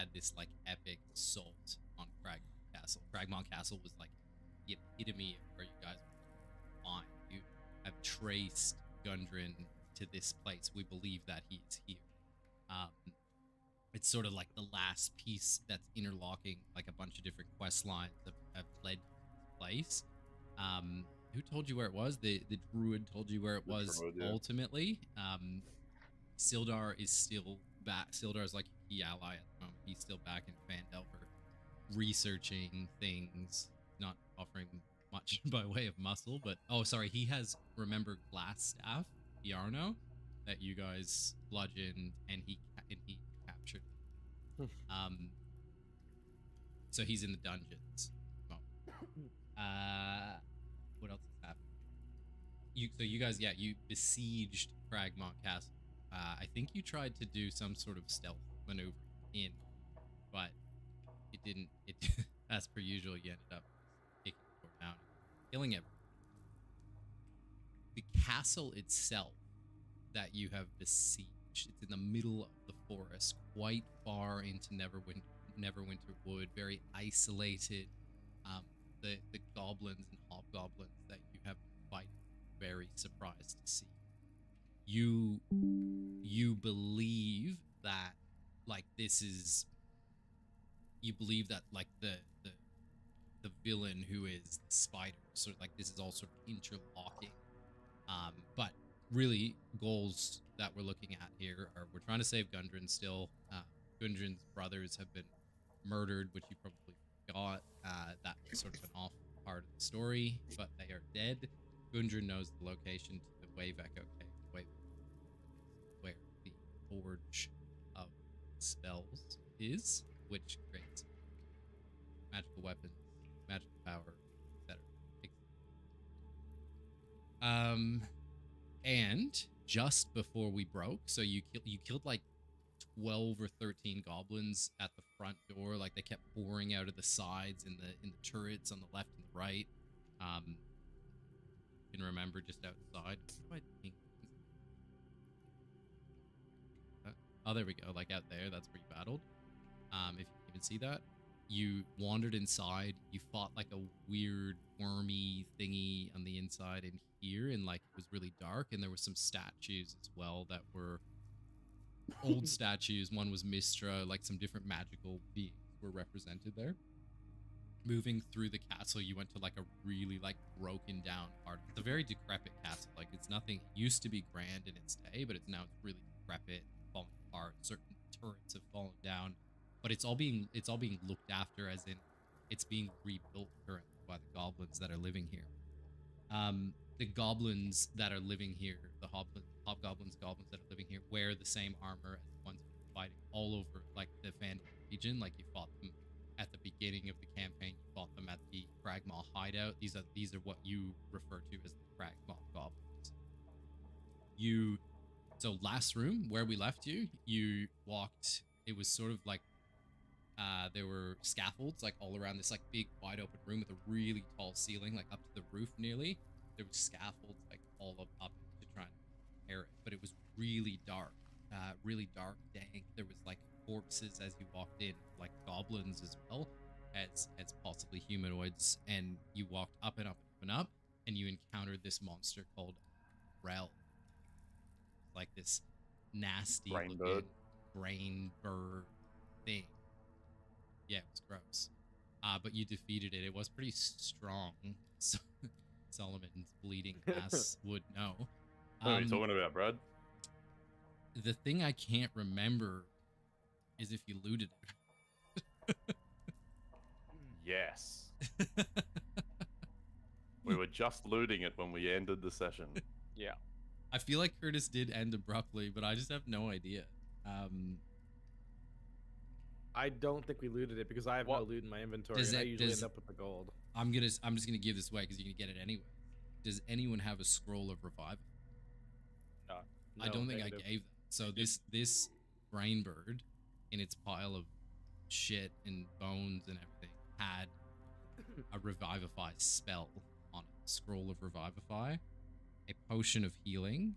had this like epic assault on Cragmont Castle. Cragmont Castle was like the epitome of where you guys were fine. You have traced Gundren to this place. We believe that he is here. It's sort of like the last piece that's interlocking like a bunch of different quest lines have led to this place. Who told you where it was? The druid told you where it was ultimately. Sildar is still back. Sildar is like a key ally at the moment. He's still back in Phandelver researching things, not offering much by way of muscle, but he has remembered glass staff, Yarno, that you guys bludgeoned and he captured. So he's in the dungeons. What else has happened? You guys, you besieged Cragmont Castle. I think you tried to do some sort of stealth maneuver in, but it didn't. As per usual, you ended up taking the door down, killing it. The castle itself that you have besieged, it's in the middle of the forest, quite far into Neverwinter Wood, very isolated. The goblins and hobgoblins that you have been fighting, very surprised to see. You believe that like this is, you believe that like the villain who is the spider, sort of like this is all sort of interlocking. But really goals that we're looking at here are we're trying to save Gundren still. Gundren's brothers have been murdered, which you probably forgot. That's sort of an off part of the story, but they are dead. Gundren knows the location to the Wave Echo Cave, where the Forge of Spells is, which creates magical weapons, magical power, etc. And just before we broke, so you killed like 12 or 13 goblins at the front door. Like they kept pouring out of the sides in the turrets on the left and the right. You can remember just outside. Oh, there we go. Like out there, that's where you battled. If you can even see that. You wandered inside. You fought like a weird wormy thingy on the inside in here, and like it was really dark. And there were some statues as well that were old statues. One was Mistra, like some different magical beings were represented there. Moving through the castle, you went to like a really like broken down part. It's a very decrepit castle. Like it's nothing. It used to be grand in its day, but it's really decrepit, falling apart. Certain turrets have fallen down. But it's all being looked after, as in it's being rebuilt currently by the goblins that are living here. The goblins that are living here, the hobgoblins, goblins that are living here, wear the same armor as the ones who are fighting all over like the Phandalin region. Like you fought them at the beginning of the campaign, you fought them at the Cragmaw hideout. These are what you refer to as the Cragmaw goblins. So last room where we left you, you walked. It was sort of like. There were scaffolds like all around this like big wide open room with a really tall ceiling, like up to the roof nearly. There was scaffolds like all up to try and air it, but it was really dark, dank. There was like corpses as you walked in, like goblins as well as possibly humanoids. And you walked up and up and up and up, and you encountered this monster called Grol, like this nasty looking brain bird thing. Yeah, it was gross. But you defeated it. It was pretty strong. So Solomon's bleeding ass would know. What are you talking about, Brad? The thing I can't remember is if you looted it. Yes. We were just looting it when we ended the session. Yeah. I feel like Curtis did end abruptly, but I just have no idea. I don't think we looted it because I have no loot in my inventory, and I usually end up with the gold. I'm just gonna give this away because you can get it anyway. Does anyone have a scroll of revival? No. I don't think I gave that. So this brain bird, in its pile of shit and bones and everything, had a revivify spell on it. Scroll of revivify, a potion of healing,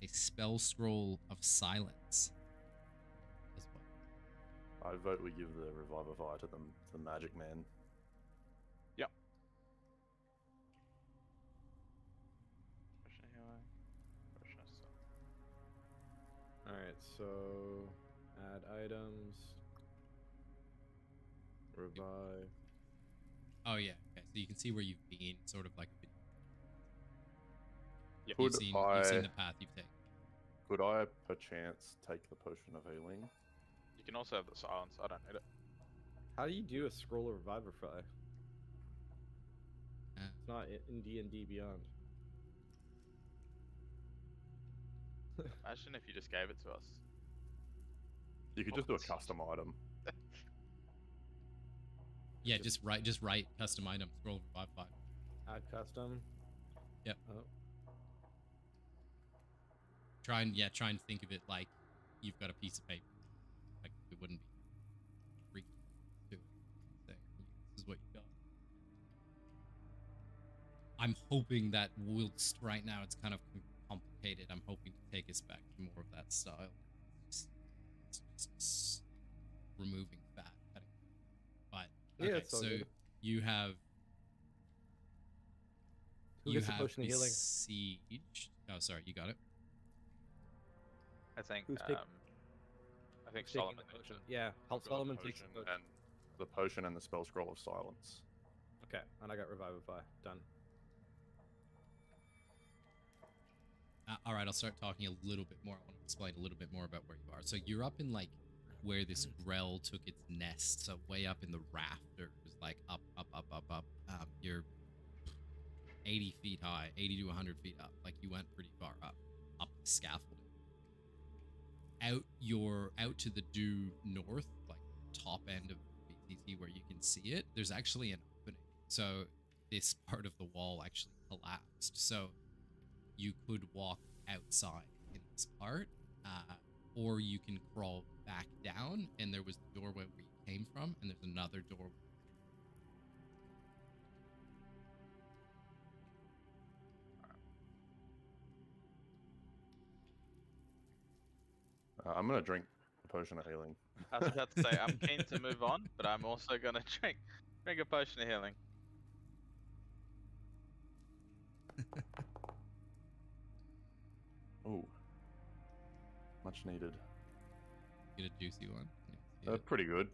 a spell scroll of silence as well. I vote we give the Revivify to the Magic Man. Yep. Potion of healing. Potion of stuff. Alright, so add items. Revive. Oh yeah. Okay. So you can see where you've been, sort of like a video. Yep. You've seen the path you've taken. Could I perchance take the Potion of Healing? You can also have the silence. I don't need it. How do you do a scroll of Revivify? It's not in D&D Beyond. Imagine if you just gave it to us. You could just do a custom item. Yeah, just write custom item, scroll revive 5. Add custom. Yep. Oh. Try and think of it like you've got a piece of paper. Like it wouldn't be freaky to say, this is what you got. I'm hoping that whilst right now it's kind of complicated, I'm hoping to take us back to more of that style. Just removing fat. But okay, Yeah, so good. you have Who gets the potion of healing? Siege. Oh, sorry, you got it. I think. Who's I think taking Solomon. the potion? Yeah, Solomon takes the potion. And the potion and the spell scroll of silence. Okay, and I got Revivify. Done. All right, I'll start talking a little bit more. I want to explain a little bit more about where you are. So you're up in like where this Grell took its nest. So way up in the rafters, like up. You're 80 feet high, 80 to 100 feet up. Like you went pretty far up the scaffolding. Out to the due north, like top end of BTT where you can see it, there's actually an opening. So this part of the wall actually collapsed. So you could walk outside in this part, or you can crawl back down, and there was the doorway where you came from, and there's another doorway. I'm gonna drink a potion of healing. I was about to say I'm keen to move on, but I'm also gonna drink a potion of healing. Ooh, much needed. Get a juicy one. Pretty good.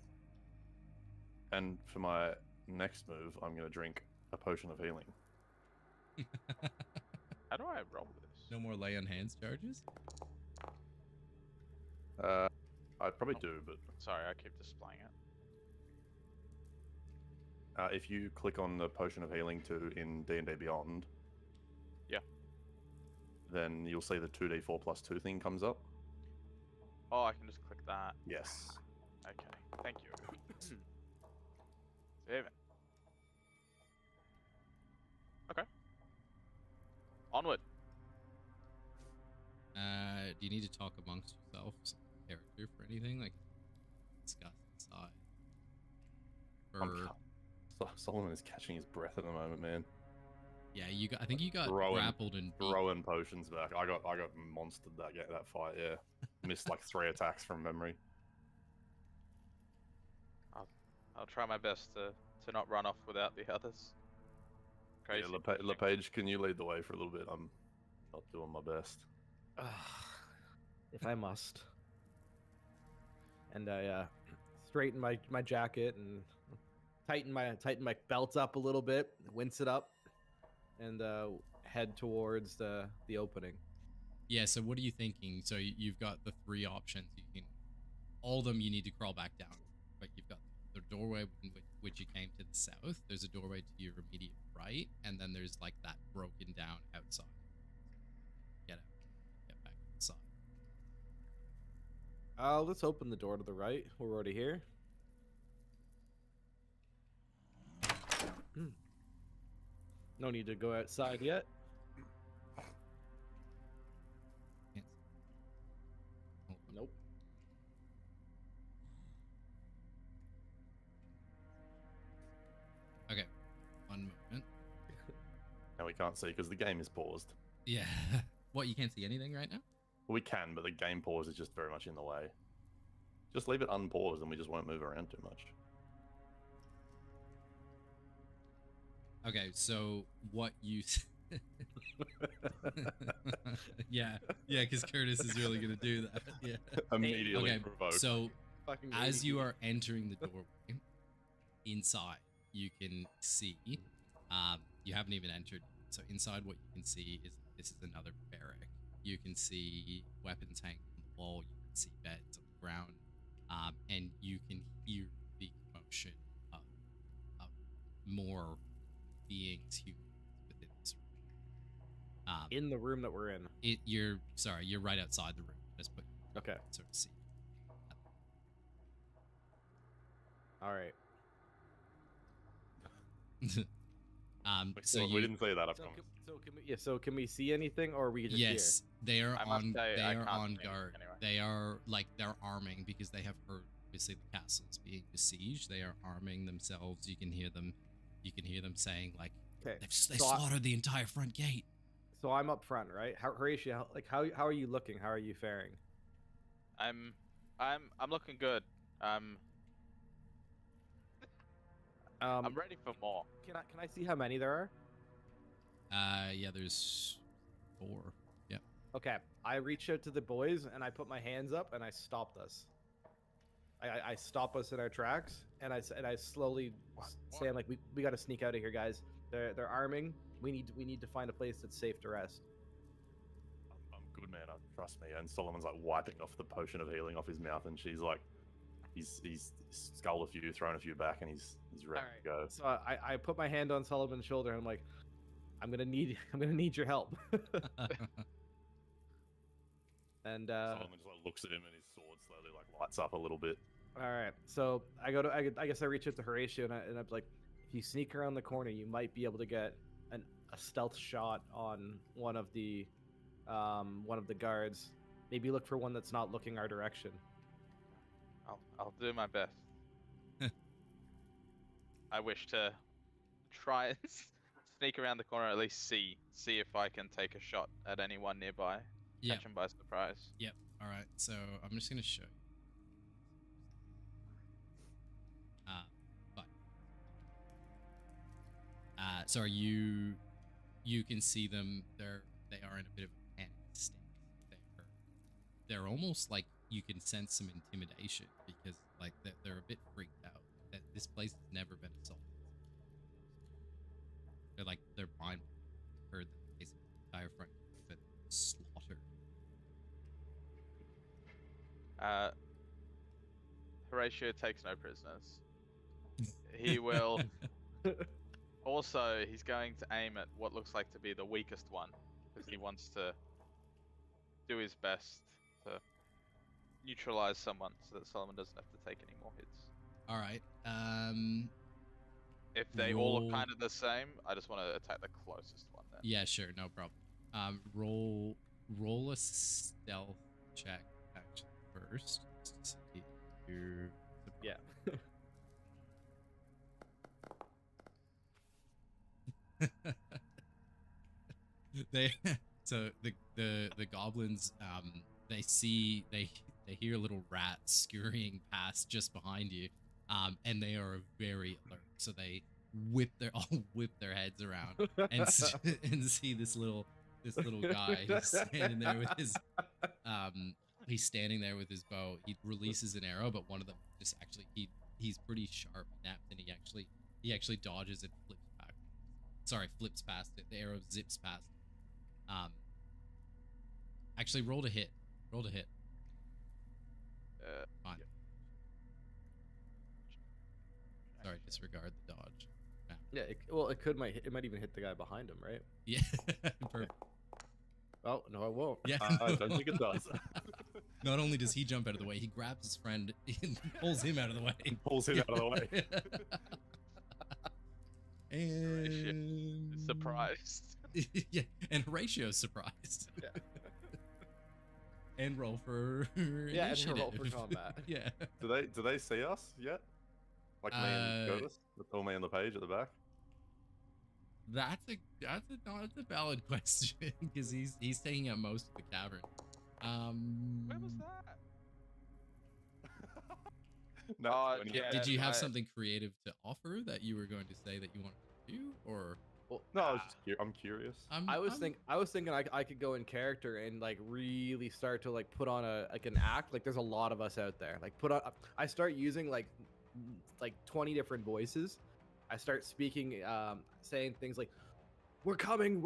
And for my next move, I'm gonna drink a potion of healing. How do I roll this? No more lay on hands charges? I probably do, but Sorry, I keep displaying it. if you click on the potion of healing in D&D Beyond, yeah, then you'll see the 2d4 plus 2 thing comes up. Oh, I can just click that. Yes. Okay, thank you. Save it. Okay. Onward. Do you need to talk amongst yourselves, character, for anything like discuss inside? Solomon is catching his breath at the moment, man. Yeah, I think you got Throwing- grappled and beat. Throwing potions back. I got monstered that fight. Yeah, missed like 3 attacks from memory. I'll try my best to not run off without the others. Crazy. Yeah, LePage, can you lead the way for a little bit? I'm not doing my best. If I must. And I straighten my jacket and tighten my belt up a little bit, wince it up, and head towards the opening. Yeah, so what are you thinking? So you've got the 3 options. You can, all of them you need to crawl back down, but you've got the doorway in which you came to the south. There's a doorway to your immediate right, and then there's like that broken down outside. Get back inside. Let's open the door to the right. We're already here. No need to go outside yet. Nope. Okay, one moment. Now we can't see because the game is paused. Yeah. What, you can't see anything right now? Well, we can, but the game pause is just very much in the way. Just leave it unpaused and we just won't move around too much. Okay, so what you... yeah, because Curtis is really going to do that. Yeah. Immediately Okay, provoked. so Fucking as greedy. you are entering the doorway, inside, you can see, you haven't even entered. So inside what you can see is this is another barrack. You can see weapons hanging on the wall. You can see beds on the ground. And you can hear the commotion of more beings, humans within this room. In the room that we're in. You're right outside the room. Just put Okay. sort of see. All right. So we didn't say that, I So promise. can we see anything, or we just yes, they are I must on. say, They I are can't on see guard. anyway. They are they're arming because they have heard obviously the castle is being besieged. They are arming themselves. You can hear them. You can hear them saying like Okay. they So slaughtered the entire front gate. So I'm up front, right? Horatio, how are you looking? How are you faring? I'm looking good. I'm ready for more. Can I see how many there are? Yeah, there's 4. Yep. Okay. I reach out to the boys and I put my hands up and I stopped us. I stop us in our tracks and I slowly say, I'm like, we got to sneak out of here, guys. They're arming. We need to find a place that's safe to rest. I'm good, man. Trust me. And Solomon's like wiping off the potion of healing off his mouth, and she's like, he's sculled a few, thrown a few back, and he's ready to go. So I put my hand on Solomon's shoulder and I'm like, I'm gonna need your help. And Solomon just like looks at him, and his sword slowly like lights up a little bit. all right, so I guess I reach out to Horatio and I'm like, if you sneak around the corner, you might be able to get a stealth shot on one of the guards. Maybe look for one that's not looking our direction. I'll do my best. I wish to try and sneak around the corner, at least see if I can take a shot at anyone nearby. Yep. Catch them by surprise. Yep. All right. So I'm just gonna show you. But so you can see them. They are in a bit of a panic state. They're almost like you can sense some intimidation because like they're a bit freaked out that this place has never been assaulted. They're like their mind heard that basically the entire front has been slaughtered. Horatio takes no prisoners. He will. Also, he's going to aim at what looks like to be the weakest one, because he wants to do his best to neutralize someone so that Solomon doesn't have to take any more hits. All right. If they all look roll- kind of the same, I just want to attack the closest one then. Yeah, sure, no problem. Roll a stealth check actually first, just to see if you're Yeah. they so the goblins they hear little rats scurrying past just behind you, and they are very alert, so they whip their heads around and and see this little guy who's standing there with his he's standing there with his bow. He releases an arrow, but one of them just actually he's pretty sharp and apt, and he actually dodges and flips past it. The arrow zips past it. Actually rolled a hit. Fine. Yeah. Sorry, disregard the dodge. Yeah. It might even hit the guy behind him, right? Yeah. Perfect. Oh no, it won't. Yeah. I don't think it does. Not only does he jump out of the way, he grabs his friend and pulls him out of the way. Pulls him out of the way. And Surprised. yeah, and Horatio's surprised. Yeah. And roll for Yeah, and initiative. roll for combat. Yeah. Do they see us yet? Like me and Curtis? The tall man on the page at the back? That's a valid question because he's taking up most of the cavern. Where was that? No, Oh, 20. yeah. Did you have I- something creative to offer that you were going to say that you wanted to do, or Well, No, I was just I'm curious. I was thinking I could go in character and like really start to like put on an act. Like there's a lot of us out there. Like I start using like 20 different voices. I start speaking, saying things like, we're coming,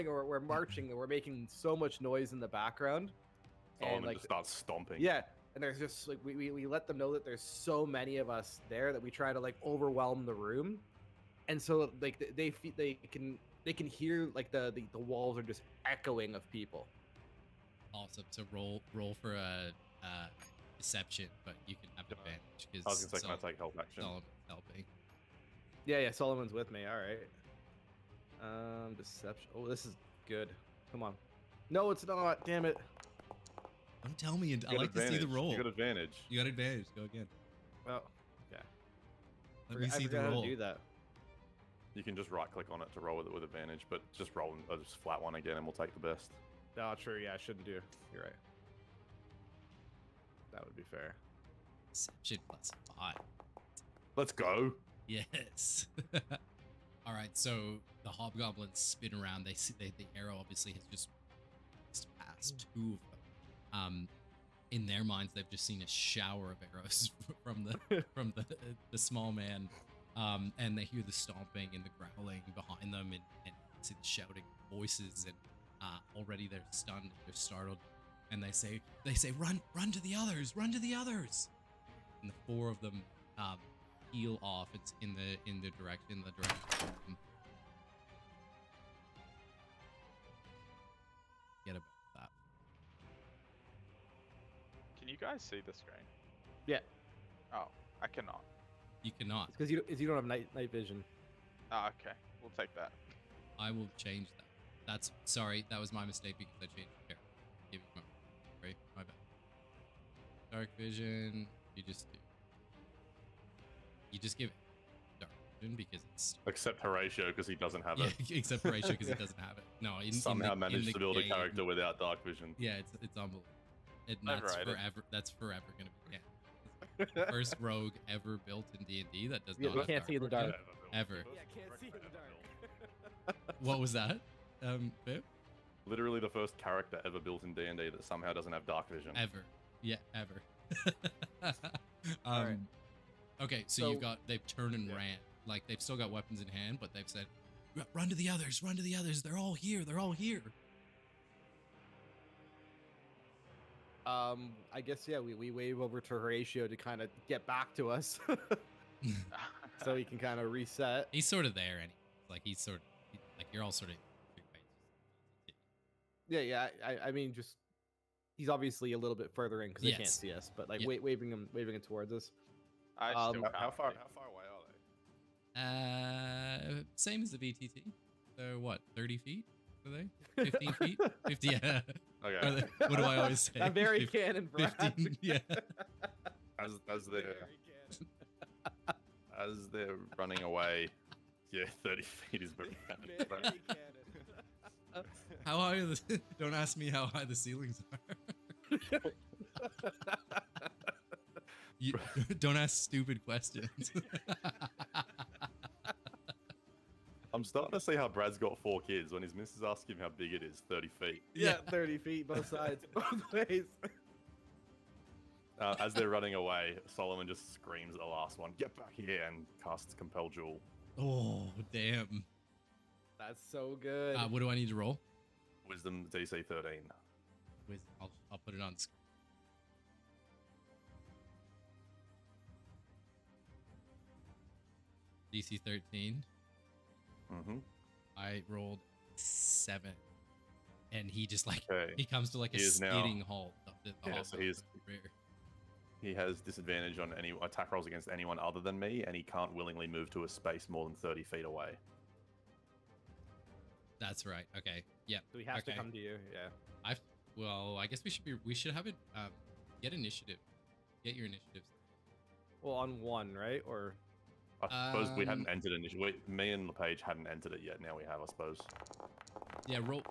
or we're marching, and we're making so much noise in the background. Solomon like just starts stomping. yeah, and there's just like we let them know that there's so many of us there that we try to like overwhelm the room, and so like they can hear like the walls are just echoing of people. awesome? So roll for a deception, but you can have advantage because I was gonna say, can I take help action? Solomon's helping. Yeah, Solomon's with me. All right. Deception. Oh, this is good. Come on. No, it's not. Damn it. Don't tell me. I You got like to see the advantage. roll. You got advantage. You got advantage. Go again. Well, okay. Let me see the forgot how roll. to do that. You can just right click on it to roll with it with advantage, but just roll just flat one again, and we'll take the best. Oh, true. Yeah, I shouldn't do. You're right. That would be fair. Deception +5. Let's go. Yes. All right. So the hobgoblins spin around. They see the arrow obviously has just passed two of them. In their minds, they've just seen a shower of arrows from the small man. And they hear the stomping and the growling behind them, and see the shouting voices, and already they're stunned, they're startled, and they say, run to the others, run to the others. And the four of them peel off. It's in the direction. Get about that. Can you guys see the screen? Yeah. Oh, I cannot. You cannot. It's because you don't have night vision. Oh, okay. We'll take that. I will change that. That's sorry. That was my mistake because I changed the character. Give me sorry, my bad. Dark vision. You just give it dark vision because it's Except Horatio, because he doesn't have it. except for Ratio because he doesn't have it. No, Somehow managed the to build a game- character without dark vision. Yeah, it's unbelievable. And that's Overrated. forever. That's forever gonna be the first rogue ever built in D&D that does Yeah, not. we have can't see in the vision. dark. Ever. Yeah, can't see in the dark. What was that? Bip? Literally the first character ever built in D&D that somehow doesn't have dark vision. Ever. Yeah, ever. Alright. Okay, so they've turned and ran. Like they've still got weapons in hand, but they've said, run to the others, they're all here, I guess yeah, we wave over to Horatio to kind of get back to us, so he can kind of reset. He's sort of there anyway. Like like you're all sort of Yeah. I mean, just he's obviously a little bit further in because they can't Yes. see us, but like Yeah. waving it towards us. I still How can't far see. away are they? same as the VTT. So what, 30 feet? Are they? 15 feet? 50, yeah. Okay. Are they, what do I always say? A very cannon, Brad. 15, yeah. As Very they're cannon. as they're running away, yeah, 30 feet is very Very bad. cannon. How high are the... Don't ask me how high the ceilings are. You, don't ask stupid questions. I'm starting to see how Brad's got 4 kids. When his missus asks him how big it is, 30 feet. Yeah, 30 feet, both sides, both ways. As they're running away, Solomon just screams at the last one, "Get back here!" and casts Compel Jewel. Oh, damn. That's so good. What do I need to roll? Wisdom DC 13. I'll put it on screen. DC 13. Mm-hmm. I rolled 7. And he just like, Okay. he comes to like a He is now- skidding halt. Yeah, so he's- He has disadvantage on any attack rolls against anyone other than me, and he can't willingly move to a space more than 30 feet away. That's right. Okay. Yeah. So he has to okay. come to you. Yeah. Well, I guess we should have it. Get initiative. Get your initiatives. Well, on one, right? Or I suppose we hadn't entered initially. Me and LePage hadn't entered it yet. Now we have, I suppose. Yeah. Roll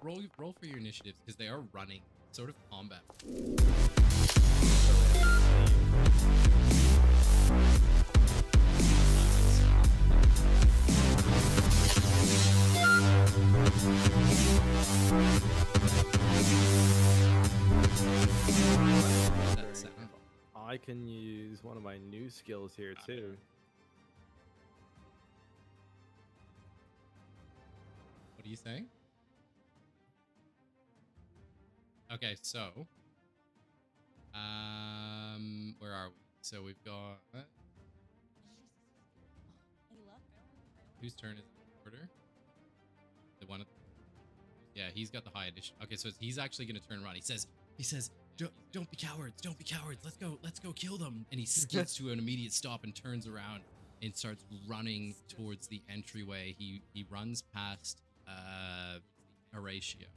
for your initiatives because they are running sort of combat. can use one of my new skills here too. What are you saying? Okay, so where are we? So we've got whose turn is it? Order? The one. Yeah, he's got the high initiative. Okay, so he's actually going to turn around. He says, don't be cowards. Don't be cowards. Let's go kill them. And he skids to an immediate stop and turns around and starts running towards the entryway. He runs past Horatio.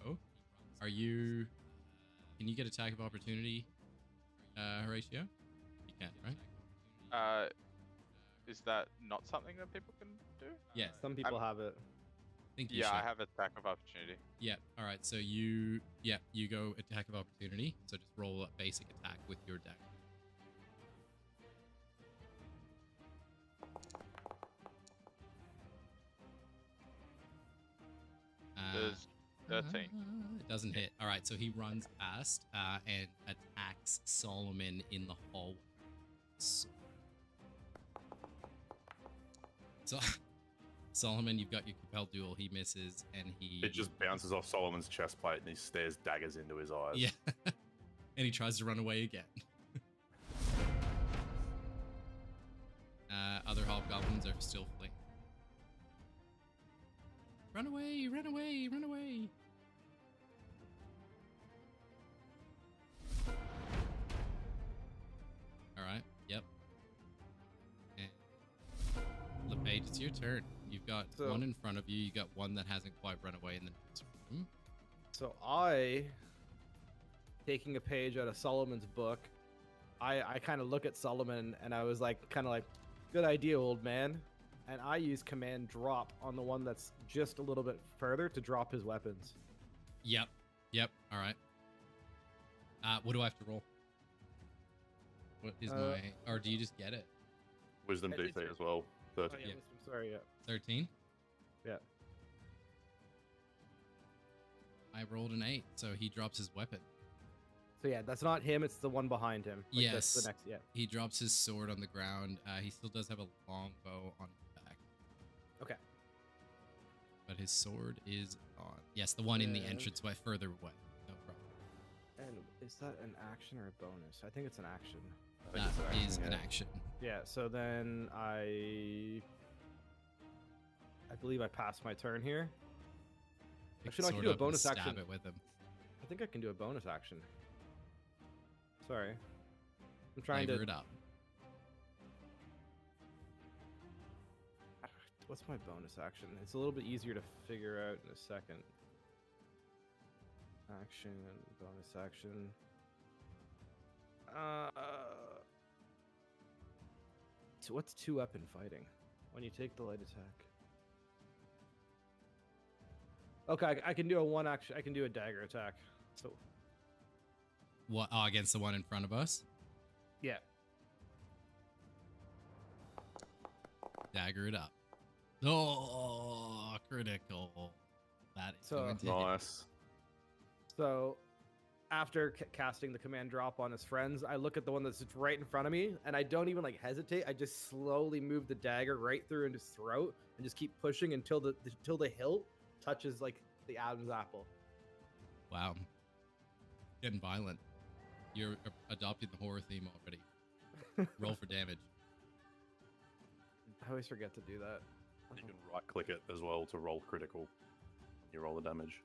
Can you get attack of opportunity, Horatio? You can, right? Is that not something that people can do? Yeah. Some people have it. Think you Yeah, should. I have attack of opportunity. Yeah. All right. So you go attack of opportunity. So just roll a basic attack with your deck. There's 13. It doesn't hit. All right. So he runs past and attacks Solomon in the hallway. So Solomon, you've got your compelled duel. He misses, and It just bounces off Solomon's chest plate, and he stares daggers into his eyes. Yeah. And he tries to run away again. Other hobgoblins are still fleeing. Run away, run away, run away. All right. Yep. And LePage, it's your turn. You've got one in front of you. You got one that hasn't quite run away in the next room. So I, taking a page out of Solomon's book, I kind of look at Solomon and I was like, kind of like, good idea, old man. And I use command drop on the one that's just a little bit further to drop his weapons. Yep. Yep. All right. What do I have to roll? What is my... Or do you just get it? Wisdom DC as well. 13. Oh, yeah, Yeah. I'm sorry, yeah. 13? Yeah. I rolled an 8, so he drops his weapon. So yeah, that's not him, it's the one behind him. Like, that's Yes. the next, yeah. He drops his sword on the ground. He still does have a long bow on his back. Okay. But his sword is gone. Yes, the one in the And- entranceway further away. No problem. And is that an action or a bonus? I think it's an action. I think That it's is an an action, action. Yeah, so then I believe I passed my turn here. Pick Actually, the no, I can sword do a up and bonus stab action. it with him. I think I can do a bonus action. Sorry. I'm trying Flavor to... it up. What's my bonus action? It's a little bit easier to figure out in a second. Action, bonus action. So what's 2-weapon fighting? When you take the light attack. Okay, I can do a one action. I can do a dagger attack. So What? Oh, against the one in front of us? yeah, Dagger it up. Oh, critical. That is So- going to hit. Nice. so after casting the command drop on his friends, I look at the one that's right in front of me, and I don't even like hesitate. I just slowly move the dagger right through into his throat, and just keep pushing until the hilt touches like the Adam's apple. Wow. Getting violent. You're adopting the horror theme already. Roll for damage. I always forget to do that. You can right click it as well to roll critical. You roll the damage.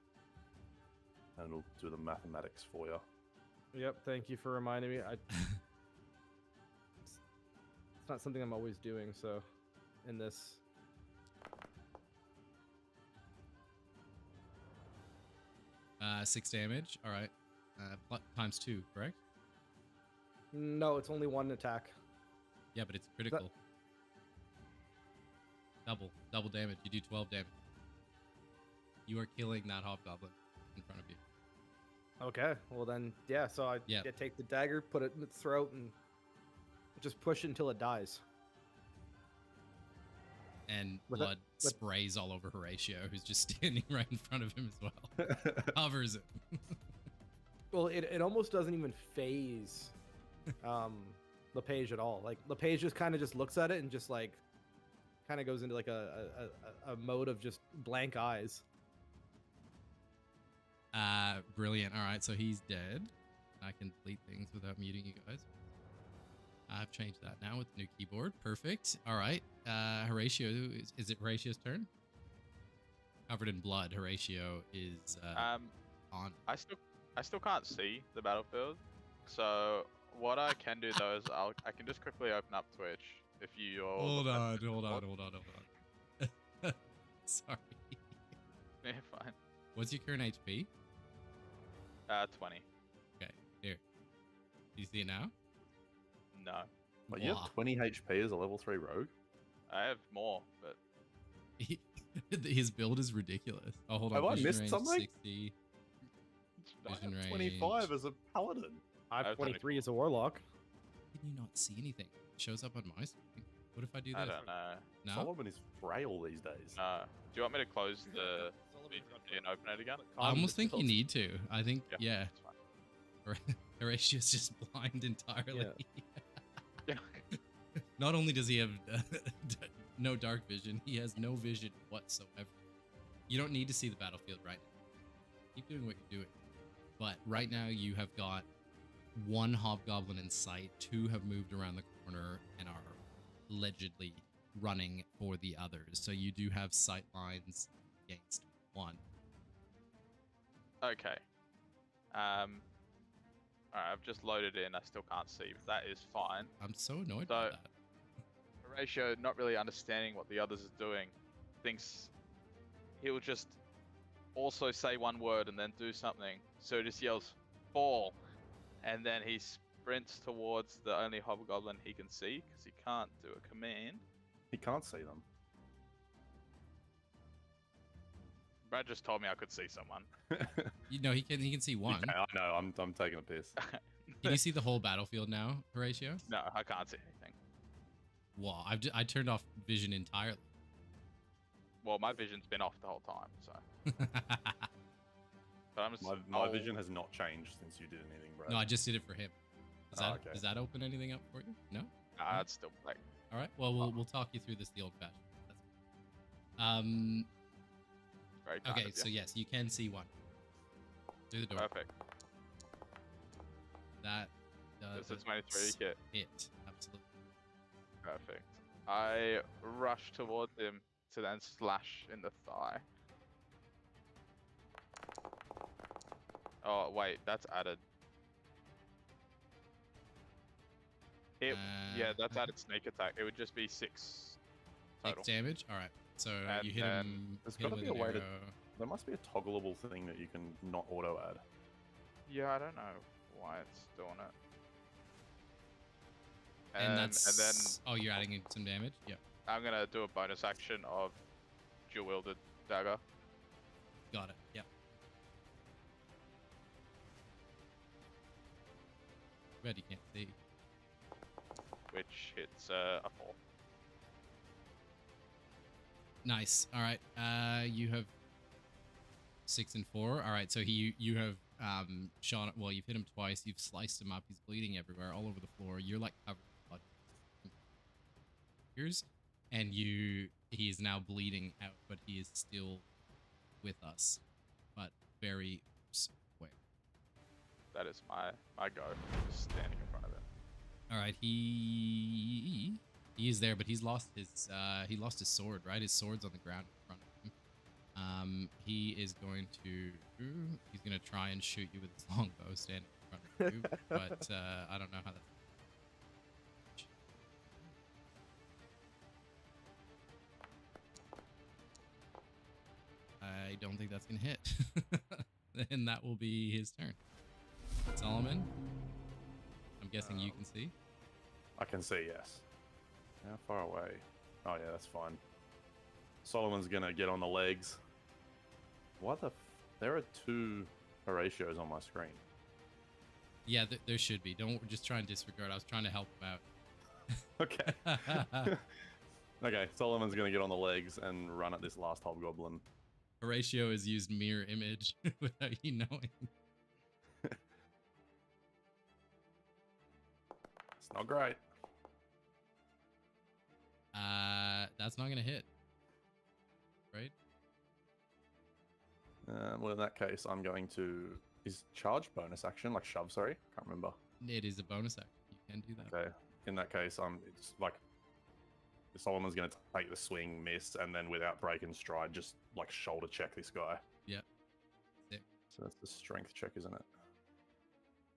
And it'll do the mathematics for you. Yep, thank you for reminding me. It's not something I'm always doing, so in this. 6 damage. All right. Times 2, correct? No, it's only one attack. Yeah, but it's critical. Double damage. You do 12 damage. You are killing that hobgoblin in front of you. Okay, well then, yeah, so I take the dagger, put it in its throat, and just push it until it dies. And With blood sprays all over Horatio, who's just standing right in front of him as well. Covers him. Well, it almost doesn't even phase LePage at all. Like LePage just kind of just looks at it and just like kind of goes into like a mode of just blank eyes. Brilliant. All right, so he's dead. I can delete things without muting you guys. I've changed that now with the new keyboard. Perfect. All right. Horatio, is it Horatio's turn? Covered in blood, Horatio is on. I still can't see the battlefield. So what I can do though is I can just quickly open up Twitch if you all Hold on. Sorry. Yeah, fine. What's your current HP? 20. Okay, here. Do you see it now? No. But you Wow. have 20 HP as a level 3 rogue? I have more, but His build is ridiculous. Oh, hold on. Have I Vision missed range, something? 60. I Vision have range. 25 as a paladin. I have have 23 as a warlock. How can you not see anything? It shows up on my screen. What if I do this? I don't know. No? Solomon is frail these days. No. Do you want me to close the video and open it again? I almost think you need to. I think, yeah. It's fine. Horatius just blind entirely. Yeah. Not only does he have no dark vision, he has no vision whatsoever. You don't need to see the battlefield right now. Keep doing what you're doing. But right now you have got one hobgoblin in sight, 2 have moved around the corner and are allegedly running for the others. So you do have sight lines against 1. Okay. Alright, I've just loaded in. I still can't see, but that is fine. I'm so annoyed by So- that. Horatio, not really understanding what the others are doing, thinks he'll just also say one word and then do something. So he just yells, "Fall!" And then he sprints towards the only hobgoblin he can see, because he can't do a command. He can't see them. Brad just told me I could see someone. You know, he can see one. Okay, I know, I'm taking a piss. Can you see the whole battlefield now, Horatio? No, I can't see anything. Wow, I turned off vision entirely. Well, my vision's been off the whole time, so. But I'm just. My vision has not changed since you did anything, Brad. No, I just did it for him. Does Oh, that okay. does that open anything up for you? No. It's still like. All right. Well, we'll talk you through this the old-fashioned. Very kind Okay. of So you. yes, you can see one. Through the door. Perfect. That It's a 23 hit. hit. Absolutely. Perfect. I rush towards him to then slash in the thigh. Oh wait, that's added. Yeah, that's added sneak attack. It would just be 6 total. 6 damage. All right. So And you hit then him. there's hit him gotta with be a an way to- arrow. There must be a toggleable thing that you can not auto add. Yeah, I don't know why it's doing it. And then that's. Oh, you're adding in some damage. Yeah. I'm gonna do a bonus action of dual wielded dagger. Got it. Yeah. Bet you can't see. Which hits a 4. Nice. All right. You have 6 and 4. All right. So you have shot. Well, you've hit him twice. You've sliced him up. He's bleeding everywhere, all over the floor. You're like covered in blood. Here's, and he is now bleeding out, but he is still with us, but very aware. That is my go. Just standing in front of it. All right. He is there, but he's lost his sword. Right, his sword's on the ground in front of him. He is going to try and shoot you with his longbow standing in front of you, but I don't know how that's. I don't think that's gonna hit. And that will be his turn. Solomon, I'm guessing you can see. I can see, yes. How far away? Oh yeah, that's fine. Solomon's gonna get on the legs. What the? There are 2 Horatios on my screen. Yeah, there should be. Don't just try and disregard. I was trying to help him Okay. out. Okay, Solomon's gonna get on the legs and run at this last hobgoblin. Horatio has used mirror image without you knowing. It's not great. That's not gonna hit. Right? Well, in that case, I'm going to... Is charge bonus action? Like shove, sorry? Can't remember. It is a bonus action. You can do that. Okay. In that case, it's like... Solomon's going to take the swing, miss, and then without breaking stride, just like shoulder check this guy. Yep. Sick. So that's the strength check, isn't it?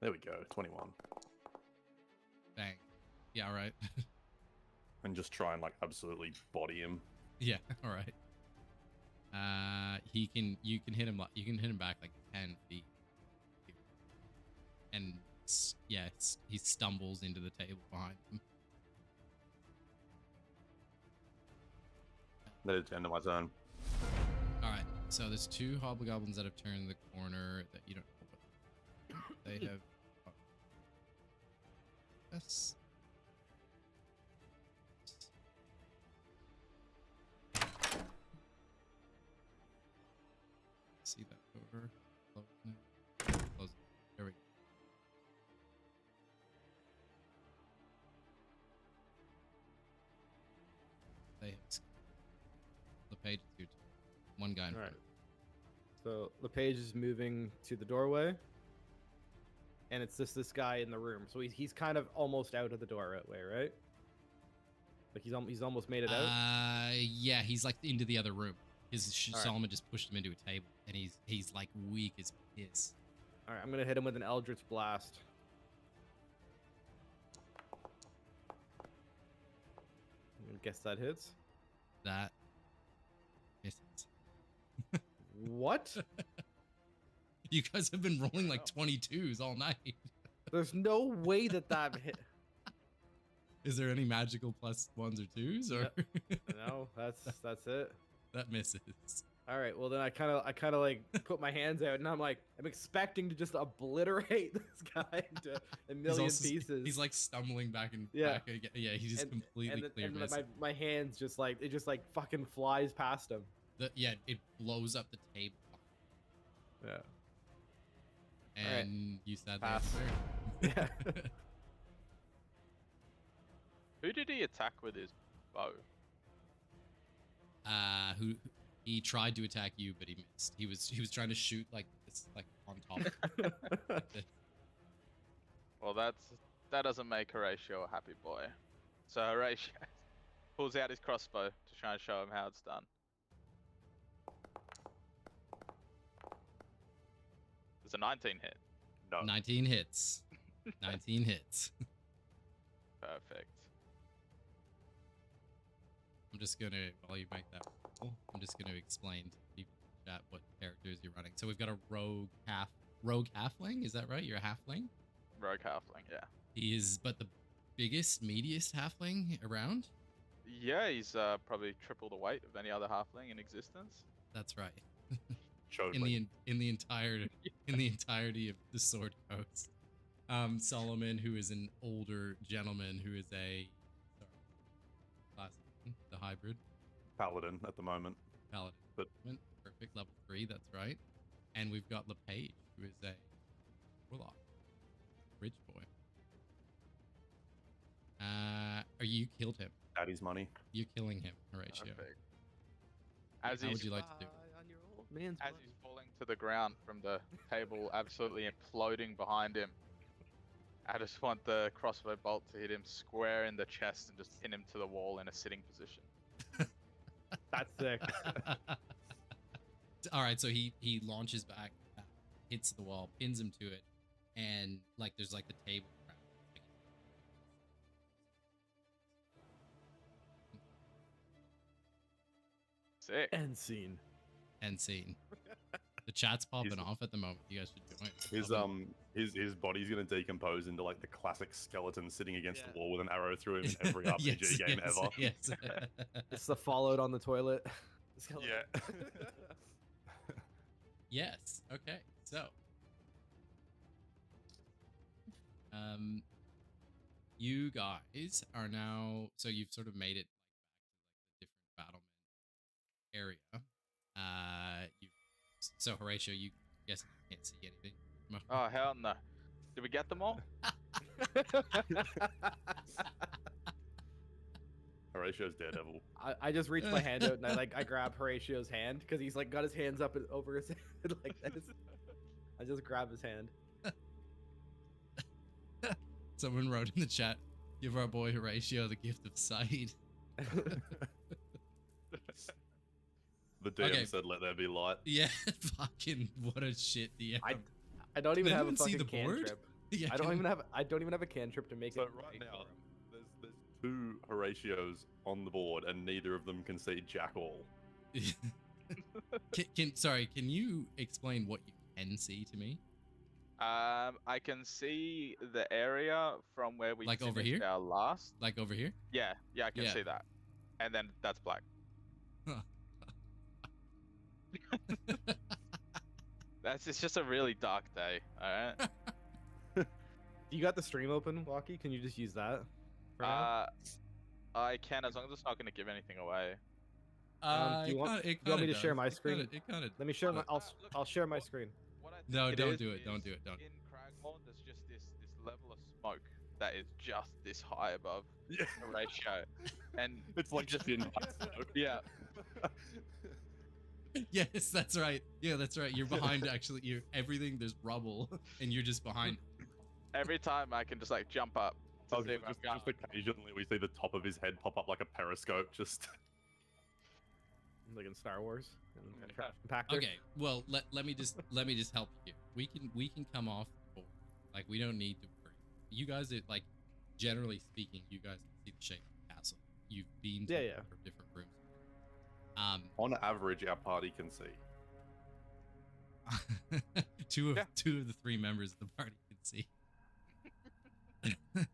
There we go, 21. Bang. Yeah, all right. And just try and like absolutely body him. Yeah, all right. You can hit him back like 10 feet. And he stumbles into the table behind him. That is the end of my turn. All right, so there's 2 hobgoblins that have turned the corner that you don't know what they have. Yes. See that over. Close it. Close it. There we go. They have the page is your turn. One guy in All front. right. So LePage is moving to the doorway, and it's just this guy in the room. So he's kind of almost out of the doorway, right? Like he's almost made it out. Yeah, he's like into the other room. All right. Solomon just pushed him into a table, and he's like weak as piss. All right, I'm gonna hit him with an Eldritch Blast. I guess that hits. That misses. What? You guys have been rolling like 22s all night. There's no way that hit. Is there any magical plus 1s or 2s, or No, that's it. that misses? All right, well then I kind of like put my hands out, and I'm expecting to just obliterate this guy into a million pieces. He's like stumbling back and Yeah. back again. Yeah, he just completely cleared miss. my hands just like fucking flies past him. It blows up the table, Yeah. and you said Pass. that. Yeah. Who did he attack with his bow? Who he tried to attack you, but he missed. He was trying to shoot like this, like on top. Well, that doesn't make Horatio a happy boy. So Horatio pulls out his crossbow to try and show him how it's done. There's a 19 hit. No. 19 hits. 19 hits. Perfect. I'm just gonna, while you make that roll, I'm just gonna explain to people in chat what characters you're running. So we've got a rogue halfling. Is that right? You're a halfling. Rogue halfling, yeah. He is, but the biggest, meatiest halfling around. Yeah, he's probably triple the weight of any other halfling in existence. That's right. Showed in me. the entirety of the Sword Coast. Solomon, who is an older gentleman, who is the hybrid Paladin at the moment. paladin. But- Perfect, level 3. That's right. And we've got LePage, who is a warlock, bridge boy. You killed him. Daddy's money. You're killing him, Horatio. Perfect. How As would he's you like to do? On your old man's As money. he's falling to the ground from the table, absolutely imploding behind him, I just want the crossbow bolt to hit him square in the chest and just pin him to the wall in a sitting position. That's sick. All right, so he launches back, hits the wall, pins him to it, and like there's like the table. Sick. End scene. End scene. The chat's popping He's- off at the moment. You guys should join. His body's gonna decompose into like the classic skeleton sitting against Yeah. the wall with an arrow through him in every RPG game ever. Yes. It's the Fallout on the toilet. Yeah. Yes. Okay. So, you guys are now. So you've sort of made it like back to like the different battlement area. So Horatio, you guess you can't see anything. Oh hell no! Did we get them all? Horatio's Daredevil. I just reach my hand out and I grab Horatio's hand because he's like got his hands up over his head like this. I just grab his hand. Someone wrote in the chat, "Give our boy Horatio the gift of sight." The DM Okay. said, "Let there be light." Yeah, fucking what a shit DM. I don't even Can have a anyone see fucking the board? cantrip. Yeah, I don't even have a cantrip to make So it. right now, there's two Horatios on the board, and neither of them can see jack all. Can you explain what you can see to me? I can see the area from where we Like over finished here? our last. Like over here? Yeah, I can Yeah. see that. And then that's black. It's just a really dark day. All right. You got the stream open, Walkie? Can you just use that? For now? I can, as long as it's not going to give anything away. Do you want me to share my screen? It kind of. Let me share my. Look, I'll share my screen. What I think No, it don't is do it. Don't is do it. Don't. In Craghorn, there's just this level of smoke that is just this high above Yeah, the ratio, and it's like just in. yeah, Yes, that's right. Yeah, that's right. You're behind. Actually, you're everything. There's rubble, and you're just behind. every time I can just like jump up to see where I'm going. Just occasionally we see the top of his head pop up like a periscope. Just Like in Star Wars. And Yeah. Compactor. Okay. Well, let me just help you. We can come off the board. Like we don't need to worry. You guys are like, generally speaking, you guys can see the shape of the castle. You've been to Yeah, a yeah. number of different rooms. on average, our party can see. two of Yeah. the three members of the party can see. That's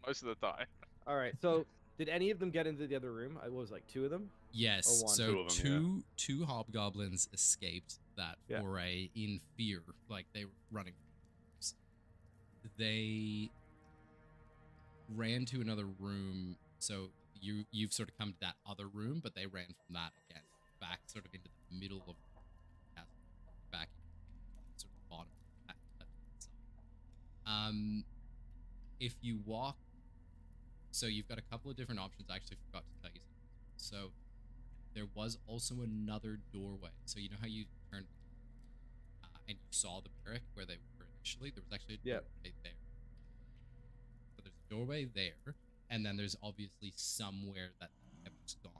most of the time. All right. So, did any of them get into the other room? I was like two of them. Yes. Or one? So Two of them, two hobgoblins escaped that Yeah. foray in fear, like they were running. They ran to another room. So you've sort of come to that other room, but they ran from that again back, sort of into the middle of the castle, back sort of the bottom. If you walk, so you've got a couple of different options. I actually forgot to tell you something. So there was also another doorway. So you know how you turned and you saw the barrack where they were initially? There was actually a Yeah. doorway there. So there's a doorway there, and then there's obviously somewhere that has gone.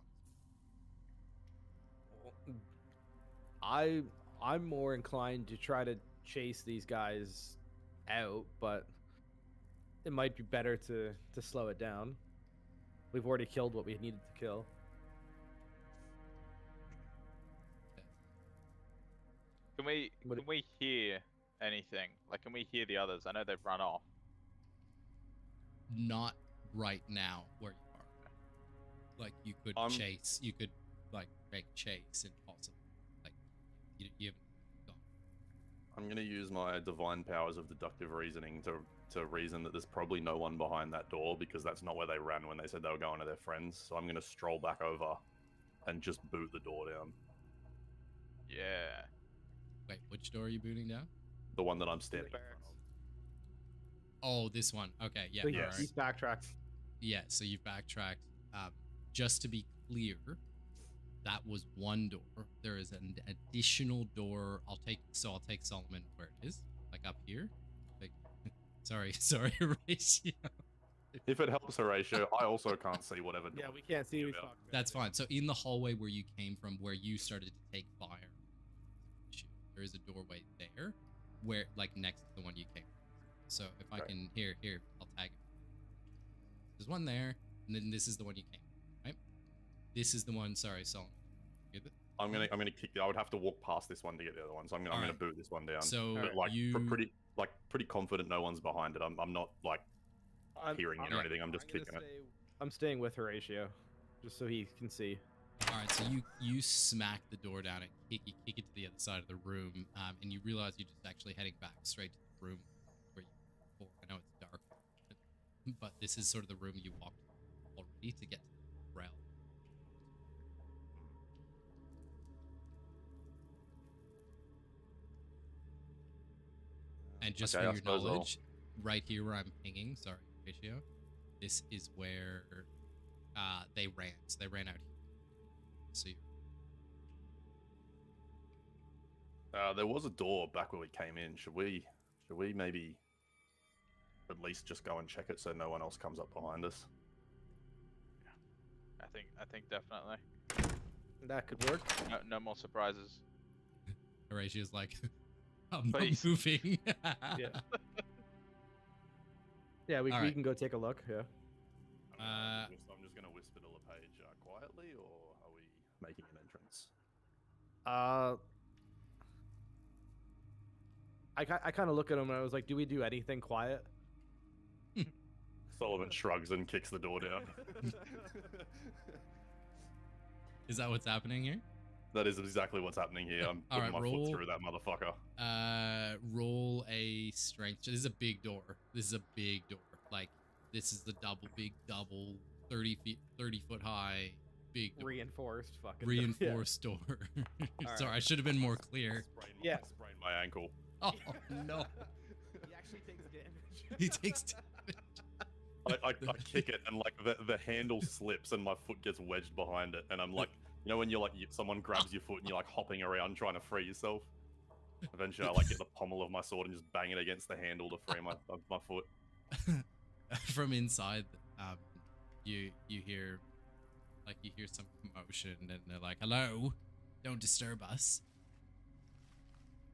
I'm more inclined to try to chase these guys out, but it might be better to slow it down. We've already killed what we needed to kill. Can we What can we hear anything? Like, can we hear the others? I know they've run off. Not right now where you are. Like you could chase, you could like make chase and possibly like you haven't gone. I'm gonna use my divine powers of deductive reasoning to reason that there's probably no one behind that door because that's not where they ran when they said they were going to their friends. So I'm gonna stroll back over and just boot the door down. Yeah. Wait, which door are you booting down? The one that I'm standing in front barracks. of. Oh, this one. Okay, yeah. So all he's, right. he's backtracked. Yeah, so you've backtracked. Just to be clear, that was one door. There is an additional door. I'll take Solomon where it is, like up here. Like, sorry, Horatio. If it helps Horatio, I also can't see whatever door. Yeah, we can't see. Yeah. That's fine. So in the hallway where you came from, where you started to take fire, there is a doorway there, where like next to the one you came from. So if I can here, I'll tag it. There's one there, and then this is the one you came from, right? This is the one. Sorry, Solomon. Get it? I'm gonna kick. I would have to walk past this one to get the other one, so I'm gonna Alright. boot this one down. So but like you pretty confident no one's behind it. I'm not like hearing it or anything. I'm just kicking it. I'm staying with Horatio, just so he can see. All right, so you smack the door down and kick it to the other side of the room, and you realize you're just actually heading back straight to the room where you were before. I know it's dark, but this is sort of the room you walked already to get to the rail. And just Okay, for I your suppose I'll- knowledge, right here where I'm pinging, sorry, ratio, this is where they ran. So they ran out here. So there was a door back where we came in. Should we maybe at least just go and check it so no one else comes up behind us? I think definitely. That could work. No more surprises. Horatio's like, I'm not Please. moving. Yeah. Yeah, we All right. can go take a look. Yeah. I'm just gonna whisper to LePage quietly, or are we making an entrance? I kind of look at him and I was like, do we do anything quiet? Solomon shrugs and kicks the door down. Is that what's happening here? That is exactly what's happening here. I'm All putting right, my roll. foot through that motherfucker. Roll a strength. This is a big door. This is a big door. Like, this is the big double, 30 foot high, big door. Reinforced fucking Reinforced door. Sorry, right. I should have been more clear. Yeah. I sprained my ankle. Oh no, He actually takes damage. he takes damage. I kick it and like the handle slips and my foot gets wedged behind it, and I'm like, you know when you're like someone grabs your foot and you're like hopping around trying to free yourself. Eventually, I like get the pommel of my sword and just bang it against the handle to free my foot. From inside, you hear some commotion, and they're like, "Hello, don't disturb us."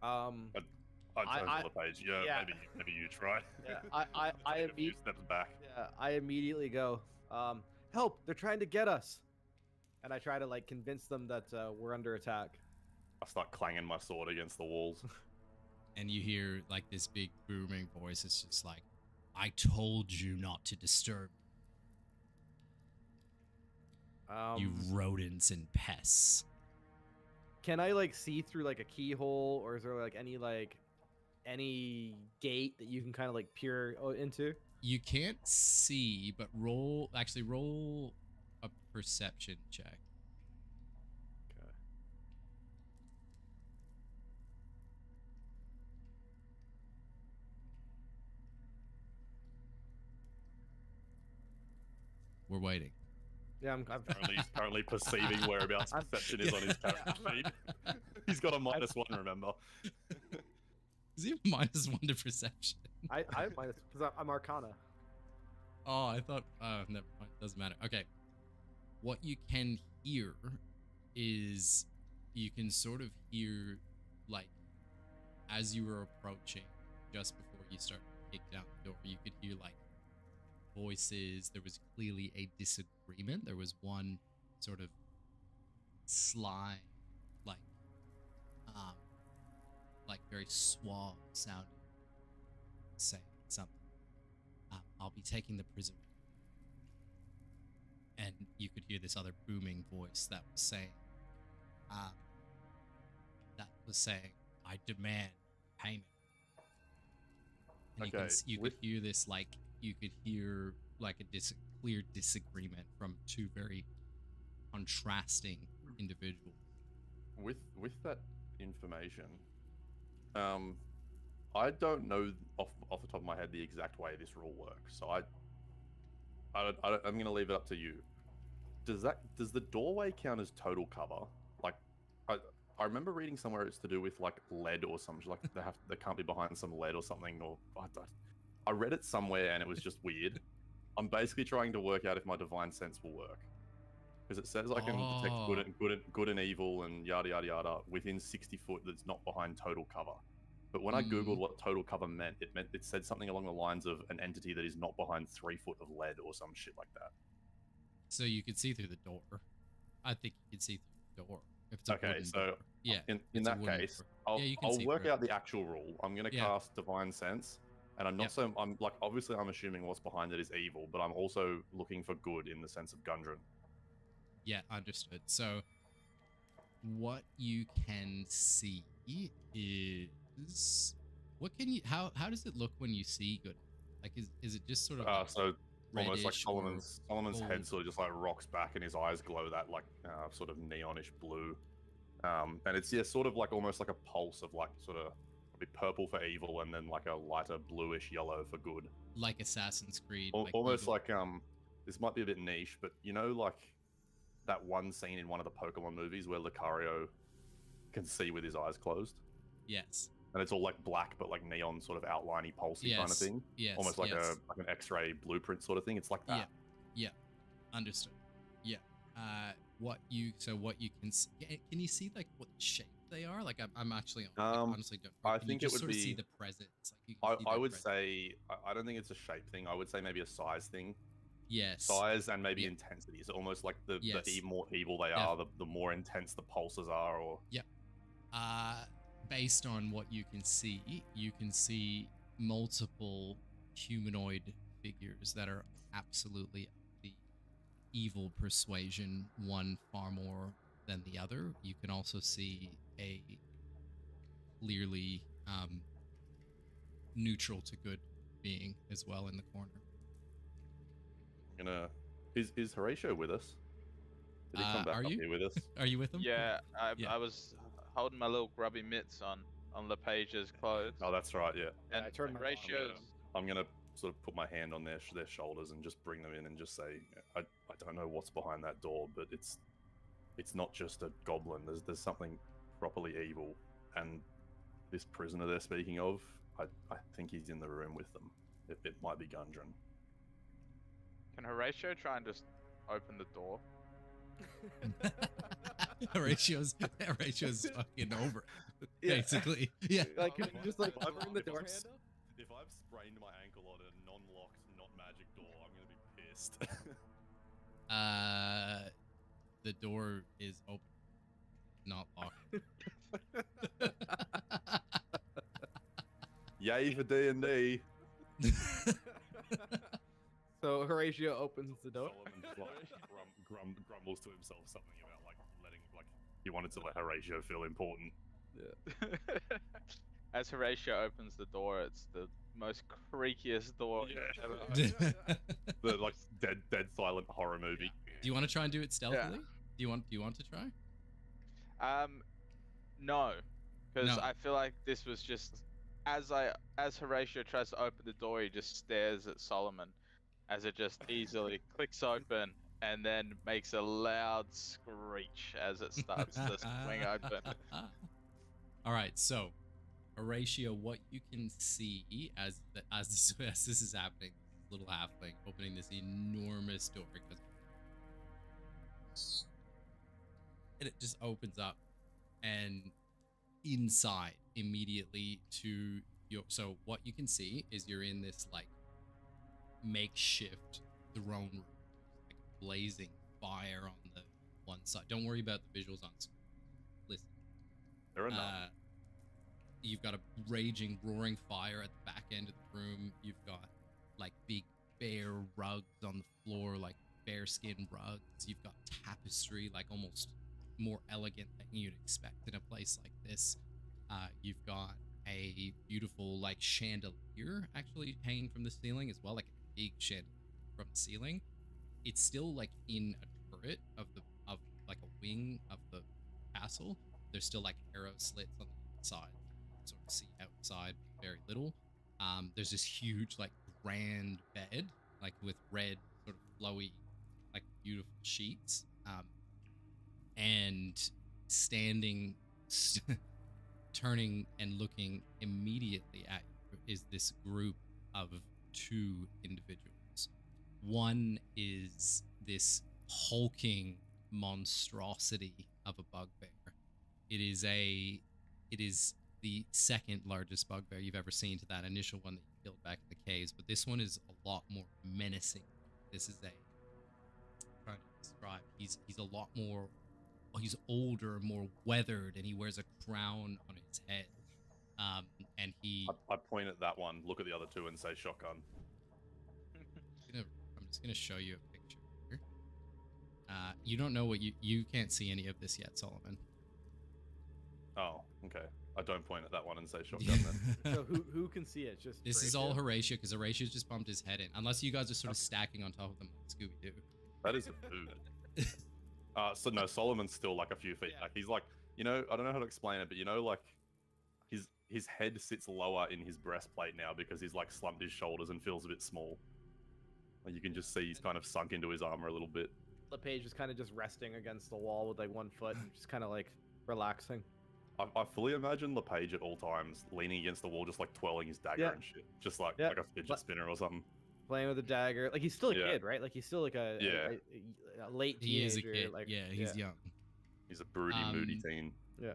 I turn to the page. Yeah, yeah. maybe you try. Yeah, I Take a few steps back. Yeah, I immediately go, help! They're trying to get us, and I try to like convince them that we're under attack. I start clanging my sword against the walls. And you hear like this big booming voice. It's just like, "I told you not to disturb you rodents and pests." Can I like see through like a keyhole, or is there like any gate that you can kind of like peer into? You can't see, but roll a perception check. Okay. We're waiting. Yeah, I'm He's currently perceiving whereabouts perception is on his character sheet. He's got a -1, remember? Does he have -1 to perception? I minus because I'm Arcana. Oh, I thought. Never mind. Doesn't matter. Okay. What you can hear is you can sort of hear, like, as you were approaching, just before you start to kick down the door, you could hear like voices. There was clearly a disagreement. There was one sort of sly, like very suave sounding, saying something. I'll be taking the prisoner. And you could hear this other booming voice that was saying, I demand payment. And Okay, you could hear this, like, you could hear like a clear disagreement from two very contrasting individuals. With that information, I don't know off the top of my head the exact way this rule works. So I'm gonna leave it up to you. Does the doorway count as total cover? Like, I remember reading somewhere it's to do with like lead or something. Like they can't be behind some lead or something. Or I read it somewhere and it was just weird. I'm basically trying to work out if my divine sense will work, because it says I can detect good and evil and yada yada yada within 60 foot that's not behind total cover. But when I googled what total cover meant it said something along the lines of an entity that is not behind 3 foot of lead or some shit like that. So you could see through the door. I think you could see through the door. If it's a Okay, wooden so door. Yeah, in that case, I'll work out the actual rule. I'm gonna cast divine sense, and I'm not I'm like, obviously I'm assuming what's behind it is evil, but I'm also looking for good in the sense of Gundren. Yeah, understood. So what you can see is how does it look when you see good? Like is it just sort of like so almost like reddish Solomon's or head sort of just like rocks back and his eyes glow that like sort of neonish blue, and it's sort of like almost like a pulse of like sort of be purple for evil, and then like a lighter bluish yellow for good. Like Assassin's Creed. Almost evil. like this might be a bit niche, but you know, like that one scene in one of the Pokemon movies where Lucario can see with his eyes closed, Yes. and it's all like black but like neon sort of outliney, pulsy kind of thing. Yes. Almost like yes. an X-ray blueprint sort of thing. It's like that. Yeah. Understood. Yeah. What you can see, can you see like what shape they are? Like I'm actually honestly don't. I Can think you it just would sort of be. see the presence. Like you can see I their would presence. say I don't think it's a shape thing. I would say maybe a size thing. Yes. Size and maybe Yeah. intensity. So almost like the Yes. more evil they are, the more intense the pulses are. Or Based on what you can see multiple humanoid figures that are absolutely of the evil persuasion, one far more than the other. You can also see a clearly neutral to good being as well in the corner. I'm gonna. Is Horatio with us? Did he come back are up you? here with us? Are you with them? Yeah, Yeah. I was holding my little grubby mitts on LePage's clothes. Oh, that's right. Yeah. And I turned my Horatio's. I'm gonna sort of put my hand on their shoulders and just bring them in and just say, I don't know what's behind that door, but it's not just a goblin. There's something properly evil, and this prisoner they're speaking of, I think he's in the room with them. It might be Gundren. Can Horatio try and just open the door? Horatio's fucking over it, Yeah. basically. Yeah. Like, can you just like If I've- turn the if door I've- handle? If I've sprained my ankle on a non-locked, not magic door, I'm gonna be pissed. The door is open, not locked. Yay for D&D. So Horatio opens the door. Solomon just, like, grumbles to himself something about like letting he wanted to let Horatio feel important. As Horatio opens the door, it's the most creakiest door Yeah. ever. The like dead silent horror movie. Do you want to try and do it stealthily? Do you want to try? No, because No. I feel like this was just as Horatio tries to open the door, he just stares at Solomon as it just easily clicks open and then makes a loud screech as it starts to swing open. All right, so Horatio, what you can see as this is happening, little halfling opening this enormous door and it just opens up, and inside immediately to your, so what you can see is you're in this like makeshift throne room, like blazing fire on the one side. Don't worry about the visuals on screen. Listen. There are none. You've got a raging, roaring fire at the back end of the room. You've got like big bare rugs on the floor, like bearskin rugs. You've got tapestry, like almost more elegant than you'd expect in a place like this. You've got a beautiful like chandelier actually hanging from the ceiling as well, like a big chandelier from the ceiling. It's still like in a turret of like a wing of the castle. There's still like arrow slits on the inside. Sort of see outside very little. There's this huge like grand bed, like with red sort of flowy, like beautiful sheets. And standing, turning and looking immediately at you is this group of two individuals. One is this hulking monstrosity of a bugbear. It is the second largest bugbear you've ever seen to that initial one that you killed back in the caves, but this one is a lot more menacing. This is trying to describe. He's a lot more. Well, he's older, more weathered, and he wears a crown on his head. And he. I point at that one, look at the other two, and say shotgun. I'm just gonna show you a picture here. You don't know what you can't see any of this yet, Solomon. Oh, okay. I don't point at that one and say shotgun then. So who can see it? Just This is all Horatio, because Horatio's just bumped his head in. Unless you guys are sort of stacking on top of them like Scooby-Doo. That is a food. So no, Solomon's still like a few feet back. He's like, I don't know how to explain it, but like, his head sits lower in his breastplate now because he's like slumped his shoulders and feels a bit small. Like you can just see he's kind of sunk into his armor a little bit. LePage is kind of just resting against the wall with like one foot and just kind of like relaxing. I fully imagine LePage at all times leaning against the wall, just like twirling his dagger Yeah. and shit, just like Yeah. like a fidget spinner or something. Playing with a dagger. Like he's still a Yeah. kid, right? Like he's still like a late He is a teenager. kid. Like Yeah, he's young. He's a broody, moody teen. Yeah.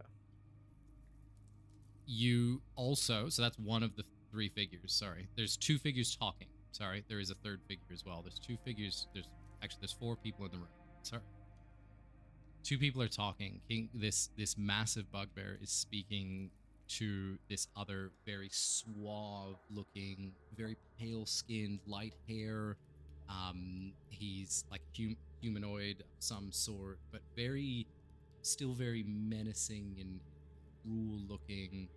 You also, so that's one of the 3 figures. Sorry, there's 2 figures talking. Sorry, there is a 3rd figure as well. There's 2 figures. There's 4 people in the room. Sorry, 2 people are talking. This massive bugbear is speaking to this other very suave looking, very pale skinned, light hair. He's like humanoid of some sort, but still very menacing and cruel looking.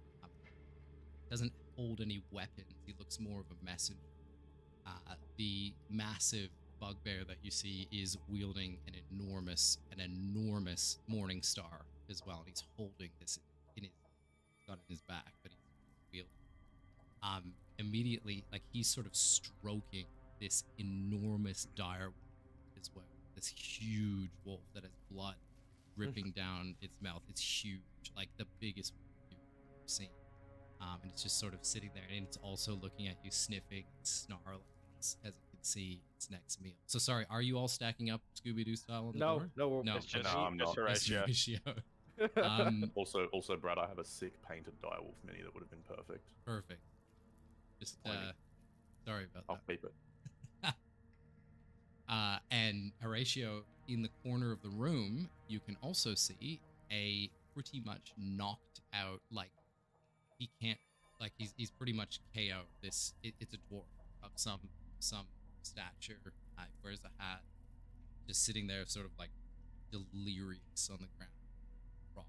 Doesn't hold any weapons. He looks more of a messenger. The massive bugbear that you see is wielding an enormous morning star as well, and he's holding this got in his back, but he's wielding. Immediately, like he's sort of stroking this enormous dire wolf as well. This huge wolf that has blood dripping down its mouth. It's huge, like the biggest wolf you've ever seen. And it's just sort of sitting there, and it's also looking at you, sniffing, snarling as it can see its next meal. So sorry, are you all stacking up Scooby-Doo style on the door? No, No, It's just, I'm just not. Horatio. Horatio. Also, Brad, I have a sick painted direwolf mini that would have been perfect. Perfect. Just Plenty. sorry about I'll that. keep it. And Horatio, in the corner of the room, you can also see a pretty much knocked out, like he can't, like he's pretty much KO. It's a dwarf of some stature. Wears a hat, just sitting there, sort of like delirious on the ground, rock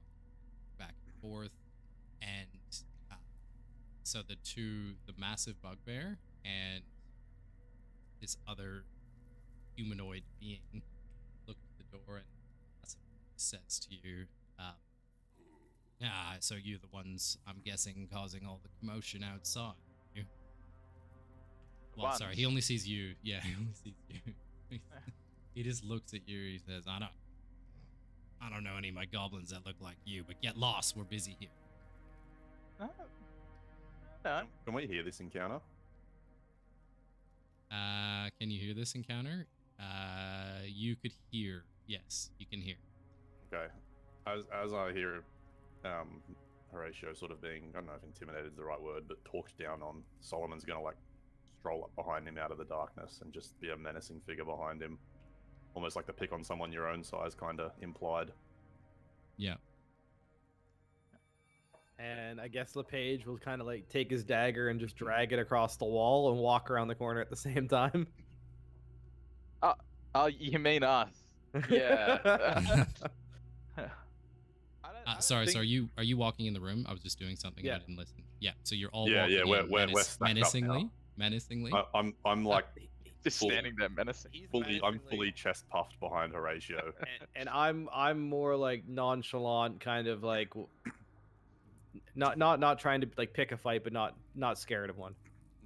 back and forth. And so the massive bugbear and this other humanoid being look at the door and says to you, so you're the ones, I'm guessing, causing all the commotion outside. You? Well, sorry, he only sees you. Yeah, he only sees you. He just looks at you. He says, I don't know any of my goblins that look like you, but get lost. We're busy here. No. Can we hear this encounter? Can you hear this encounter? You could hear. Yes, you can hear. Okay. As I hear Horatio sort of being, I don't know if intimidated is the right word, but talked down on, Solomon's going to like stroll up behind him out of the darkness and just be a menacing figure behind him. Almost like the pick on someone your own size kind of implied. Yeah. And I guess LePage will kind of like take his dagger and just drag it across the wall and walk around the corner at the same time. Oh, you mean us? Yeah. Sorry. So are you walking in the room? I was just doing something. Yeah. I didn't listen. Yeah. So you're all Yeah, walking yeah, in we're stacked up now. menacingly. I'm like Just fully- standing there menacing. I'm fully chest puffed behind Horatio. and I'm more like nonchalant, kind of like not trying to like pick a fight, but not scared of one.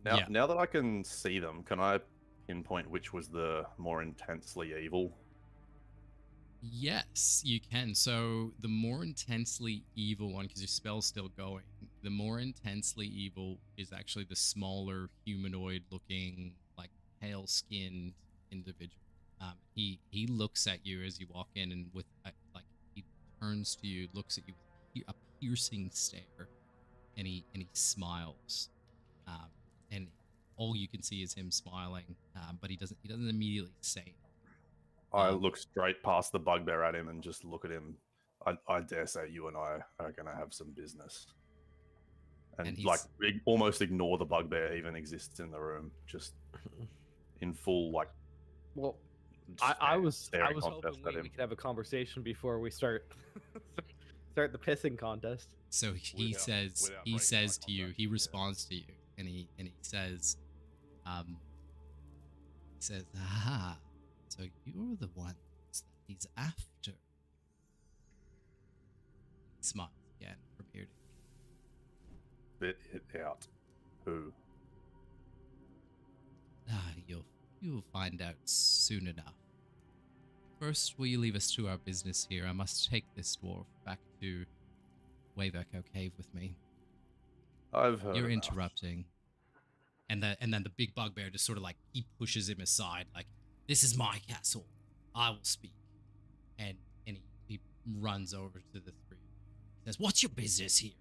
Now that I can see them, can I pinpoint which was the more intensely evil? Yes, you can. So the more intensely evil one, because your spell's still going, the more intensely evil is actually the smaller humanoid-looking, like pale-skinned individual. He looks at you as you walk in, and with like he turns to you, looks at you with a piercing stare, and he smiles, and all you can see is him smiling, but he doesn't immediately say anything. I look straight past the bugbear at him and just look at him. I dare say you and I are going to have some business. And he's- like almost ignore the bugbear even exists in the room. Just in full like. Well, I was staring hoping contest at we him. could have a conversation before we start the pissing contest. So he Without says breaking eye to you, contact, he yeah. responds to you, and he says, "Aha, so you're the ones that he's after." He smiles again from ear to ear. spit it out. Who? You'll find out soon enough. First, will you leave us to our business here? I must take this dwarf back to Wayveko Cave with me. I've heard You're enough. interrupting. And then the big bugbear just sort of like, he pushes him aside, like, this is my castle. I will speak. And he runs over to the three. Says, what's your business here?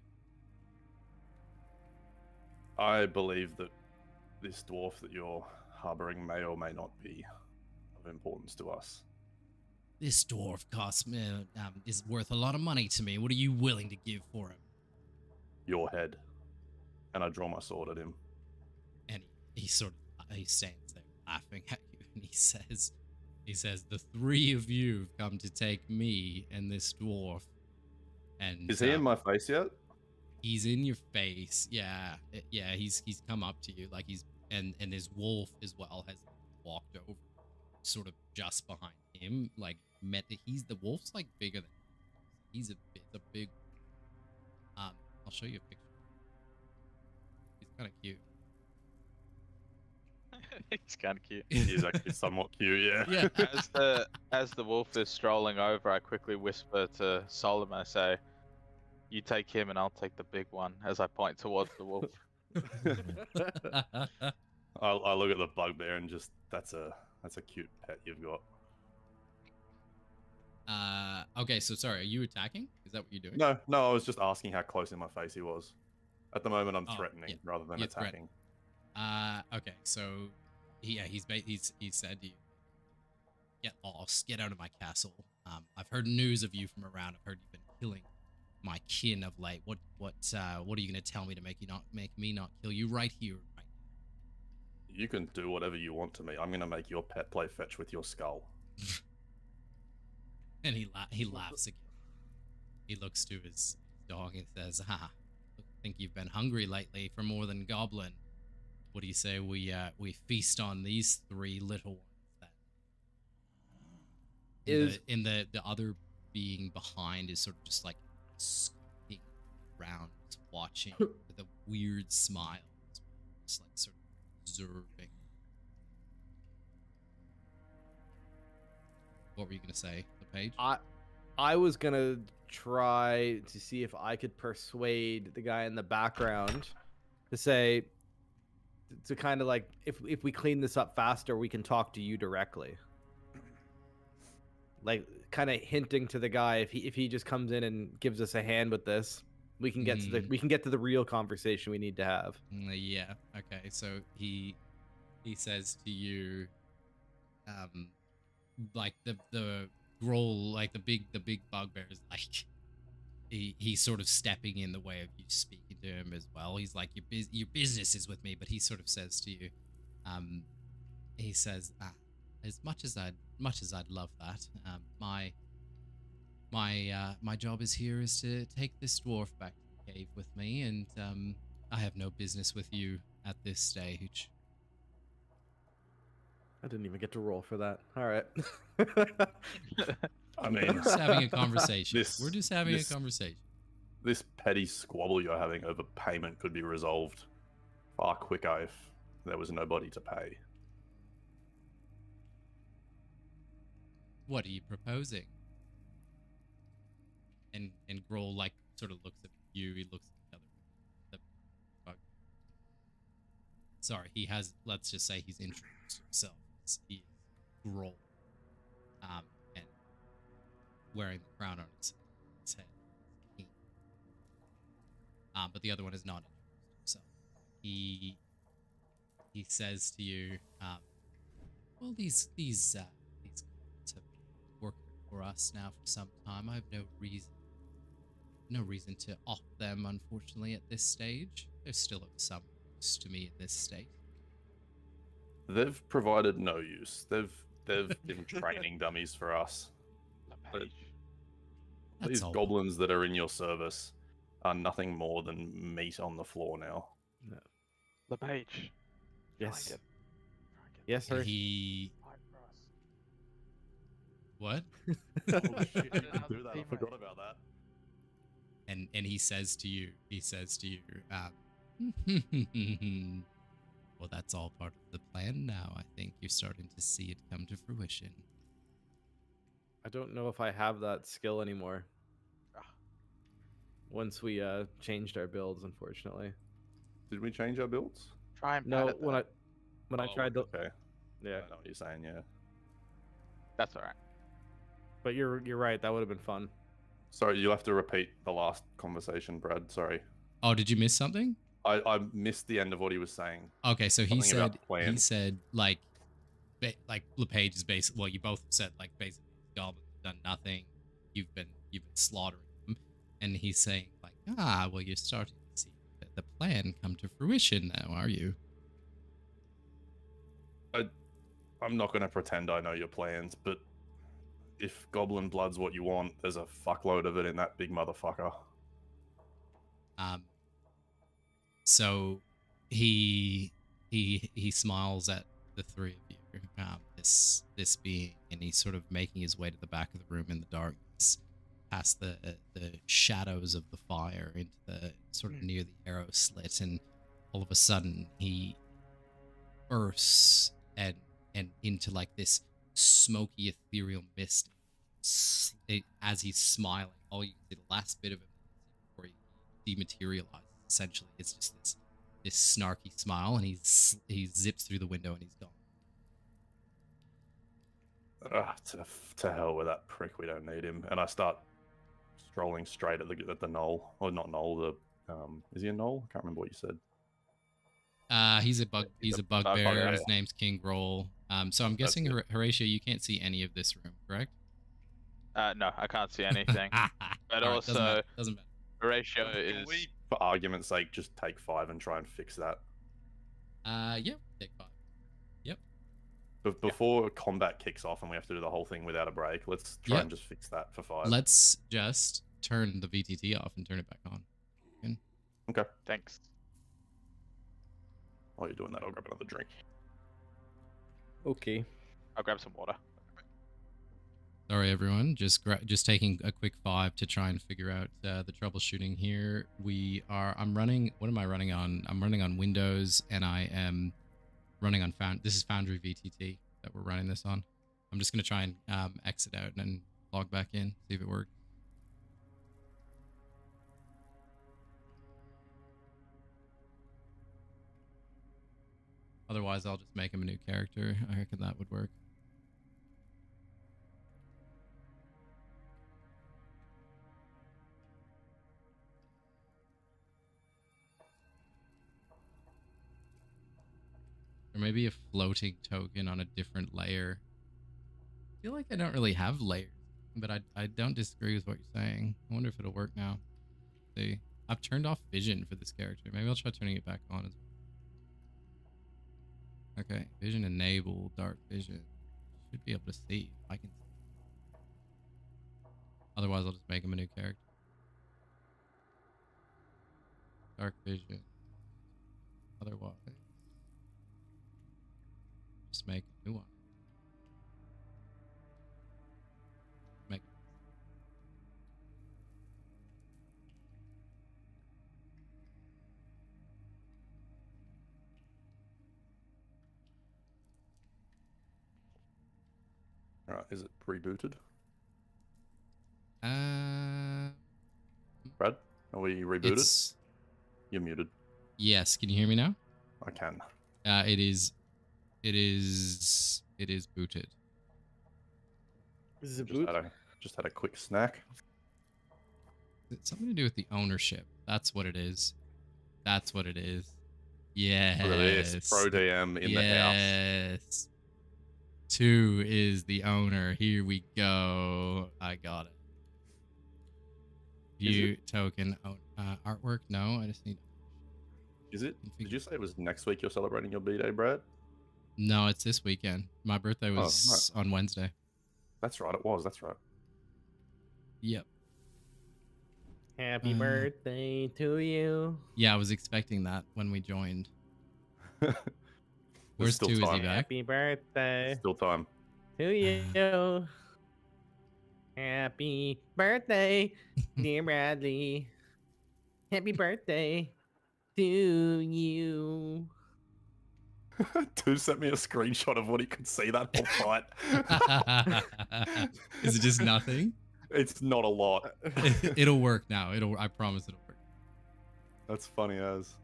I believe that this dwarf that you're harboring may or may not be of importance to us. This dwarf is worth a lot of money to me. What are you willing to give for him? Your head. And I draw my sword at him. And he stands there laughing at you, and he says, the three of you have come to take me and this dwarf. And is he in my face yet? He's in your face. Yeah. He's come up to you, like and his wolf as well has walked over, sort of just behind him. Like the wolf's like bigger than him. He's a big. I'll show you a picture. He's kind of cute. He's kind of cute. He's actually somewhat cute, yeah. Yeah. As the wolf is strolling over, I quickly whisper to Solomon. I say, "You take him, and I'll take the big one." As I point towards the wolf. I look at the bugbear and just that's a cute pet you've got. Okay, so sorry, are you attacking? Is that what you're doing? No, I was just asking how close in my face he was. At the moment, I'm Oh, threatening yeah. rather than You're attacking. Okay, so he said to you, get lost, get out of my castle. I've heard news of you from around. I've heard you've been killing my kin of late. What are you gonna tell me to make me not kill you right here, right now? You can do whatever you want to me. I'm gonna make your pet play fetch with your skull. And he laughs again. He looks to his dog and says, "Ha, think you've been hungry lately for more than goblin. What do you say we feast on these three little ones then?" The other being behind is sort of just like skulking around, watching with a weird smile, just like sort of observing. What were you gonna say, LePage? I was gonna try to see if I could persuade the guy in the background to say, to kind of like, if we clean this up faster, we can talk to you directly. Like, kind of hinting to the guy, if he just comes in and gives us a hand with this, we can get to the real conversation we need to have. Yeah. Okay. So he says to you, like the Grol, like the big bugbear is like, he's sort of stepping in the way of you speaking to him as well. He's like, your business is with me, but he sort of says to you, he says, as much as I'd love that, my job is to take this dwarf back to the cave with me, and I have no business with you at this stage. I didn't even get to roll for that. All right. I mean, We're just having a conversation. We're just having a conversation. This petty squabble you're having over payment could be resolved far quicker if there was nobody to pay. What are you proposing? And Grol like sort of looks at you. He looks at the other. Sorry, he has. Let's just say he's introduced himself. He is Grol, and wearing the crown on his head. But the other one is not introduced himself. He says to you, well, these guys have been working for us now for some time. I have no reason to off them, unfortunately, at this stage. They're still of some use to me in this state. They've provided no use. They've been training dummies for us. But these goblins that are in your service are nothing more than meat on the floor now. No. LePage. Yes. Yes, sir. What? Oh, shit, you can do that. I forgot about that. And he says to you, Well, that's all part of the plan now. I think you're starting to see it come to fruition. I don't know if I have that skill anymore. Ah. Once we changed our builds, unfortunately. Did we change our builds? Try and pad No, it, when though. I Oh, tried to, Okay. yeah. I know what you're saying. Yeah. That's all right. But you're right. That would have been fun. Sorry, you'll have to repeat the last conversation, Brad. Sorry. Oh, did you miss something? I missed the end of what he was saying. Okay, so he Something about said the plan. like LePage is basically, well, you both said like basically goblins have done nothing. You've been slaughtering them, and he's saying like, well, you're starting to see the plan come to fruition now, are you? I'm not going to pretend I know your plans, but if goblin blood's what you want, there's a fuckload of it in that big motherfucker. So he smiles at the three of you. This being, and he's sort of making his way to the back of the room in the darkness, past the shadows of the fire into the sort of near the arrow slit, and all of a sudden he bursts and into like this smoky ethereal mist. As he's smiling, all you see, the last bit of him before he dematerializes, essentially, it's just this snarky smile, and he zips through the window and he's gone. To hell with that prick. We don't need him. And I start strolling straight at the knoll, or not knoll. The is he a knoll? I can't remember what you said. He's a bugbear. bugbear. His name's King Grol. So I'm guessing good. Horatio, you can't see any of this room, correct? No, I can't see anything. But All right, also, doesn't matter. Horatio Can is. we, for argument's sake, just take 5 and try and fix that? Yeah, take 5. But before combat kicks off and we have to do the whole thing without a break, let's try Yep. and just fix that for 5. Let's just turn the VTT off and turn it back on. Okay. Thanks. While you're doing that, I'll grab another drink. Okay. I'll grab some water. Sorry, everyone. Just taking a quick 5 to try and figure out the troubleshooting here. I'm running. What am I running on? I'm running on Windows, and I am running on This is Foundry VTT that we're running this on. I'm just gonna try and exit out and then log back in, see if it works. Otherwise, I'll just make him a new character. I reckon that would work. Or maybe a floating token on a different layer. I feel like I don't really have layers, but I don't disagree with what you're saying. I wonder if it'll work now. See, I've turned off vision for this character. Maybe I'll try turning it back on as well. Okay, vision enable, dark vision. Should be able to see. I can see. Otherwise, I'll just make him a new character. Dark vision. Otherwise, just make a new one. Make. Alright, is it rebooted? Brad, are we rebooted? It's, You're muted. yes. Can you hear me now? I can. It is booted. This is a boot. Just had a quick snack. It's something to do with the ownership. That's what it is. That's what it is. Yes. Look at this. Pro DM in the house. Yes. 2 is the owner. Here we go. I got it. View token artwork. No, I just need. Is it? Did you say it was next week you're celebrating your B-Day, Brad? No, it's this weekend. My birthday was on Wednesday. That's right, it was. That's right. Yep. Happy birthday to you. Yeah, I was expecting that when we joined. Where's still 2? Is he time. back? Happy birthday Still time. to you. Happy birthday, dear Bradley. Happy birthday to you. Dude sent me a screenshot of what he could see that whole fight. Is it just nothing? It's not a lot. It'll work now. I promise it'll work. That's funny as.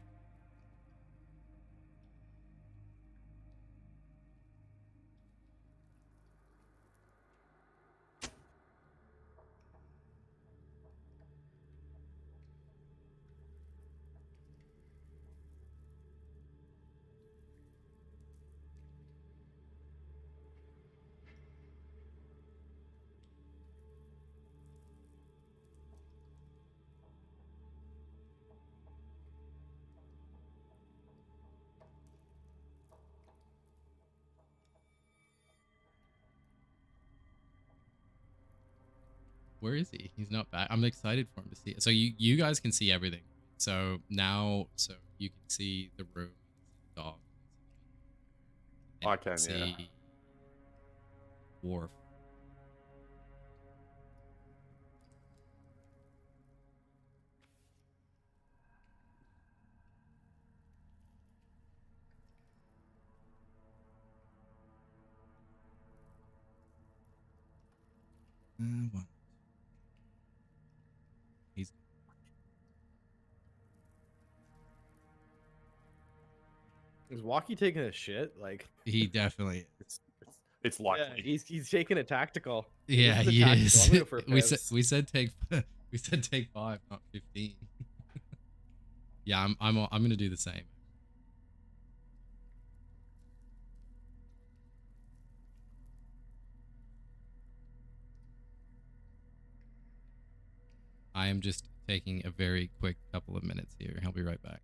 Where is he? He's not back. I'm excited for him to see it. So you guys can see everything. So now, you can see the room, the dog. And I you can, yeah. see Worf. One. He's Is Walkie taking a shit? Like, he definitely. It's yeah, likely. he's taking a tactical. Yeah, This is a he tactical. is. I'm gonna go for a we piss. said take 5, not 15. Yeah, I'm gonna do the same. I am just taking a very quick couple of minutes here. I'll be right back.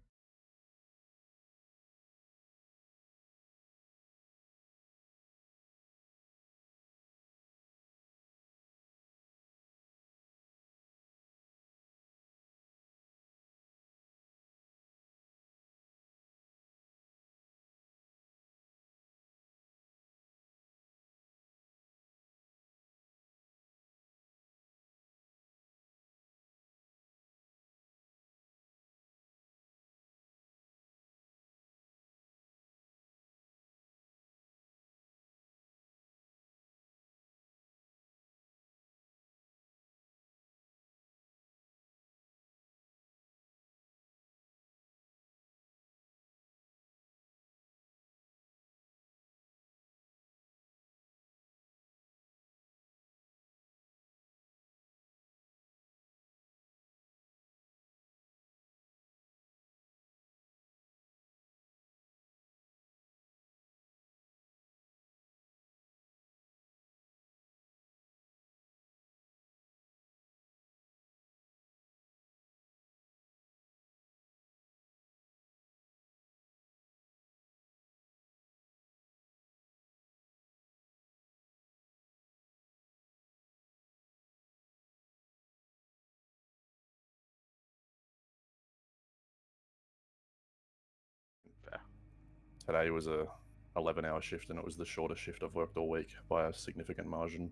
Today was a 11-hour shift, and it was the shortest shift I've worked all week by a significant margin.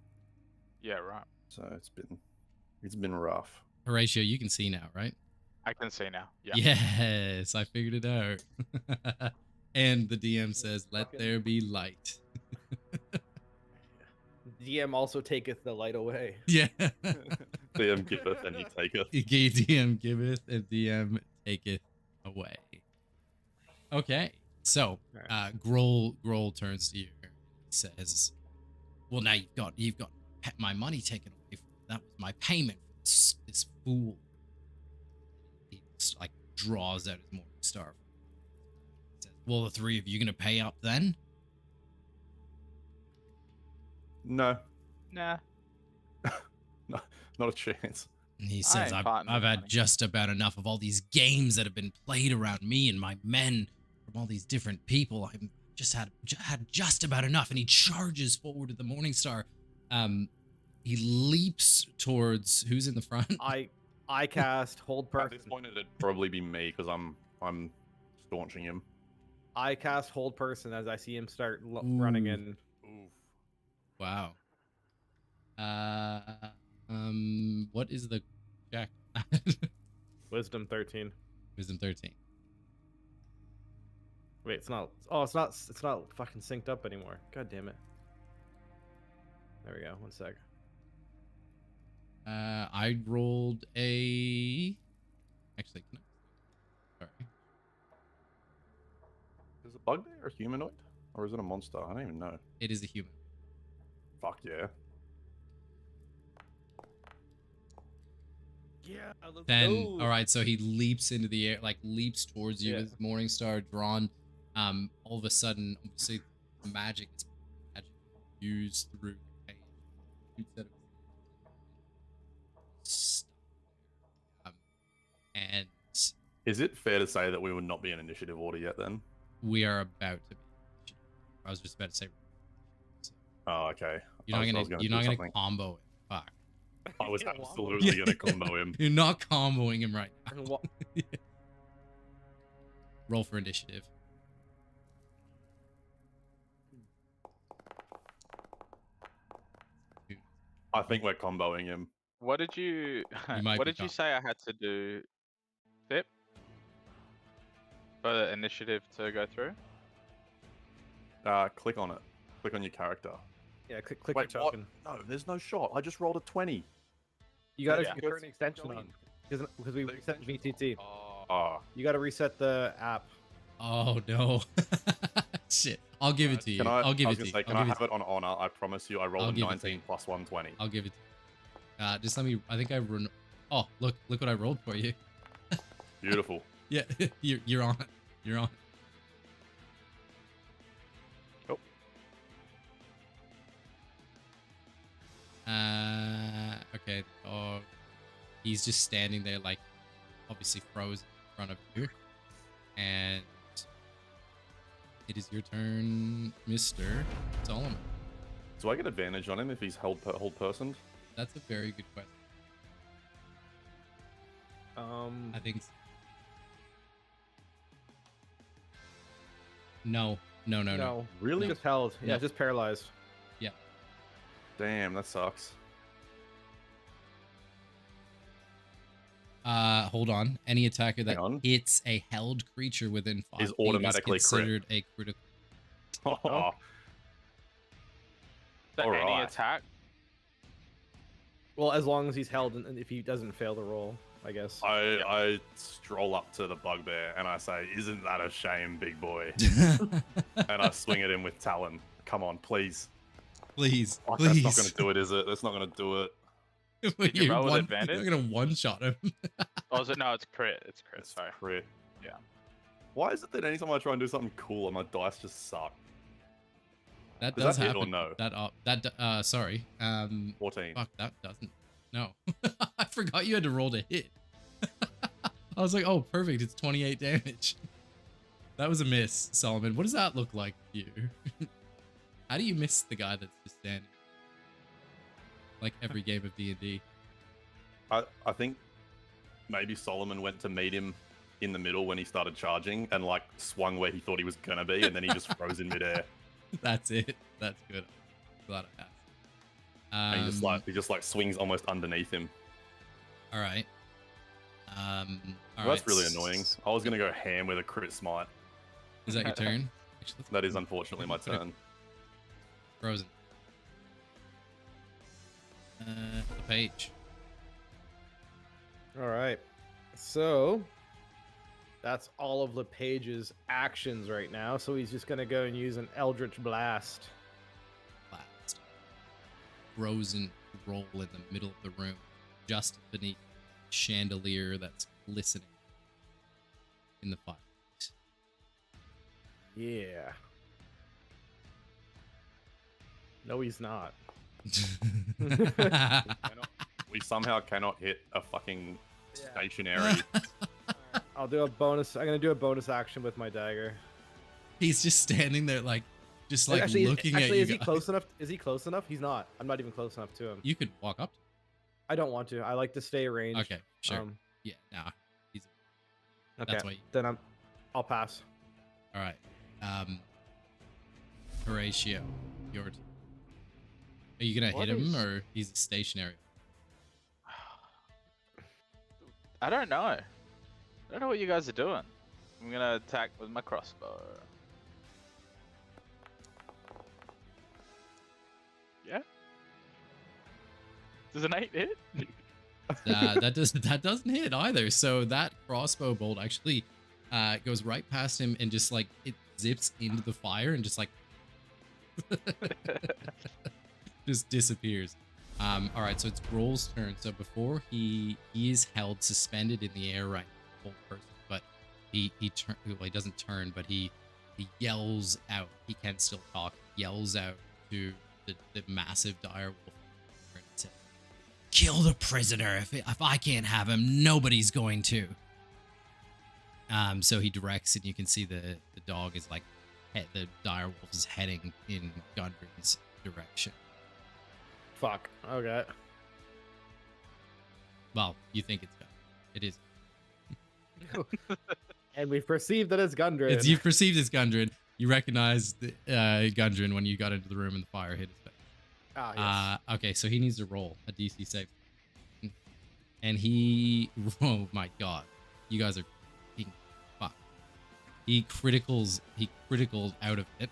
Yeah, right. So it's been rough. Horatio, you can see now, right? I can see now. Yeah. Yes, I figured it out. And the DM says, "Let there be light." DM also taketh the light away. Yeah. DM giveth and he taketh. DM giveth and DM taketh away. Okay, so Grol turns to you and says, "Well, now you've got my money taken away from me. That was my payment for this fool." He like draws out his morning star. Says, "Well, the three of you gonna pay up then?" No, Nah. no, not a chance. And he I says, ain't parting I've with had money." just about enough of all these games that have been played around me and my men from all these different people. I've just had just about enough." And he charges forward to the Morning Star. He leaps towards who's in the front. I cast hold At person. this point, it'd probably be me because I'm staunching him. I cast hold person as I see him start running Ooh. in. Oof. Wow. What is the check? Wisdom 13. Wisdom 13. Wait, it's not. Oh, it's not. It's not fucking synced up anymore. God damn it. There we go. 1 sec. I rolled a. Actually, can I? Sorry. Is a bugbear a humanoid? Or is it a monster? I don't even know. It is a human. Fuck yeah. Yeah. Let's Then, go. all right, so he leaps into the air, like leaps towards you Yeah. with Morning Star drawn. All of a sudden, obviously, magic is used through the cage. Shoots out of his stuff. And Is it fair to say that we would not be in initiative order yet then? we are about to be. I was just about to say. So Oh, okay. you're not I was gonna do gonna something. combo it. Fuck. I was Yeah, absolutely gonna combo him. You're not comboing him right now. And wa- Roll for initiative. I think we're comboing him. What did you might what be did you com- say I had to do, Pip? For the initiative to go through? Click on it. Click on your character. Yeah. Click your Wait, what? token. No, there's no shot. I just rolled a 20. You gotta Yeah. turn the extension on because we The reset extension. VTT. Oh, You gotta reset the app. Oh no. Shit. I'll give it to you. can I? I'll give I it was to gonna you. say, can I have it on honor? I promise you, I rolled I'll a give it to you. 19 plus 120. I'll give it to you. Just let me. I think I run. Oh, look what I rolled for you. Beautiful. Yeah, you're on it. You're on it. Oh. Okay. Oh, he's just standing there, like, obviously frozen in front of you, and it is your turn, Mr. Solomon. Do I get advantage on him if he's hold personed? That's a very good question. I think. No. Really? Just held. Yeah, No. just paralyzed. Damn, that sucks. Hold on. Any attacker that Hang on. hits a held creature within 5 Is feet automatically is crit. considered a critical. Oh, So any Alright. attack? Well, as long as he's held and if he doesn't fail the roll, I guess. I stroll up to the bugbear and I say, "Isn't that a shame, big boy?" And I swing at him with Talon. Come on, please. Please, Fuck, please. that's not gonna do it, is it? That's not gonna do it. Did you roll with advantage? You're gonna one shot him. Oh, is it? No, it's crit. It's crit. It's Sorry. crit. Yeah. Why is it that anytime I try and do something cool, my dice just suck? That Is does that it happen. or no? Sorry. 14. Fuck, that doesn't. No. I forgot you had to roll to hit. I was like, oh, perfect. It's 28 damage. That was a miss, Solomon. What does that look like to you? How do you miss the guy that's just standing? Like every game of D&D. I think maybe Solomon went to meet him in the middle when he started charging and like swung where he thought he was gonna be, and then he just froze in midair. That's it. That's good. Glad I passed. And he just like swings almost underneath him. All right. All Well, that's really annoying. I was gonna go ham with a crit smite. Is that your turn? Actually, let's That is unfortunately my turn. Frozen. The page. All right. So that's all of LePage's actions right now. So he's just gonna go and use an Eldritch Blast. Blast. Frozen roll in the middle of the room, just beneath the chandelier that's glistening in the fire. Yeah. No, he's not. We somehow cannot hit a fucking stationary. I'll do a bonus. I'm gonna do a bonus action with my dagger. He's just standing there, like, just like actually, looking at you. is he guys. close enough? Is he close enough? He's not. I'm not even close enough to him. You could walk up. I don't want to. I like to stay ranged. Okay, sure. Yeah, nah. He's Okay. That's why. Then I'll pass. All right. Horatio, your turn. Are you gonna What hit him, is- or he's stationary? I don't know. I don't know what you guys are doing. I'm gonna attack with my crossbow. Does an 8 hit? That doesn't hit either. So that crossbow bolt actually goes right past him and just like it zips into the fire and just like just disappears. All right, so it's Grol's turn. So before he is held suspended in the air right now, full person, but he doesn't turn, but he yells out. He can still talk. Yells out to the massive dire wolf and says, "Kill the prisoner. If I can't have him, nobody's going to." So he directs, and you can see the dog is like the dire wolf is heading in Gundren's direction. Fuck. Okay. Well, you think it's Gundren. It is. And we've perceived that it's Gundren. You perceived as Gundren. You recognized Gundren when you got into the room and the fire hit his face. Ah, yes. Okay, so he needs to roll a DC save. And he... Oh my god. You guys are fucking fucked. He criticaled out of it.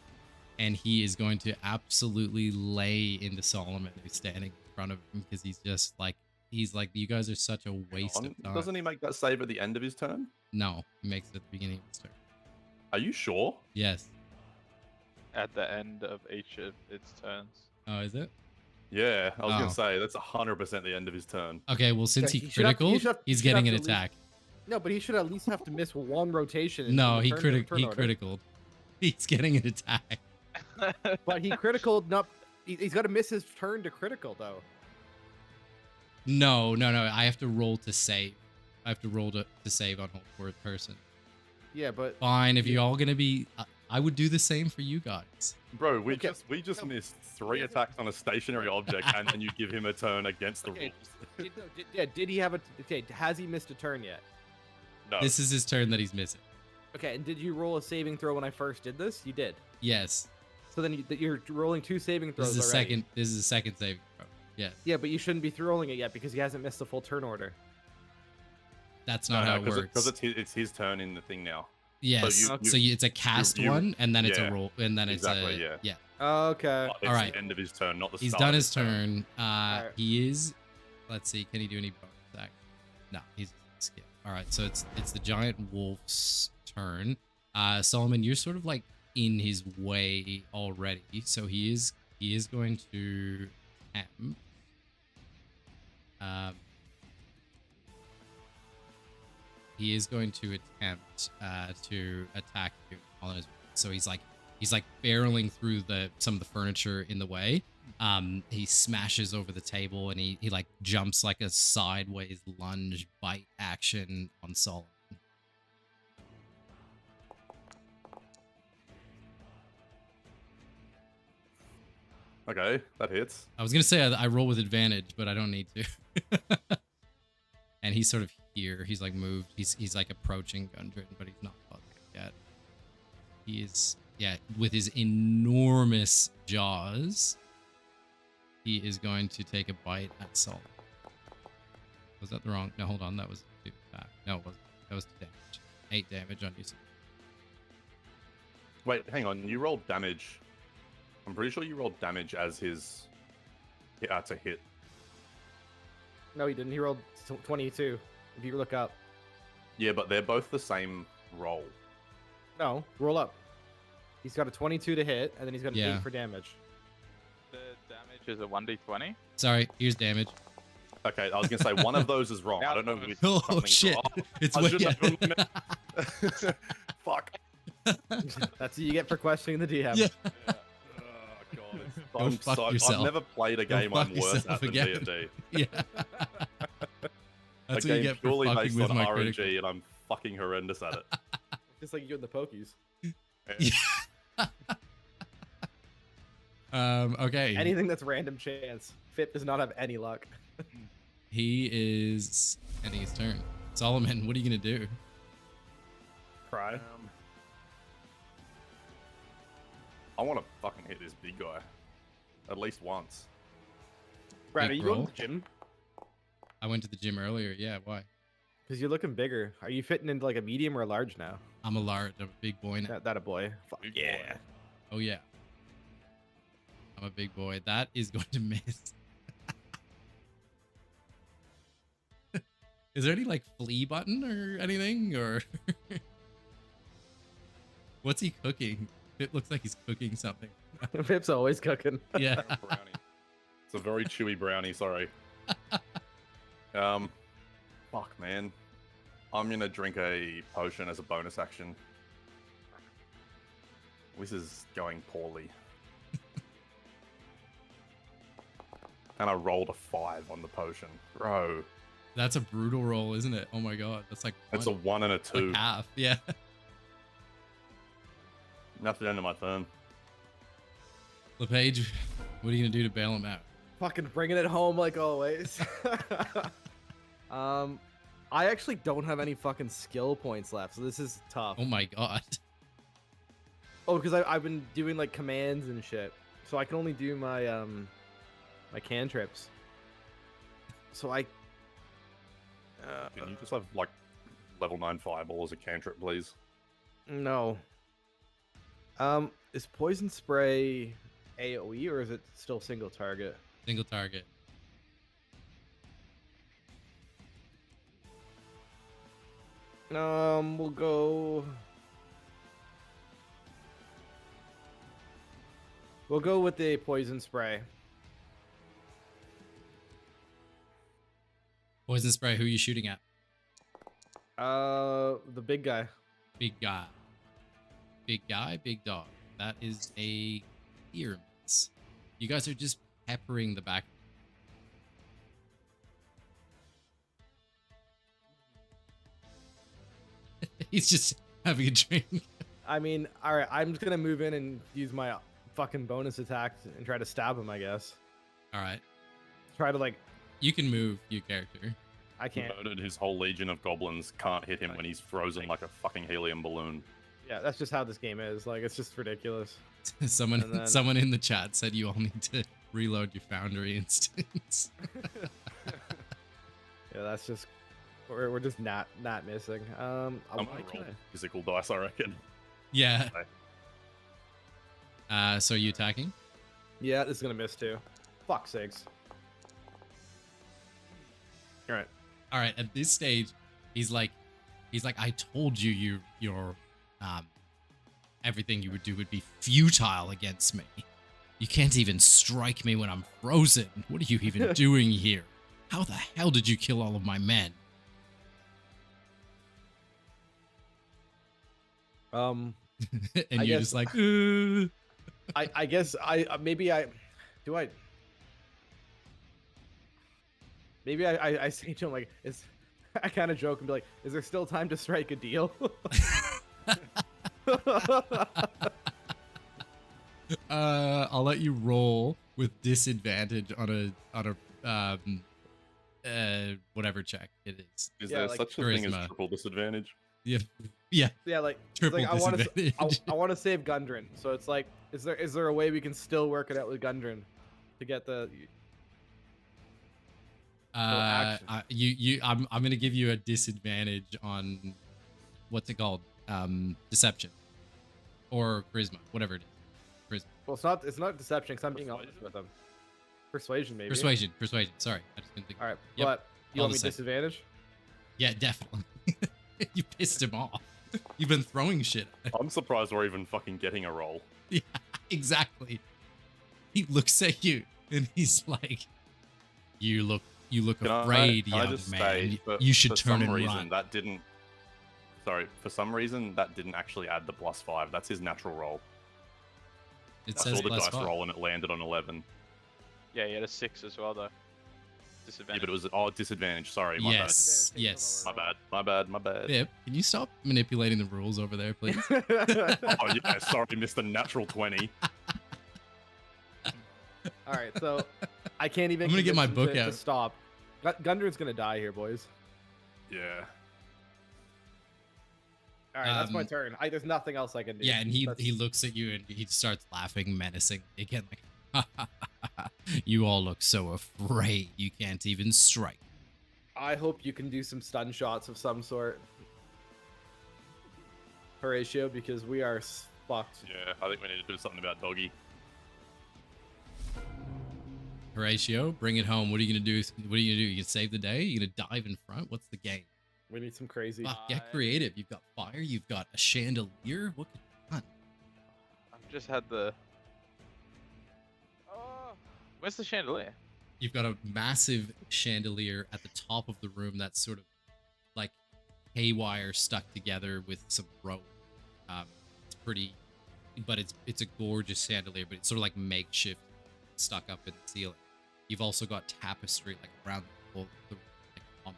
And he is going to absolutely lay into Solomon, who's standing in front of him, because he's just like... He's like, you guys are such a waste of time. Doesn't he make that save at the end of his turn? No, he makes it at the beginning of his turn. Are you sure? Yes. At the end of each of its turns. Oh, is it? Yeah, I was Oh. going to say, that's 100% the end of his turn. Okay, well, since Yeah, he he should have- he critical, should have- he's he should have getting an to leave- attack. No, but he should at least have to miss one rotation. in No, the he turn order. critical. He's getting an attack. But he critical not. He's got to miss his turn to critical though. No. I have to roll to save. I have to roll to save on hold for a person. Yeah, but Fine, if you're all gonna be, I would do the same for you guys. Bro, we Okay. just missed 3 attacks on a stationary object, and then you give him a turn against the Okay. rules. did he have a? Okay, has he missed a turn yet? No. This is his turn that he's missing. Okay, and did you roll a saving throw when I first did this? You did. Yes, So then you're rolling 2 saving this throws is the already. second. This is the second saving throw. Yes, Yeah, but you shouldn't be rolling it yet because he hasn't missed a full turn order. that's not how it works. Because it's his turn in the thing now. Yes, you- so it's a cast you- one, and then it's a yeah, roll, and then it's exactly, a yeah. Okay. It's All right. the end of his turn, not the He's start done of his turn. Alright. He is. Let's see. Can he do any bonus attack? No, he's skip. All right. So it's the giant wolf's turn. Solomon, you're sort of like in his way already. So he is going to attempt. He is going to attempt to attack you. So he's like barreling through some of the furniture in the way. He smashes over the table and he like jumps like a sideways lunge bite action on Solomon. Okay, that hits. I was gonna say I roll with advantage, but I don't need to. And he's sort of here. He's like moved. He's like approaching Gundren, but he's not yet. He is, yeah, with his enormous jaws. He is going to take a bite at Sol. Was that the wrong? No, hold on. That was 2 attack. No, it wasn't. That was 2 damage. 8 damage on you. Wait, hang on. You rolled damage. I'm pretty sure you rolled damage as his. Yeah, to hit. No, he didn't. He rolled 22. If you look up. Yeah, but they're both the same roll. No, roll up. He's got a 22 to hit, and then he's got an Yeah. 8 for damage. The damage is a 1d20. Sorry, here's damage. Okay, I was gonna say one of those is wrong. I don't know which. Oh something's shit! wrong. It's I way. shouldn't have Fuck. That's what you get for questioning the DM. Yeah. Oh god, Go I'm fuck so, yourself. I've never played a Go game fuck I'm worse yourself at than again. D&D. Yeah. A That's what you game get for purely fucking based with on my RNG, critical. and I'm fucking horrendous at it. Just like you in the Pokies. Okay. Anything that's random chance. Fit does not have any luck. He is ending his turn. Solomon, what are you gonna do? Cry. I want to fucking hit this big guy. At least once. Brad, are Big you going roll? to the gym? I went to the gym earlier. Yeah, why? Because you're looking bigger. Are you fitting into like a medium or a large now? I'm a large. I'm a big boy now. That a boy. Fuck Big yeah. boy. Oh yeah. I'm a big boy. That is going to miss. Is there any like flee button or anything, or what's he cooking? It looks like he's cooking something. Pip's always cooking. Yeah. Brownie. It's a very chewy brownie. Sorry. Fuck, man. I'm gonna drink a potion as a bonus action. This is going poorly. And I rolled a 5 on the potion. Bro. That's a brutal roll, isn't it? Oh my god. That's like It's a 1 and a 2. like half. Yeah. That's the end of my turn. LePage, what are you gonna do to bail him out? Fucking bringing it home like always. I actually don't have any fucking skill points left, so this is tough. Oh my god. Oh, because I've been doing like commands and shit, so I can only do my my cantrips. So I. Can you just have like level 9 fireball as a cantrip, please? No. Is poison spray AoE or is it still single target? Single target. We'll go. We'll go with the poison spray. Poison spray. Who are you shooting at? The big guy. Big guy. Big guy, big dog. That is a clear miss. You guys are just peppering the back. He's just having a drink. I mean, all right. I'm just gonna move in and use my fucking bonus attack and try to stab him. I guess. All right. Try to like. You can move your character. I can't. Noted his whole legion of goblins can't hit him when he's frozen like a fucking helium balloon. Yeah, that's just how this game is. Like, it's just ridiculous. Someone And then- someone in the chat said you all need to reload your Foundry instance. Yeah, that's just we're just not missing. I'm gonna roll physical dice, I reckon. Yeah. Okay. So are you attacking? Yeah, this is gonna miss too. Fuck's sakes. All right. All right. At this stage, he's like, I told you, your everything you would do would be futile against me. You can't even strike me when I'm frozen. What are you even doing here? How the hell did you kill all of my men? Um, And I you're guess- just like, I guess maybe I say to him like, is I kind of joke and be like, is there still time to strike a deal? I'll let you roll with disadvantage on a whatever check it is. Is Yeah, there like such a thing as charisma. triple disadvantage? Yeah. Yeah, like it's Triple like, I want to disadvantage. I want to save Gundren, so it's like, is there a way we can still work it out with Gundren to get the? action. I'm gonna give you a disadvantage on what's it called? Deception or charisma, whatever it is. Well, it's not deception because I'm being honest with them. Persuasion, maybe. Persuasion. Sorry, I just didn't think. All right, Yep. but you All want the me same. disadvantage? Yeah, definitely. You pissed him off. You've been throwing shit at him. I'm surprised we're even fucking getting a roll. Yeah, exactly. He looks at you and he's like, "You look Can afraid, I young just man. say, You should for turn some and reason, run." that didn't. Sorry, for some reason that didn't actually add the +5. That's his natural roll. It I says saw the dice +5. roll and it landed on 11. Yeah, he had a 6 as well, though. Yeah, Disadvantage. but it was disadvantage. Sorry, my Yes, Disadvantage yes. takes bad. My bad. Bip, can you stop manipulating the rules over there, please? Oh yeah, sorry, Mr. Natural 20. All right, so I can't even. I'm gonna get my convince him book to out. stop. Gundren's gonna die here, boys. Yeah. All right, that's my Um, turn. There's nothing else I can do. Yeah, and he That's- looks at you and he starts laughing menacingly again, like, "You all look so afraid you can't even strike." I hope you can do some stun shots of some sort, Horatio, because we are fucked. Yeah, I think we need to do something about Doggy. Horatio, bring it home. What are you gonna do? What are you gonna do? You gonna save the day? You gonna dive in front? What's the game? We need some crazy. Fuck, get creative. You've got fire. You've got a chandelier. What could you want? I've just had the. Oh, where's the chandelier? You've got a massive chandelier at the top of the room that's sort of like haywire stuck together with some rope. It's pretty, but it's a gorgeous chandelier, but it's sort of like makeshift, stuck up in the ceiling. You've also got tapestry like around the whole the like, on.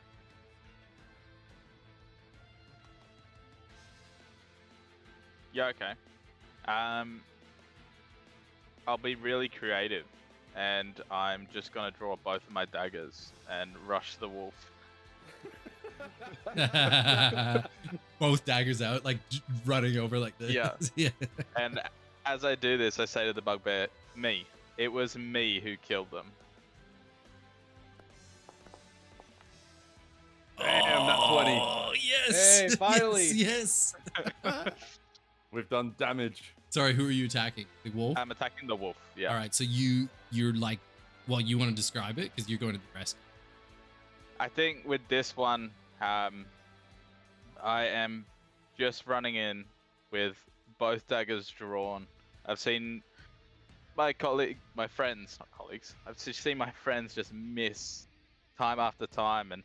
Yeah, okay. I'll be really creative, and I'm just gonna draw both of my daggers and rush the wolf. Both daggers out, like running over like this. Yeah. Yeah. And as I do this, I say to the bugbear, "Me. It was me who killed them." Damn, that 20. Oh, yes. Hey, finally. Yes. We've done damage. Sorry, who are you attacking? The wolf? I'm attacking the wolf. Yeah. All right, so you're like, well, you want to describe it because you're going to the rescue. I think with this one, I am just running in with both daggers drawn. I've seen my friends, not colleagues. I've just seen my friends just miss time after time, and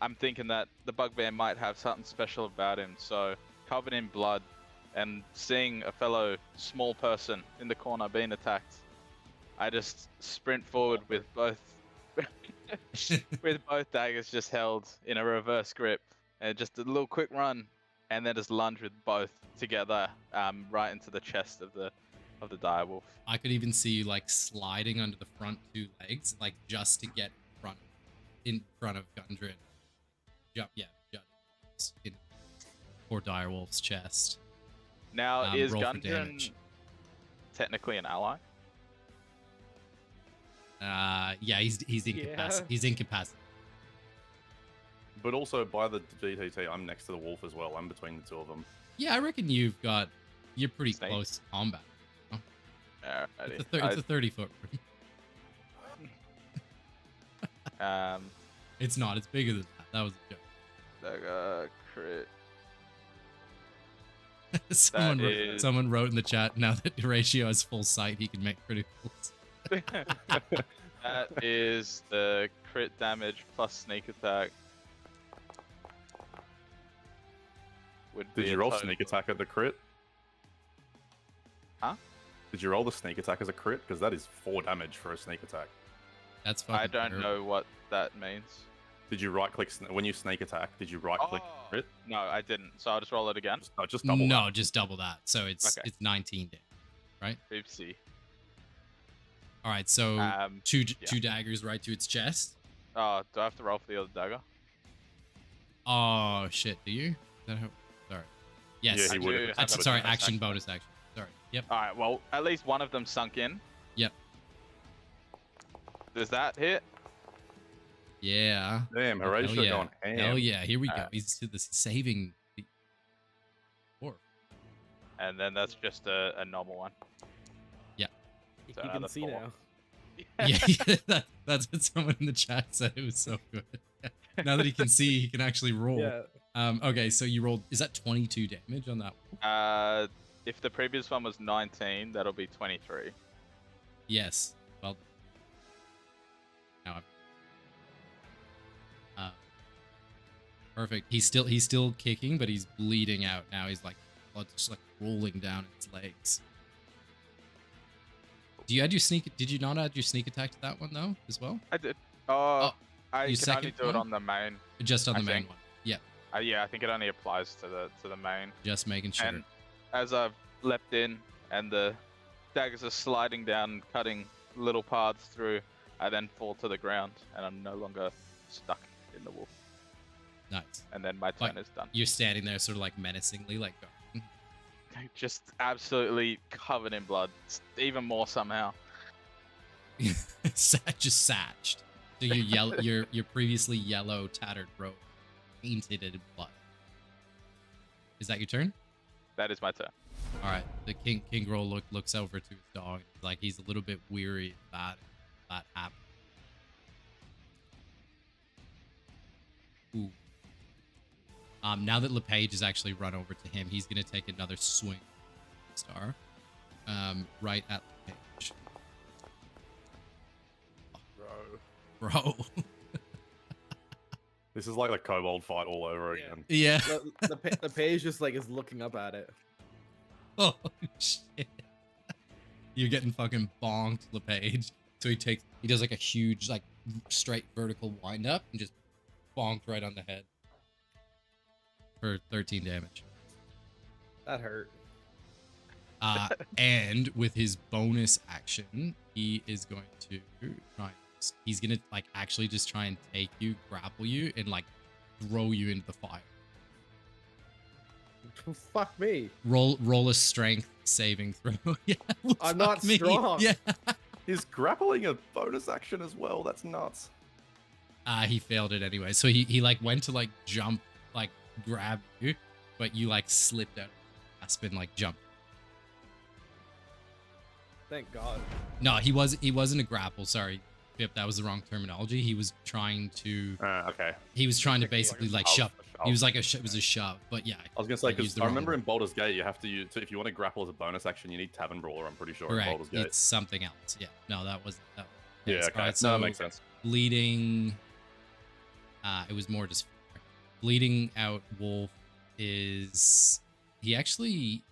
I'm thinking that the bugbear might have something special about him. So, covered in blood, and seeing a fellow small person in the corner being attacked, I just sprint forward with both with both daggers just held in a reverse grip, and just a little quick run, and then just lunge with both together, right into the chest of the direwolf. I could even see you like sliding under the front two legs, like just to get in front of Gundren. Jump in poor direwolf's chest. Now, is roll for Gundren damage. technically an ally? Yeah, he's incapacitated. He's incapacitated. But also by the DTT, I'm next to the wolf as well. I'm between the two of them. Yeah, I reckon you're pretty Snake. close to combat. Alrighty. It's a 30-foot room. It's not. It's bigger than that. That was a joke. Dagger crit. Someone wrote in the chat, now that Horatio has full sight, he can make criticals. That is the crit damage plus sneak attack. Did you roll sneak attack at the crit? Huh? Did you roll the sneak attack as a crit? Because that is 4 damage for a sneak attack. That's fucking I don't terrible. know what that means. Did you right click when you sneak attack? Did you right click crit? No, I didn't. So I'll just roll it again. Just double. No, that. just double that. So it's 19 damage, right? Oopsie. All right, so two daggers right to its chest. Oh, do I have to roll for the other dagger? Oh shit! Do you? Is that how? Sorry. Yes. Yeah, he would. Sorry, action bonus action. Sorry. Yep. All right. Well, at least one of them sunk in. Yep. Does that hit? Yeah. Damn, Horatio going ham. Hell yeah! Here we go. He's saving the dwarf. And then that's just a normal one. Yeah. You So can another see 4. now. Yeah. That's what someone in the chat said. It was so good. Now that he can see, he can actually roll. Yeah. Okay, so you rolled. Is that 22 damage on that one? If the previous one was 19, that'll be 23. Yes. Well. Now perfect. He's still kicking, but he's bleeding out now. He's like blood just like rolling down his legs. Did you not add your sneak attack to that one though as well? I did. Oh, I your can only second do it one? on the main. Just on I the main think. one. Yeah. Yeah, I think it only applies to the main. Just making sure. And as I've leapt in and the daggers are sliding down, cutting little paths through, I then fall to the ground and I'm no longer stuck in the wolf. Nice. And then my turn is done. You're standing there sort of like menacingly, like Just absolutely covered in blood, even more somehow. just satched. So your yellow, your previously yellow tattered robe, painted in blood. Is that your turn? That is my turn. All right. The King Grol looks over to his dog, like he's a little bit weary of that happened. Ooh. Now that LePage has actually run over to him, he's gonna take another swing. Star. Right at LePage. Bro. This is like the kobold fight all over Yeah. again. Yeah. The page just like is looking up at it. Oh shit. You're getting fucking bonked, LePage. So he does like a huge, like straight vertical wind up and just bonked right on the head. For 13 damage. That hurt. And with his bonus action, he is going to try. He's gonna like actually just try and take you, grapple you, and like throw you into the fire. Fuck me. Roll a strength saving throw. Yeah, well, I'm not fuck me. strong. Yeah. Is grappling a bonus action as well? That's nuts. He failed it anyway. So he like went to like jump, like grab you, but you like slipped out. Aspen like jumped. Thank God. No, he wasn't a grapple. Sorry, Pip, that was the wrong terminology. He was trying to. Okay. He was trying to Like basically a like shove, shove. a shove. He was like it was a shove, but yeah. I was gonna say I used because the I wrong remember word. in Baldur's Gate you have to use if you want to grapple as a bonus action you need Tavern Brawler. I'm pretty sure in Correct. Baldur's Gate. It's something else. Yeah. No, that wasn't. That Yeah. yes. Okay. Alright, No, so that makes sense. bleeding. It was more just bleeding out. Wolf is he actually?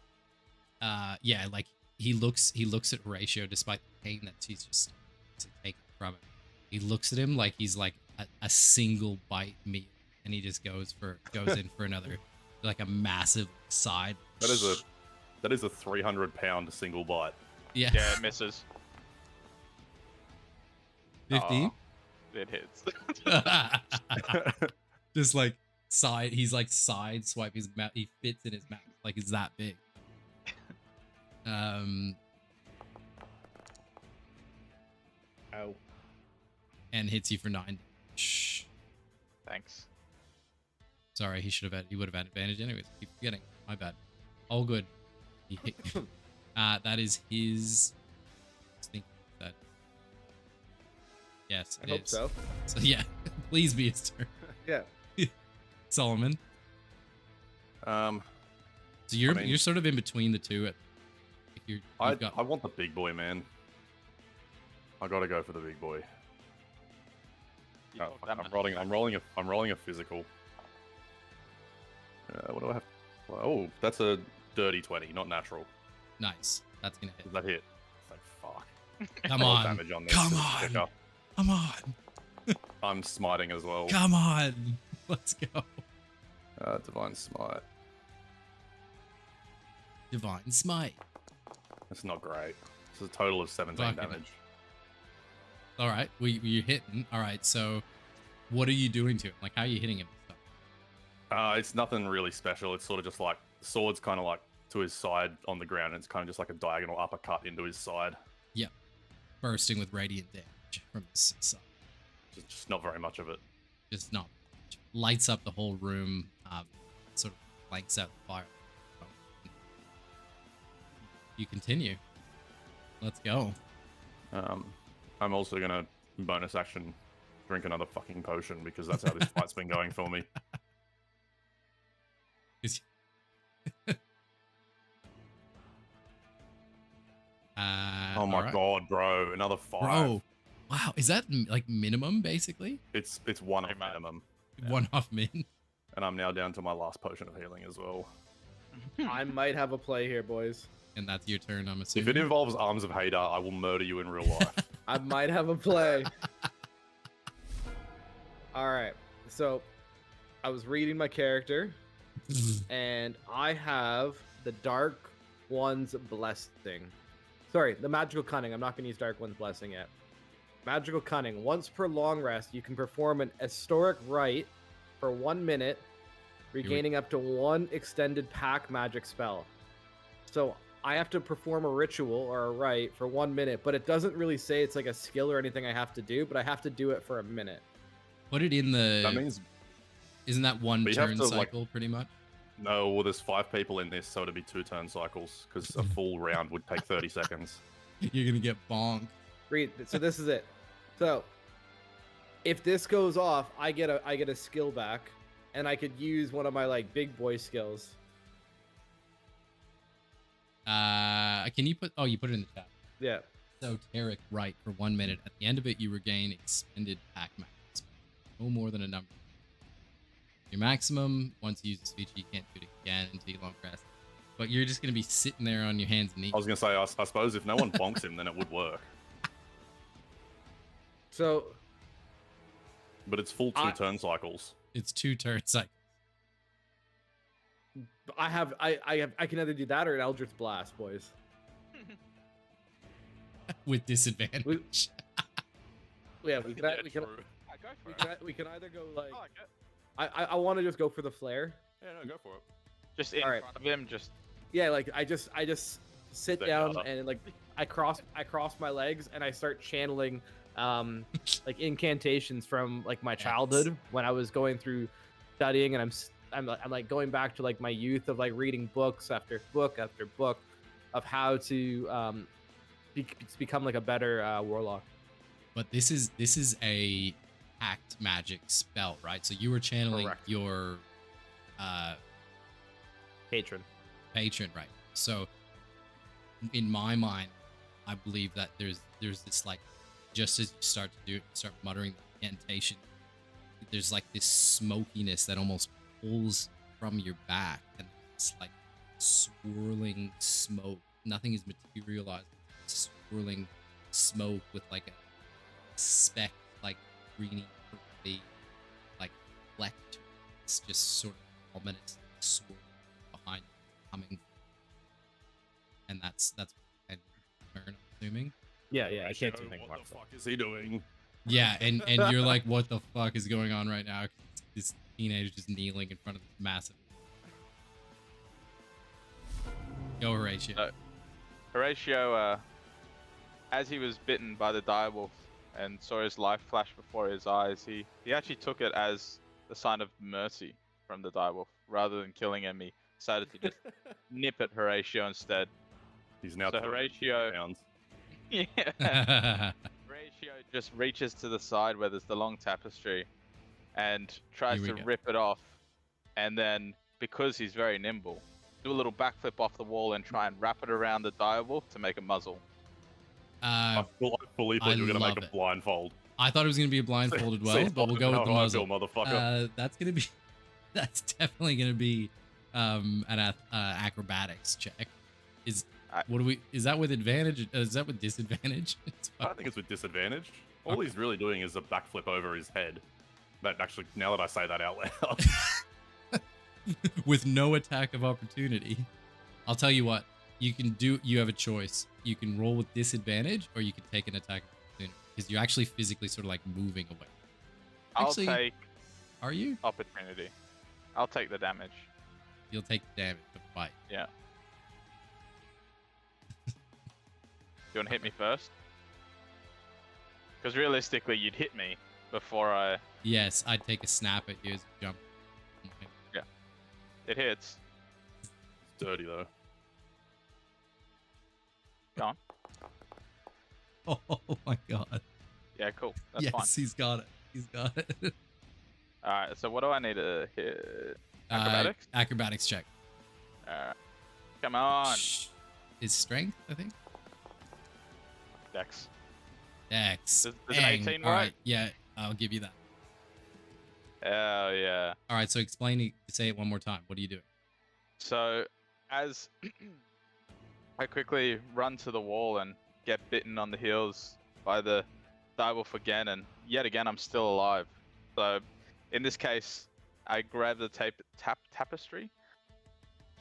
Yeah, like he looks at Horatio despite the pain that he's just taken from him. He looks at him like he's like a single bite meal, and he just goes in for another, like a massive side. That is a 300-pound single bite. Yeah. Yeah, it misses. 15. It hits. Just like side, he's like side swipe his mouth. He fits in his mouth like it's that big. Ow. And hits you for 9 damage. Thanks. Sorry, he would have had advantage anyways. Keep forgetting. My bad. All good. He hit you. That is his. I think that. Yes, I hope so. So yeah, please be his turn. Yeah. Solomon. Um, So you're I mean- you're sort of in between the two. I You've got want the big boy, man. I gotta go for the big boy. You Oh, talk fuck, that I'm much. rolling a physical. What do I have? Well, oh, that's a dirty 20, not natural. nice. That's gonna hit. Does that hit? It's like fuck. Come Roll on. damage on this. Come It's on. quicker. Come on. I'm smiting as well. Come on. Let's go. Divine smite. Divine Smite. That's not great. It's a total of 17 Fucking damage. All right. You're hitting. All right. So what are you doing to him? Like, how are you hitting him? and stuff? It's nothing really special. It's sort of just like the sword's kind of like to his side on the ground. And it's kind of just like a diagonal uppercut into his side. Bursting with radiant damage from his side. Just not very much of it. Just not much. Lights up the whole room. Sort of blanks out the fire. You continue. Let's go. I'm also gonna bonus action drink another fucking potion because that's how this fight's been going for me. Is- Oh my alright. god, bro! Another 5. Bro. Wow. Is that like minimum basically? It's one Pretty off much. minimum, One off min. and I'm now down to my last potion of healing as well. I might have a play here, boys. And that's your turn, I'm If assuming. it involves Arms of Hadar, I will murder you in real life. I might have a play. All right. So I was reading my character, and I have the Dark One's Blessing. Sorry, the Magical Cunning. I'm not going to use Dark One's Blessing yet. Magical Cunning. Once per long rest, you can perform an historic rite for 1 minute, regaining up to 1 extended pack magic spell. So I have to perform a ritual or a rite for 1 minute, but it doesn't really say it's like a skill or anything I have to do, but I have to do it for a minute. Put it in the. That means Isn't that one But you have turn to, like- cycle pretty much? no. Well, there's 5 people in this, so it'd be 2 turn cycles because a full round would take 30 seconds. You're gonna get bonked. Read. So this is it. So if this goes off, I get a skill back, and I could use one of my like big boy skills. Can you put? Oh, you put it in the chat. Yeah. So Tarek, right? For 1 minute, at the end of it, you regain expended pack max. No more than a number. Your maximum. Once you use this feature, you can't do it again until you long rest. But you're just gonna be sitting there on your hands and knees. I was gonna say, I suppose if no one bonks him, then it would work. So. But it's full 2 turn cycles. It's 2 turn cycles. I can either do that or an Eldritch Blast, boys. With disadvantage. Yeah, we can I go for it. we can either go like I like it. I want to just go for the flare. Yeah, no, go for it. Just in Alright. front of him, just Yeah, like I just sit Stay down up. and like I cross my legs and I start channeling like incantations from like my childhood when I was going through studying, and I'm like going back to like my youth of like reading books after book after book of how to become like a better warlock. But this is a hacked magic spell, right? So you were channeling Correct. your Patron. patron, right? So in my mind, I believe that there's this like, just as you start to do it, start muttering the incantation, there's like this smokiness that almost pulls from your back, and it's like swirling smoke. Nothing is materialized. It's swirling smoke with like a speck, like greeny, purpley, like fleck to it. It's just sort of ominous, swirling behind you, coming, and that's and turn, I'm assuming. Yeah, I can't do anything. What the fuck is he doing? Yeah, and you're like, what the fuck is going on right now? This teenager just kneeling in front of this massive. Go, Horatio. Horatio, as he was bitten by the direwolf and saw his life flash before his eyes, he actually took it as a sign of mercy from the direwolf. Rather than killing him, he decided to just nip at Horatio instead. He's now So 30 Horatio- pounds. Yeah. Horatio just reaches to the side where there's the long tapestry and tries Here we to go. rip it off, and then because he's very nimble, do a little backflip off the wall and try and wrap it around the direwolf to make a muzzle. I fully thought you were gonna love make a it. blindfold. I thought it was gonna be a blindfolded See, well, but we'll go with the how I muzzle. feel, motherfucker. That's definitely gonna be an acrobatics check. Is that with advantage? Is that with disadvantage? I don't think it's with disadvantage. All he's really doing is a backflip over his head. But actually, now that I say that out loud, With no attack of opportunity. I'll tell you what, you have a choice. You can roll with disadvantage, or you can take an attack of opportunity, because you're actually physically sort of like moving away. Actually, I'll take Are you? opportunity. I'll take the damage. You'll take the damage of the bite. Yeah. You want to hit me first? Because realistically, you'd hit me before I... Yes, I'd take a snap at you as you jump. It hits. it's dirty though. Go on. Oh my god. Yeah, cool. That's Yes, fine. he's got it. He's got it. Alright, so what do I need to hit? Acrobatics? Acrobatics check. Alright. Come on. Is strength, I think? Dex. Dex. Does an Bang. 18 All work? right, yeah, I'll give you that. Hell yeah. All right, so say it one more time. What are you doing? So, as I quickly run to the wall and get bitten on the heels by the direwolf again, and yet again I'm still alive. So, in this case, I grab the tapestry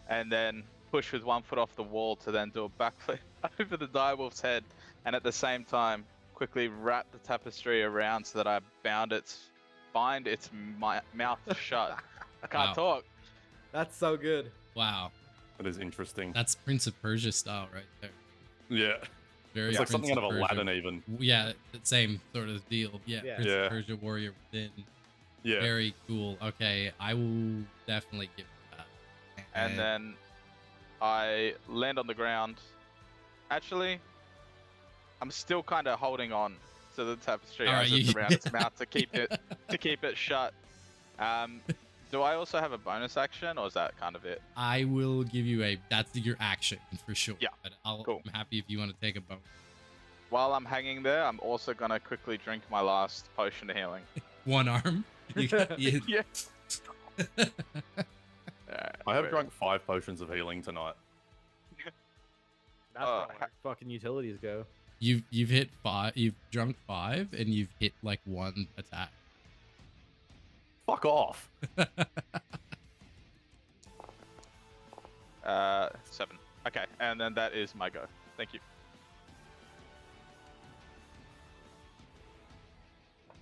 and then push with one foot off the wall to then do a backflip over the direwolf's head, and at the same time quickly wrap the tapestry around so that I bind its mouth shut. I can't Wow. talk. That's so good. Wow, That is interesting. that's Prince of Persia style right there. Yeah, Very it's like Prince something out of Persia. Aladdin even. Yeah, the same sort of deal. Yeah, Yeah. Prince Yeah. of Persia, Warrior Within. Yeah, Very cool. Okay, I will definitely give you that. And then I land on the ground. Actually, I'm still kind of holding on to the tapestry All as right, it's you- around its mouth to keep it shut. Do I also have a bonus action, or is that kind of it? I will give you that's your action for sure. Yeah, But cool. I'm happy if you want to take a bonus. While I'm hanging there, I'm also gonna quickly drink my last potion of healing. One arm. You, Yeah. I have drunk 5 potions of healing tonight. That's not where fucking utilities go. You've hit 5. You've drunk 5, and you've hit like 1 attack. Fuck off. 7. Okay, and then that is my go. Thank you.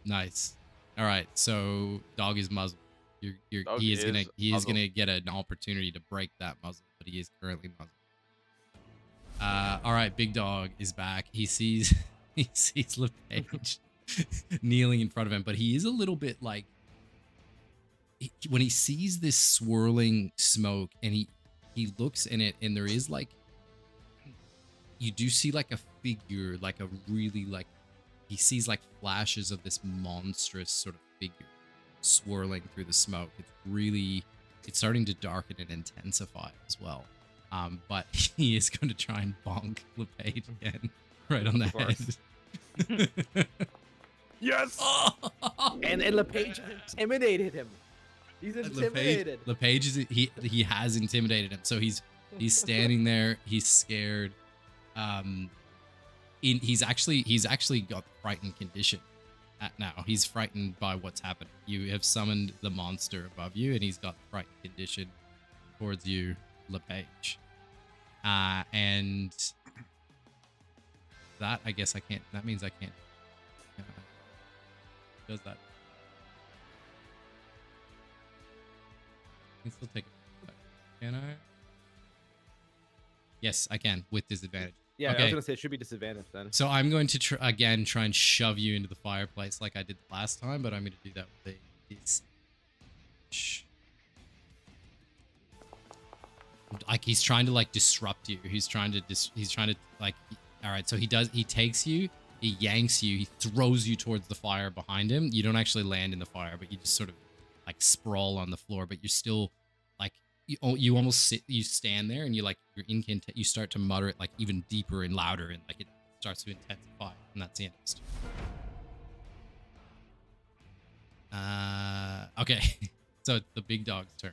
Nice. All right, so dog is muzzled. Dog he is is gonna get an opportunity to break that muzzle, but he is currently muzzled. All right, big dog is back. He sees LePage kneeling in front of him, but he is a little bit like when he sees this swirling smoke, and he looks in it, and there is like you do see like a figure, like a really like he sees like flashes of this monstrous sort of figure swirling through the smoke. It's starting to darken and intensify as well. But he is going to try and bonk LePage again right on the head. Yes! And LePage intimidated him. He's intimidated. LePage is he has intimidated him. So he's standing there, he's scared. He's actually got frightened condition now. He's frightened by what's happening. You have summoned the monster above you, and he's got frightened condition towards you, LePage. And that, I guess I can't. That means I can't. Does that? I can still take it. Can I? Yes, I can with disadvantage. Yeah, okay. I was gonna say it should be disadvantage then. So I'm going to try and shove you into the fireplace like I did last time, but I'm going to do that with like he's trying to like disrupt you. He's trying to like. All right, so he takes you, he yanks you, he throws you towards the fire behind him. You don't actually land in the fire, but you just sort of like sprawl on the floor, but you're still like you almost you stand there, and you start to mutter it like even deeper and louder, and like it starts to intensify, and that's the end of the okay. So it's the big dog's turn.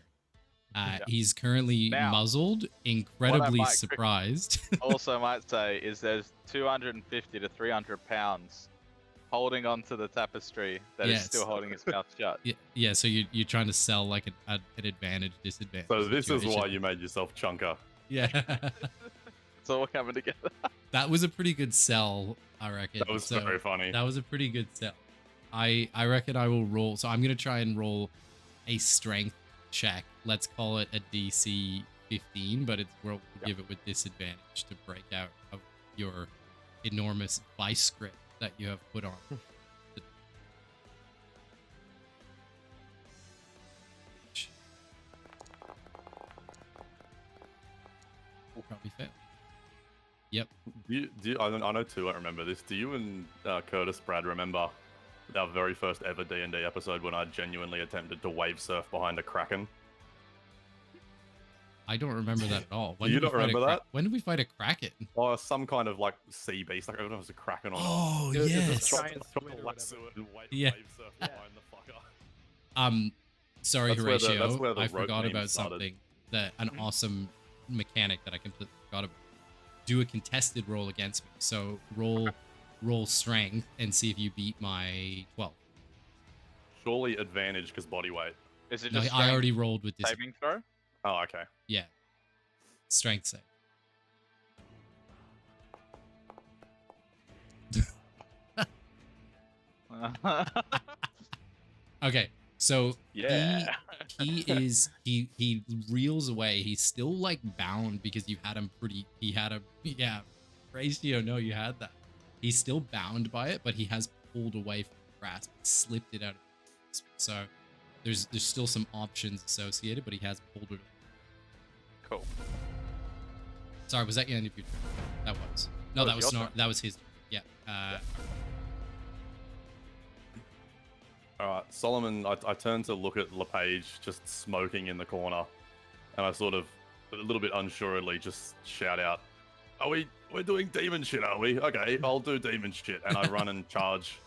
He's currently muzzled, incredibly surprised. Also might say is there's 250 to 300 pounds holding onto the tapestry that is still holding his mouth shut. Yeah, so you're trying to sell like an advantage, disadvantage. So this situation. is why you made yourself chunker. Yeah. It's all coming together. That was a pretty good sell, I reckon. That was very funny. That was a pretty good sell. I reckon I will roll. So I'm going to try and roll a strength check. Let's call it a DC 15, but we'll give it with disadvantage to break out of your enormous vice grip that you have put on. Will probably fail. Yep. I know too. I remember this. Do you and Curtis, Brad, remember our very first ever D&D episode when I genuinely attempted to wave surf behind a kraken? I don't remember that at all. You don't remember that? When did we fight a kraken? Or some kind of like sea beast. Like I don't know if it was a kraken or not. Oh, It was a yes. giant Try to squid or lasso whatever. it and wave Yeah. surf behind the fucker. Sorry, That's where the- Horatio. that's where the I rope forgot meme about started. something an awesome mechanic that I completely forgot about. Do a contested roll against me. So roll strength and see if you beat my 12. Surely advantage because body weight. Is it No, just I already rolled with this. saving throw? Oh, okay. Yeah. Strength save. Okay. So Yeah. he reels away. He's still like bound because you had him Horatio, no, you had that. He's still bound by it, but he has pulled away from the grasp, slipped it out of his grasp. So there's still some options associated, but he has pulled it away. Cool. Sorry, was that the end of your turn? That was. No, that was your that was his turn. Yeah. All right, Solomon. I turn to look at LePage just smoking in the corner, and I sort of, a little bit unsuredly, just shout out, We're doing demon shit, are we? Okay, I'll do demon shit." And I run and charge.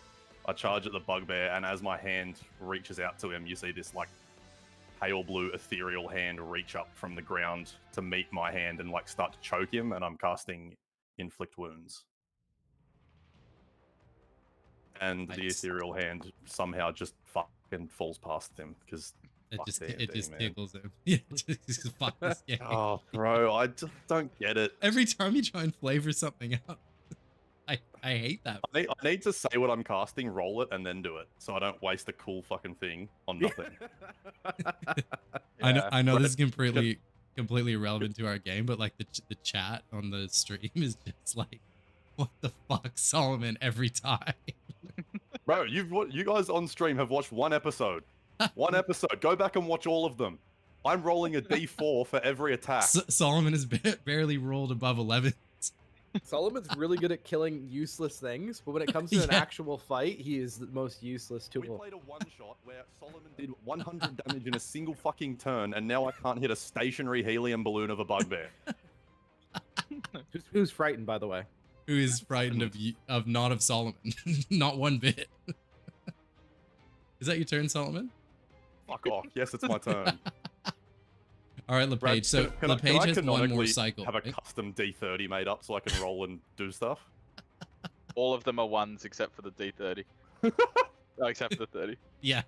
I charge at the bugbear, and as my hand reaches out to him, you see this like pale blue ethereal hand reach up from the ground to meet my hand and like start to choke him. And I'm casting Inflict Wounds. And the Nice. ethereal hand somehow just fucking falls past him because It fuck just D&D, it just man. tickles him. Yeah, just fuck this game. Oh, bro, I just don't get it. Every time you try and flavor something out, I hate that. I need to say what I'm casting, roll it, and then do it, so I don't waste a cool fucking thing on nothing. I know Right. this is completely irrelevant to our game, but like the chat on the stream is just like, what the fuck, Solomon, every time. Bro, you guys on stream have watched one episode. One episode. Go back and watch all of them. I'm rolling a D4 for every attack. Solomon has barely rolled above 11. Solomon's really good at killing useless things, but when it comes to an Yeah. actual fight, he is the most useless We tool. played a one-shot where Solomon did 100 damage in a single fucking turn, and now I can't hit a stationary helium balloon of a bugbear. Who's frightened, by the way? Who is frightened of not of Solomon? Not one bit. Is that your turn, Solomon? Fuck off. Yes, it's my turn. All right, LePage. Brad, So can I LePage has one more canonically cycle. have a right? custom D30 made up so I can roll and do stuff? All of them are ones except for the D30. Oh, except for the 30. Yeah.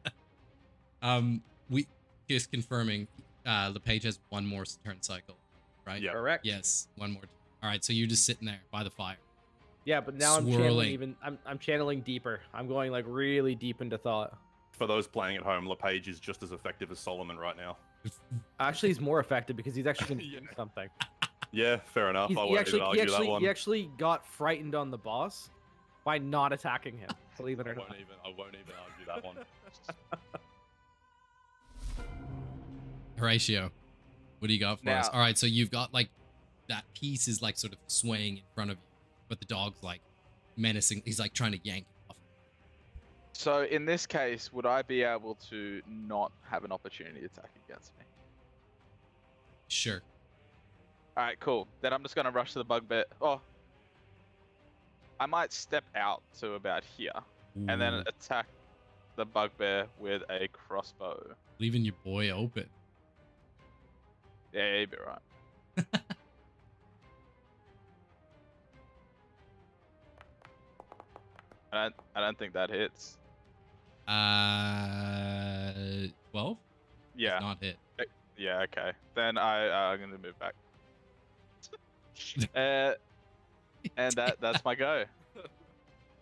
We just confirming. LePage has one more turn cycle, right? Yeah. Correct. Yes, one more. All right, so you're just sitting there by the fire. Yeah, but now I'm Swirling. channeling I'm channeling deeper. I'm going like really deep into thought. For those playing at home, LePage is just as effective as Solomon right now. Actually, he's more effective because he's actually gonna Yeah. do something. Yeah, fair enough. He's- I he won't actually, even he argue that one. actually got frightened on the boss by not attacking him. Believe it I or not. won't even argue that one. Horatio, what do you got for us? Now- All right, so you've got like that piece is like sort of swaying in front of you, but the dog's like menacing. He's like trying to yank it off. So in this case, would I be able to not have an opportunity attack against me? Sure. All right, cool. Then I'm just gonna rush to the bugbear. Oh, I might step out to about here and then Ooh, attack the bugbear with a crossbow. leaving your boy open. Yeah, you'd be right. I don't think that hits. 12? Yeah. Not hit. Yeah. Okay. Then I'm gonna move back. And that's my go.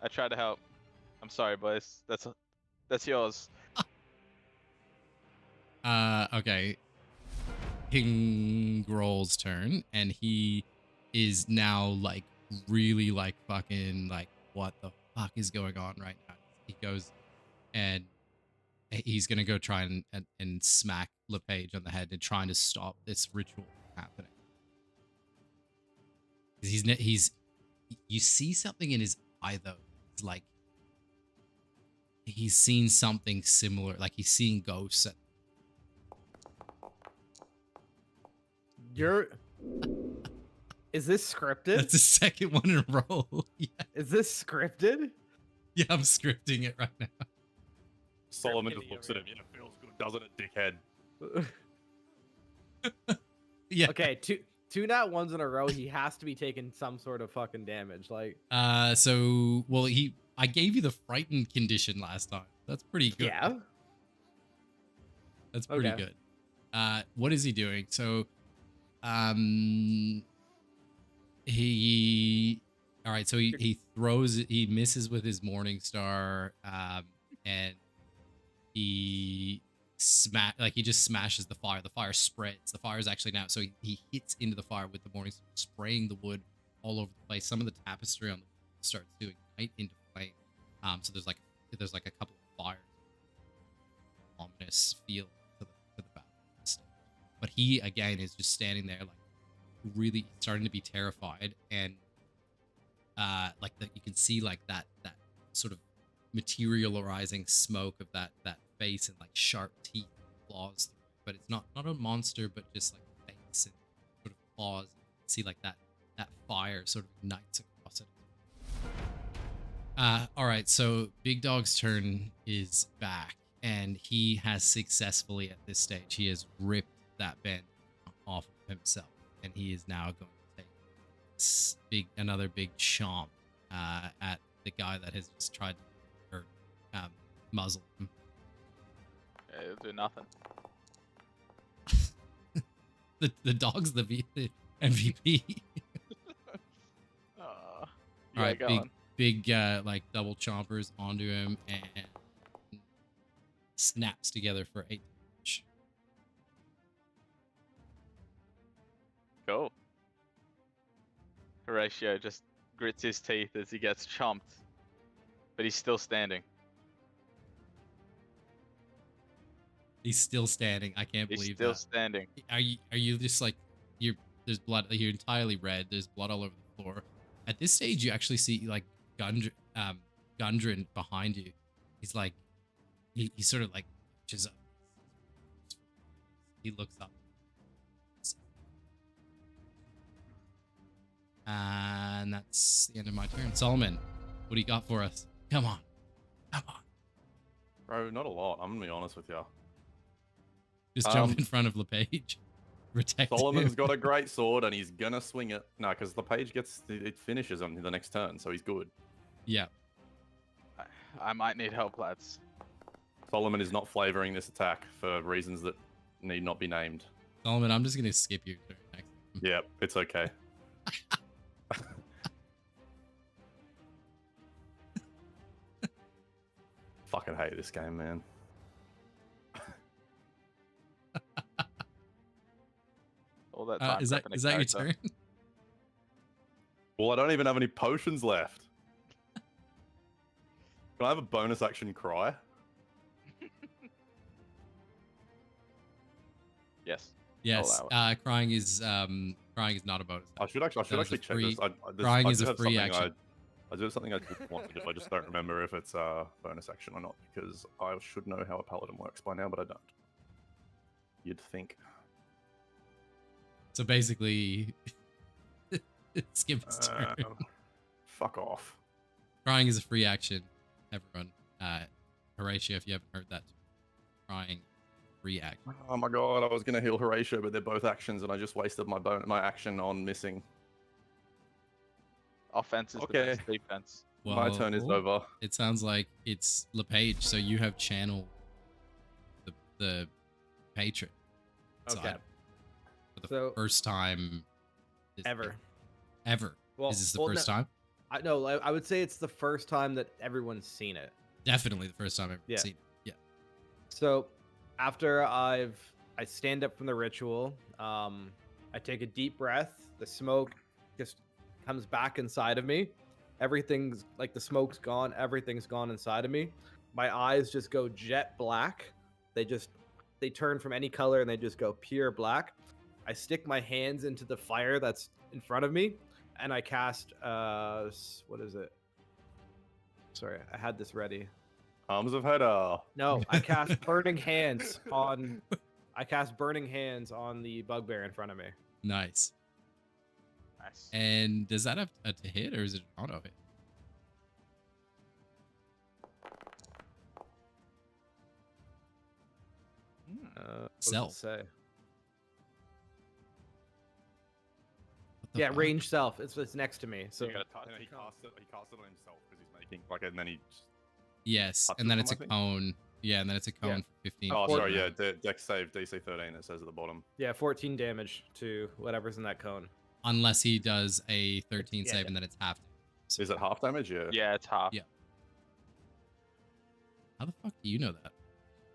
I tried to help. I'm sorry, boys. That's yours. Okay. King Grol's turn, and he is now like really like fucking like, what the fuck is going on right now? He goes and he's gonna go try and smack LePage on the head and trying to stop this ritual from happening. 'Cause he's you see something in his eye though. It's like he's seen something similar, like he's seeing ghosts. Is this scripted? That's the second one in a row. Yeah. Is this scripted? Yeah, I'm scripting it right now. Solomon just looks at him. Yeah, feels good, doesn't it, dickhead? Yeah. Okay, two nat ones in a row. He has to be taking some sort of fucking damage. Like, So well, I gave you the frightened condition last time. That's pretty good. yeah. That's pretty Okay. good. What is he doing? So, all right. So he misses with his Morning Star, and he just smashes the fire. The fire spreads. The fire is actually now. So he hits into the fire with the Morning Star, spraying the wood all over the place. Some of the tapestry on the wall starts to ignite into flame. So there's like a couple of fires. Ominous feel to the battle. But he again is just standing there, like really starting to be terrified, and you can see like that sort of materializing smoke of that face and like sharp teeth and claws. But it's not a monster, but just like a face and sort of claws. You can see like that fire sort of ignites across it. All right, so Big Dog's turn is back, and he has successfully at this stage, he has ripped that band off of himself, and he is now going to take another big chomp at the guy that has just tried to muzzle him. It'll do nothing. The dog's the MVP. All right, go on. big like double chompers onto him and snaps together for 8 damage. Cool. Horatio just grits his teeth as he gets chomped, but he's still standing. He's still standing. I can't He's believe still that. standing. Are you just like there's blood, you're entirely red, there's blood all over the floor. At this stage you actually see like Gundren behind you. He's like he sort of like pitches up. He looks up. And that's the end of my turn. Solomon, what do you got for us? Come on. Bro, not a lot. I'm gonna be honest with you. Just jump in front of LePage. Protect Solomon's him. got a great sword and he's gonna swing it. No, because LePage it finishes on the next turn, so he's good. Yeah. I might need help, lads. Solomon is not flavoring this attack for reasons that need not be named. Solomon, I'm just gonna skip you turn next. Yeah, it's okay. Fucking hate this game, man. All that time. Is that prepping a your character. turn? Well, I don't even have any potions left. Can I have a bonus action cry? Yes. Yes. allow Crying is not a bonus. I should actually That is a check free- this. crying I is do a have free something action. I do have something I just want to do. I just don't remember if it's a bonus action or not because I should know how a paladin works by now, but I don't. You'd think. So basically, skip his turn. Fuck off. Crying is a free action. Everyone, Horatio, if you haven't heard that, crying, free action. Oh my god, I was gonna heal Horatio, but they're both actions, and I just wasted my action on missing. Offense is Okay. the best defense. My turn is over. It sounds like it's LePage, so you have channeled the patron. Okay. side for the So- first time Ever. Ever. Well, Is this the well, first no, time? I would say it's the first time that everyone's seen it. Definitely the first time I've ever Yeah. seen it. Yeah. So after I stand up from the ritual, I take a deep breath. The smoke just comes back inside of me. Everything's like the smoke's gone. Everything's gone inside of me. My eyes just go jet black. They turn from any color and they just go pure black. I stick my hands into the fire that's in front of me, and I cast what is it? Sorry, I had this ready. Arms of Heda. No, I cast burning hands on. I cast burning hands on the bugbear in front of me. Nice. Nice. And does that have to hit or is it an auto hit? What Self. does it say? What the Yeah, fuck? range self. It's next to me. So He cast it on himself because he's making and then he. Yes, Touches and then them, it's I a think? cone. Yeah, and then it's a cone for 15. Oh, Well, sorry, yeah, Dex save DC 13. It says at the bottom. yeah, 14 damage to whatever's in that cone. Unless he does a 13 Yeah, save yeah. and then it's half. Is it half damage? Yeah. Yeah, it's half. Yeah. How the fuck do you know that?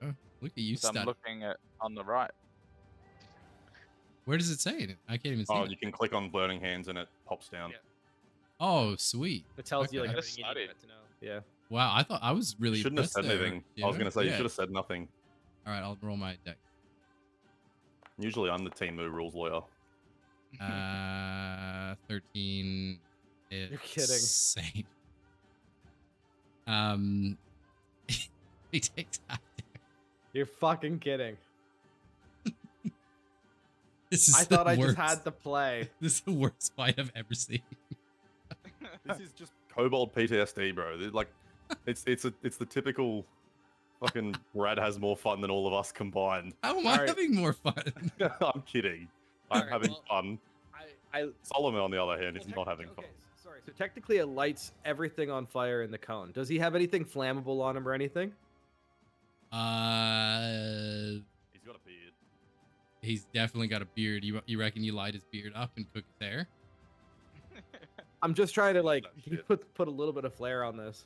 Oh, look at you So I'm study. looking at on the right. Where does it say it? I can't even see Oh, it. you can click on burning hands and it pops down. Yeah. Oh, sweet. It tells you Okay. like Just everything you need studied. to know. Yeah. Wow, I thought I was really You shouldn't have said impressed there. anything. I was Yeah? gonna say you Yeah. should have said nothing. All right, I'll roll my deck. Usually I'm the team who rules lawyer. 13 is You're kidding. save. He takes half damage. You're fucking kidding. This is I the thought I worst. just had to play. This is the worst fight I've ever seen. This is just kobold PTSD, bro. Like, it's the typical fucking Brad has more fun than all of us combined. How am I Alright. having more fun? I'm kidding. I'm Alright, having well, fun. I Solomon, on the other hand, is well, not having fun. okay, sorry. So technically, it lights everything on fire in the cone. Does he have anything flammable on him or anything? He's got a beard. He's definitely got a beard. You reckon you light his beard up and cook his hair? I'm just trying to like That shit. put a little bit of flair on this.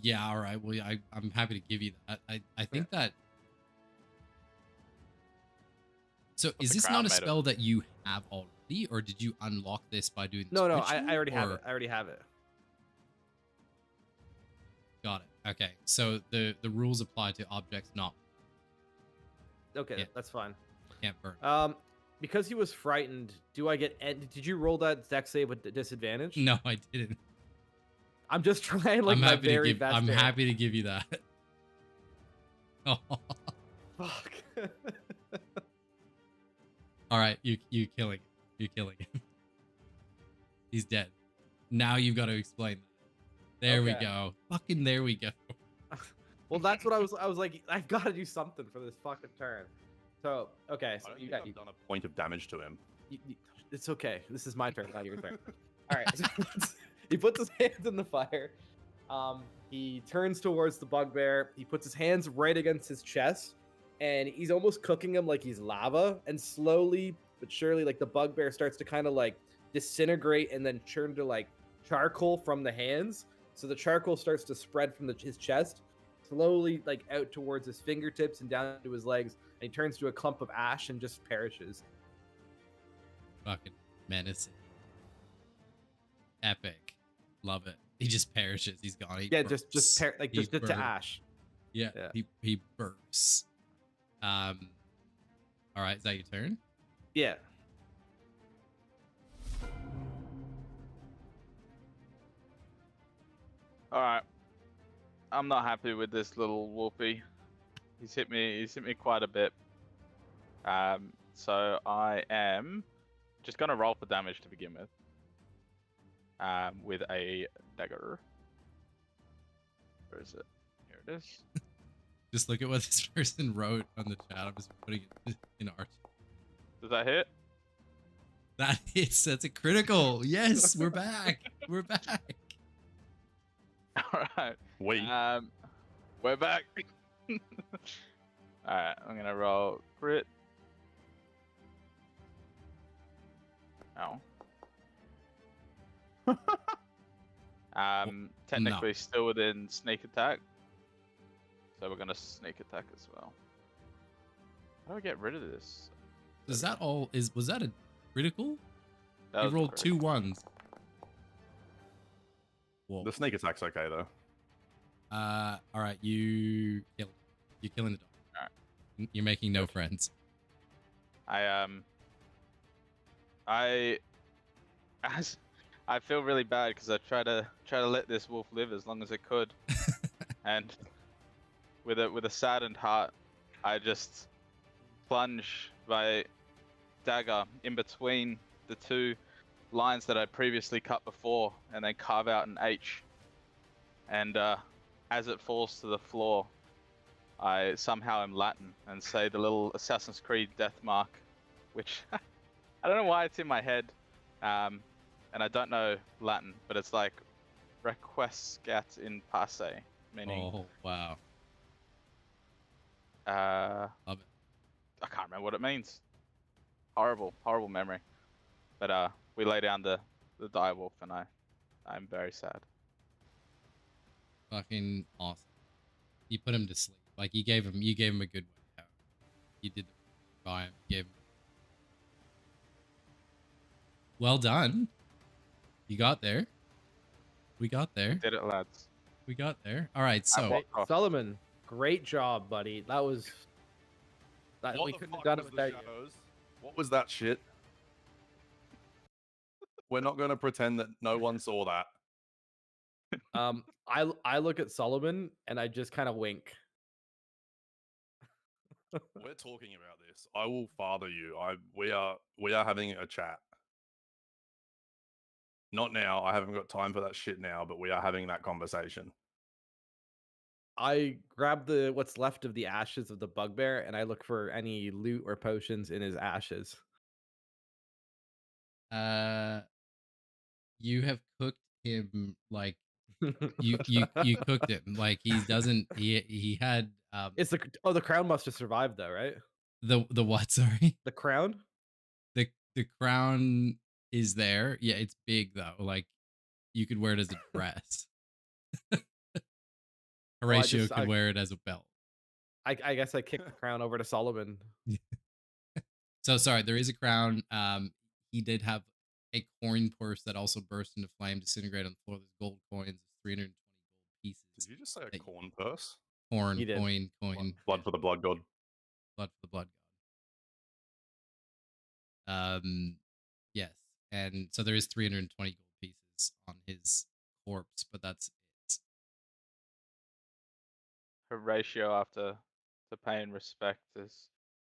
Yeah, all right. Well, I'm happy to give you that. I think that. So What's is the this crown not a made of? spell that you have already, or did you unlock this by doing? No, this no, I ritual, already have or- it. I already have it. Got it. Okay, so the rules apply to objects not Okay, Yeah. that's fine. can't burn. Because he was frightened, do I get? Did you roll that dex save with disadvantage? No, I didn't. I'm just trying like I'm my happy to very give. best. I'm here. happy to give you that. Oh, Fuck. all right. You killing him. You're killing him. He's dead. Now you've got to explain that. There we Okay. go. Fucking there we go. Well, that's what I was like. I've got to do something for this fucking turn. So okay, I so don't you think got I've done a point of damage to him. it's okay. This is my turn, not your turn. All right. So he puts his hands in the fire. He turns towards the bugbear. He puts his hands right against his chest, and he's almost cooking him like he's lava. And slowly but surely, like the bugbear starts to kind of like disintegrate and then turn to like charcoal from the hands. So the charcoal starts to spread from his chest, slowly like out towards his fingertips and down to his legs. And he turns to a clump of ash and just perishes. Fucking menacing. Epic. Love it. He just perishes. He's gone. He Yeah, burps. just He to burps. ash. Yeah, Yeah. he burps. All right, is that your turn? Yeah. All right. I'm not happy with this little whoopee. He's hit me quite a bit. So I am just gonna roll for damage to begin with a dagger. Where is it? Here it is. Just look at what this person wrote on the chat. I'm just putting it in art. Does that hit? That hits. That's a critical. Yes, we're back. We're back. All right. We're back. All right. I'm gonna roll crit. Oh. Technically still within sneak attack. So we're gonna sneak attack as well. How do I get rid of this? Is that all? Was that a critical? That You was rolled correct. 2 1s. Whoa. The sneak attack's okay though. All right, you're killing the dog. Alright. You're making no friends. I feel really bad because I try to let this wolf live as long as it could, and with a saddened heart, I just plunge my dagger in between the 2 lines that I previously cut before, and then carve out an H. And as it falls to the floor, I somehow am Latin and say the little Assassin's Creed death mark, which I don't know why it's in my head, and I don't know Latin, but it's like requiescat in pace, meaning Oh wow. I Love it. can't remember what it means. Horrible memory. But we lay down the dire wolf, and I'm very sad. Fucking awesome. You put him to sleep. Like you gave him a good way out. You did the by him. You gave him. Well done. You got there. We got there. Did it, lads? We got there. All right. So what cost? Solomon, great job, buddy. That was. What We the couldn't have fuck done it was the without you. shadows? What was that shit? We're not going to pretend that no one saw that. I look at Solomon and I just kind of wink. We're talking about this. I will father you. We are having a chat. Not now. I haven't got time for that shit now, but we are having that conversation. I grab the what's left of the ashes of the bugbear and I look for any loot or potions in his ashes. You have cooked him like you cooked him like he doesn't he had It's the crown must have survived though, right? the what, sorry? The crown? The crown is there. Yeah, it's big though. Like you could wear it as a dress. Horatio could wear it as a belt. I guess I kicked the crown over to Solomon. So sorry, there is a crown. He did have a coin purse that also burst into flame, disintegrate on the floor. There's gold coins, 320 gold pieces. Did you just say a that- corn purse? Corn, He did. coin. Blood for the blood god. Blood for the blood god. Yes, and so there is 320 gold pieces on his corpse, but that's it. Horatio, after the paying respect,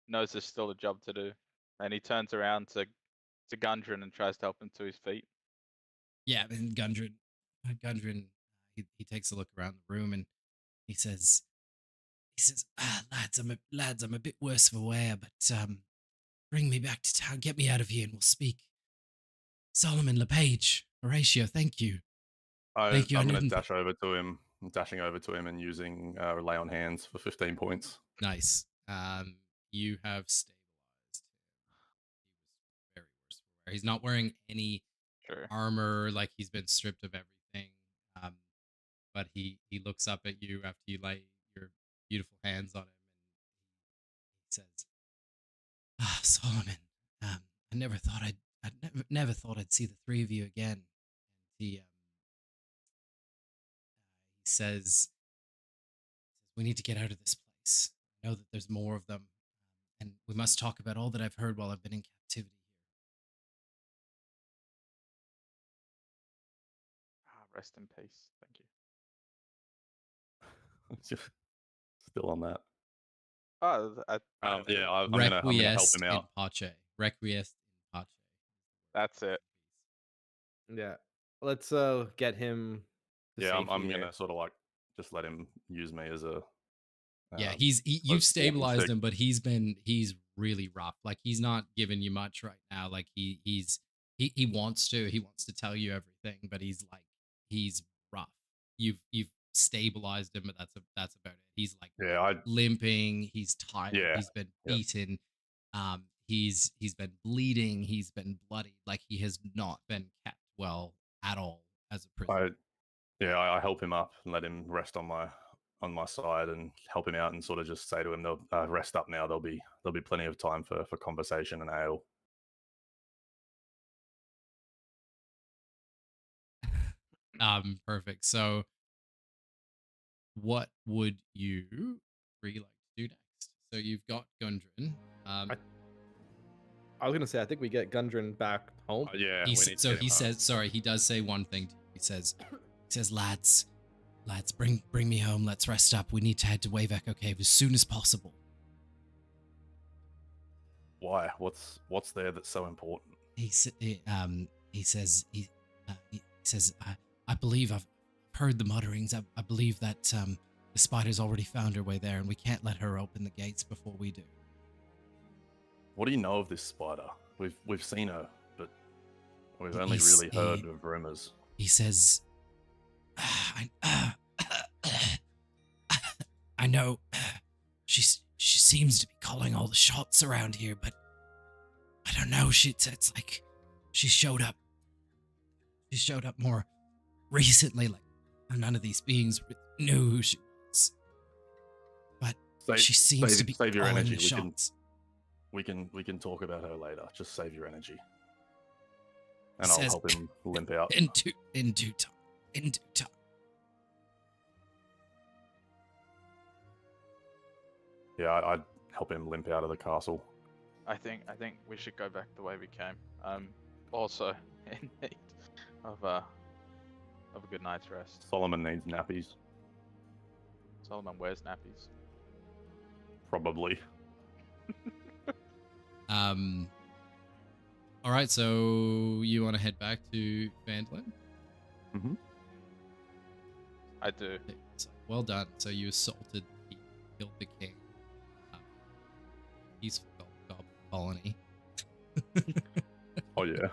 knows there's still a job to do, and he turns around to Gundren and tries to help him to his feet. Yeah, and Gundren, he takes a look around the room and he says, lads, I'm a bit worse for wear, but bring me back to town, get me out of here, and we'll speak. Solomon LePage, Horatio, thank you. Thank you. I'm going to dash over to him. I'm dashing over to him and using Lay on Hands for 15 points. Nice. You have stabilized him. He was very worse for wear. He's not wearing any armor, like he's been stripped of everything. But he looks up at you after you lay your beautiful hands on him, and he says, "Ah, Solomon, I never thought I'd never thought I'd see the three of you again." And he says, "We need to get out of this place. I know that there's more of them, and we must talk about all that I've heard while I've been in captivity here." Rest in peace. Thank you. Still on that. Oh, yeah, I'm gonna help him out. Requiesce in pace. That's it. Yeah. Let's get him to Yeah, I'm safety gonna here. sort of like just let him use me as a Yeah, you've stabilized him, but he's really rough. Like he's not giving you much right now. Like he wants to tell you everything, but he's rough. You've stabilized him, but that's about it. He's like limping. He's tired. Yeah, he's been beaten. He's been bleeding. He's been bloody. Like he has not been kept well at all as a prisoner. I help him up and let him rest on my side and help him out and sort of just say to him, "They'll rest up now. There'll be plenty of time for conversation and ale." Perfect. So, what would you really like to do next? So you've got Gundren. I was gonna say I think we get Gundren back home. Yeah. He says, sorry, he does say one thing to you. He says, lads, bring me home. Let's rest up. We need to head to Wave Echo Cave as soon as possible. Why? What's there that's so important? He says, I believe I've heard the mutterings. I believe that the spider's already found her way there, and we can't let her open the gates before we do. What do you know of this spider? We've seen her, but we've only really heard of rumors. He says, I know she seems to be calling all the shots around here, but I don't know. It's like she showed up. She showed up more recently. Like none of these beings knew who she was, but she seems to be save your calling energy. the shots. We can talk about her later. Just save your energy, and I'll help him limp out. In due time. Yeah, I'd help him limp out of the castle. I think we should go back the way we came. Also in need of of a good night's rest. Solomon needs nappies, Solomon wears nappies. probably. All right, so you want to head back to Phandalin? Mm-hmm. I do. Okay, so well done. So you assaulted, killed the king. Peaceful goblin colony. Oh yeah.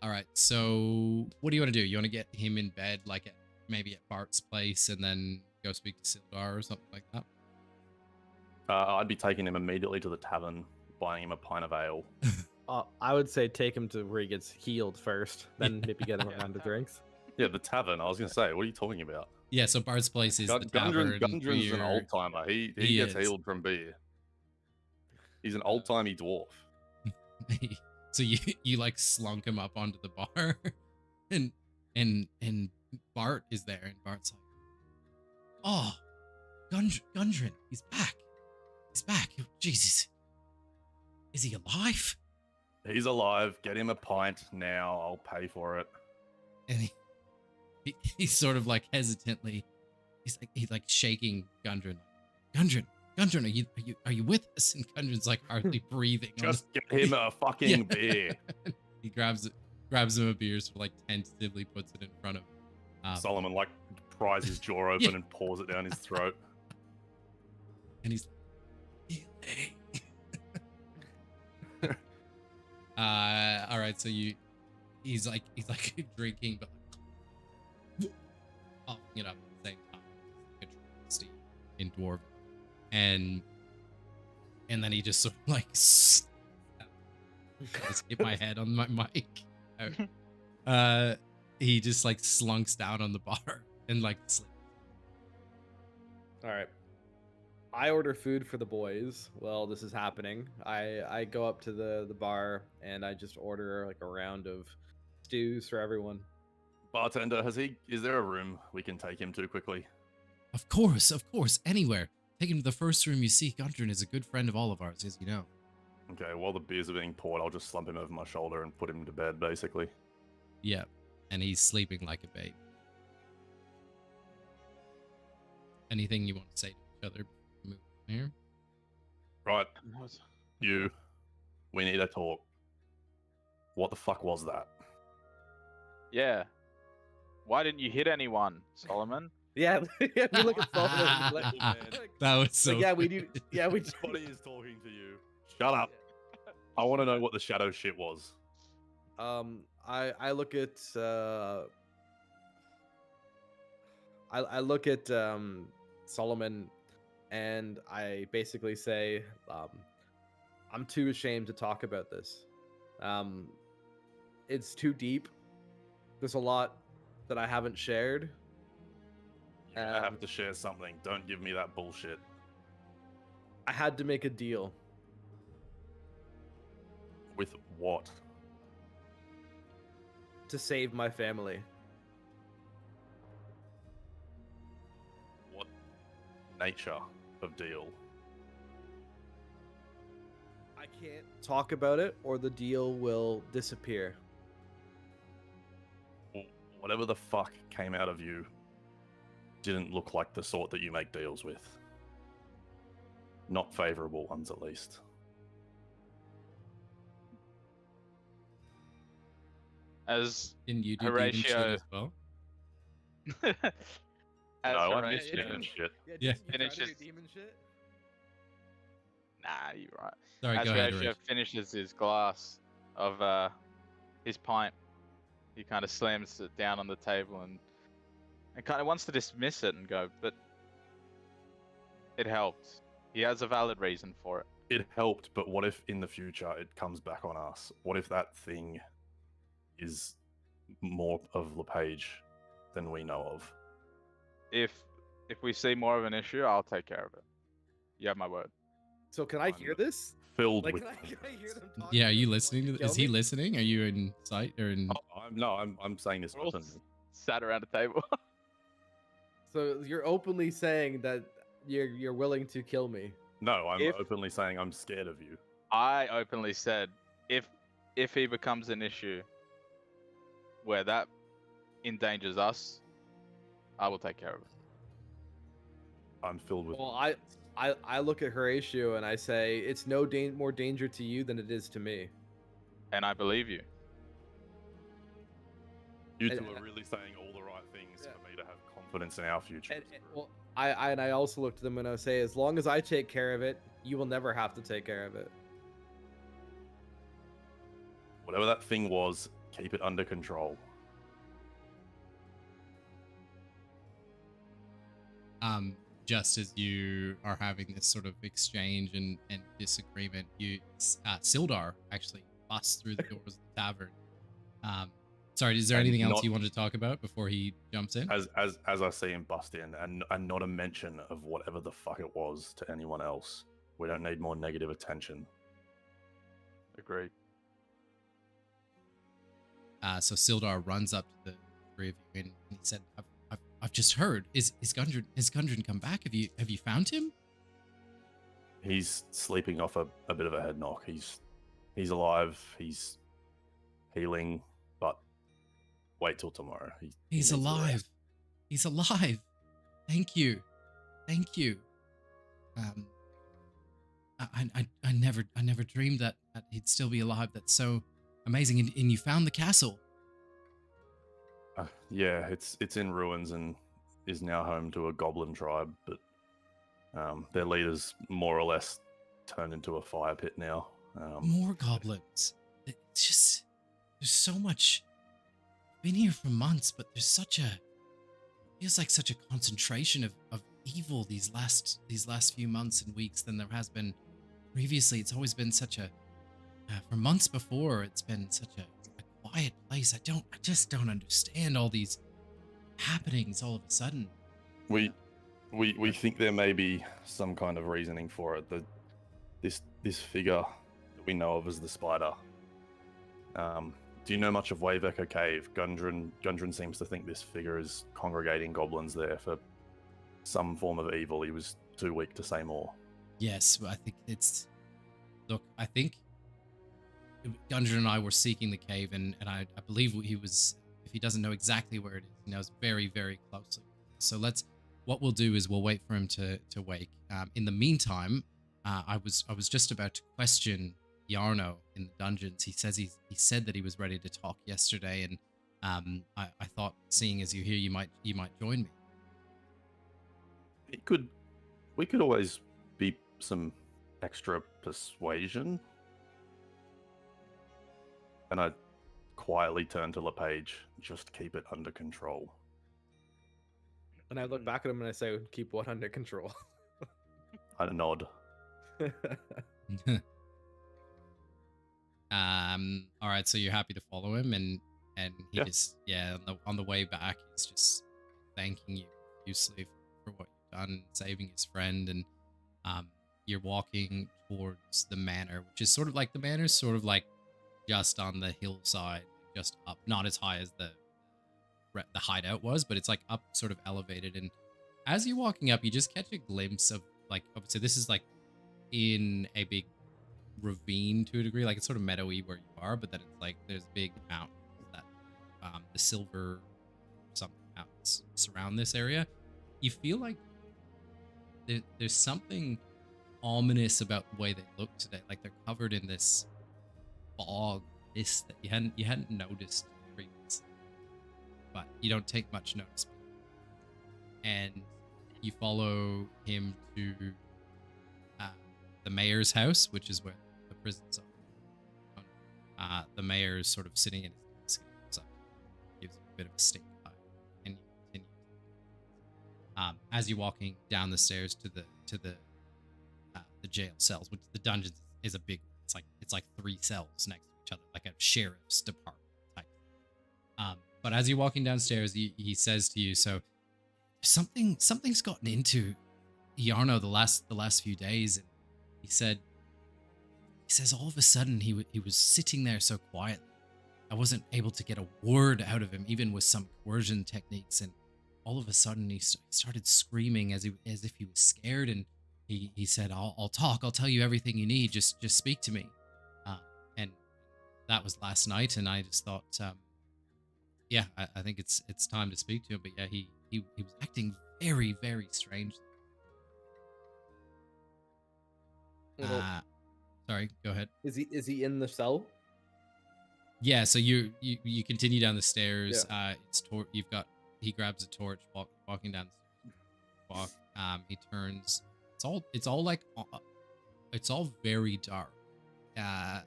All right. So, what do you want to do? You want to get him in bed, like maybe at Bart's place, and then go speak to Sildar or something like that? I'd be taking him immediately to the tavern, buying him a pint of ale. I would say take him to where he gets healed first, then maybe get him a round of drinks. Yeah, the tavern. I was gonna say, what are you talking about? Yeah. So Bart's place is the tavern. Gundren's an beer. old timer. He gets healed from beer. He's an old timey dwarf. So you like slunk him up onto the bar, and Bart is there, and Bart's like, "Oh, Gundren, he's back. He's back. Jesus, is he alive?" He's alive. Get him a pint now. I'll pay for it. And he's sort of like hesitantly, he's like shaking Gundren. Gundren, are you with us? And Gundren's like hardly breathing. Just get him a fucking beer. He grabs him a beer, so like tentatively puts it in front of him. Solomon like pries his jaw open and pours it down his throat. And he's like, all right, so he's like drinking, but like popping it up at the same time, like a trusty in dwarf, and then he just sort of like just hit my head on my mic. He just like slunks down on the bar and like sleeps. All right. I order food for the boys. Well, this is happening. I go up to the bar and I just order like a round of stews for everyone. Bartender, is there a room we can take him to quickly? Of course, anywhere. Take him to the first room you see. Gundren is a good friend of all of ours, as you know. Okay, while the beers are being poured, I'll just slump him over my shoulder and put him to bed, basically. Yeah, and he's sleeping like a babe. Anything you want to say to each other? Move here. Right, we need to talk. What the fuck was that? Yeah. Why didn't you hit anyone, Solomon? Yeah, yeah. We look at Solomon. Like, That was so. like, yeah, we do. good. Yeah, we. Buddy is talking to you. Shut up. I want to know what the shadow shit was. I look at I look at Solomon, and I basically say, I'm too ashamed to talk about this. It's too deep. There's a lot that I haven't shared. I have to share something. Don't give me that bullshit. I had to make a deal. With what? To save my family. What nature of deal? I can't talk about it, or the deal will disappear. Whatever the fuck came out of you didn't look like the sort that you make deals with. Not favorable ones, at least. As Didn't you do demon shit Horatio, as well? as No, I Horatio missed demon shit. Yeah, you try to do demon shit? Nah, you're right. Sorry, As go ahead. Horatio Rich. finishes his glass of his pint, he kind of slams it down on the table and kind of wants to dismiss it and go, but it helped. He has a valid reason for it. It helped, but what if in the future it comes back on us? What if that thing is more of LePage than we know of? If we see more of an issue, I'll take care of it. You have my word. So can I hear this? filled Like, with. can I hear them talking Yeah, are you about listening to? kill Is he me? listening? Are you in sight or in? I'm saying this We're all openly. sat around a table. So you're openly saying that you're willing to kill me. No, I'm If- openly saying I'm scared of you. I openly said, if he becomes an issue where that endangers us, I will take care of it. I'm filled with. Well, I look at Horatio and I say it's no more danger to you than it is to me. And I believe you. You and- two are really saying all the right things for me to have confidence in our future. And, well, I also look to them and I say, as long as I take care of it, you will never have to take care of it. Whatever that thing was, keep it under control. Just as you are having this sort of exchange and disagreement, Sildar actually busts through the doors of the tavern. Sorry, is there And anything else not- you wanted to talk about before he jumps in? As I see him bust in, and not a mention of whatever the fuck it was to anyone else. We don't need more negative attention. Agreed. So Sildar runs up to the three of you and he said, "I've just heard. Is Gundren come back? Have you found him?" He's sleeping off a bit of a head knock. He's alive. He's healing, but wait till tomorrow. He He's needs the alive. rest. He's alive. Thank you. I never dreamed that he'd still be alive. That's so amazing. And you found the castle. Yeah, it's in ruins and is now home to a goblin tribe, but their leaders more or less turned into a fire pit now. More goblins. It's just there's so much. Been here for months, but there's feels like such a concentration of evil these last few months and weeks than there has been previously. It's always been such a for months before. It's been such a quiet place. I just don't understand all these happenings all of a sudden. We think there may be some kind of reasoning for it. This figure that we know of as the Spider. Do you know much of Waveecho Cave? Gundren seems to think this figure is congregating goblins there for some form of evil. He was too weak to say more. Yes, I think it's. Look, I think Gundren and I were seeking the cave, and I believe he was. If he doesn't know exactly where it is, he knows very, very closely. So what we'll do is we'll wait for him to wake. In the meantime, I was just about to question Yarno in the dungeons. He said that he was ready to talk yesterday, and I thought, seeing as you're here, you might join me. We could always be some extra persuasion. And I quietly turn to LePage. Just keep it under control. And I look back at him and I say, keep what under control? I nod. All right, so you're happy to follow him, and he Yeah. just on the way back he's just thanking you profusely for what you've done, saving his friend, and you're walking towards the manor, which is sort of like just on the hillside, just up, not as high as the hideout was, but it's like up, sort of elevated. And as you're walking up, you just catch a glimpse of so this is like in a big ravine to a degree, like it's sort of meadowy where you are, but then it's like there's big mountains that the silver something mountains surround this area. You feel like there's something ominous about the way they look today, like they're covered in this fog mist that you hadn't noticed previously, but you don't take much notice. And you follow him to the mayor's house, which is where the prisons are. The mayor is sort of sitting in his desk, so gives you a bit of a stink eye, and you continue. As you're walking down the stairs to the jail cells, which the dungeons is a big. It's like 3 cells next to each other, like a sheriff's department type. But as you're walking downstairs, he says to you, "So something's gotten into Yarno the last few days," and he said, says all of a sudden he was sitting there so quietly. I wasn't able to get a word out of him, even with some coercion techniques. And all of a sudden, he started screaming as if he was scared. And he said, "I'll talk. I'll tell you everything you need. Just speak to me." And that was last night. And I just thought, yeah, I think it's time to speak to him. But yeah, he was acting very, very strange. Sorry, go ahead. Is he in the cell? Yeah, so you continue down the stairs. Yeah. He grabs a torch, walking down the stairs. He turns. It's all very dark.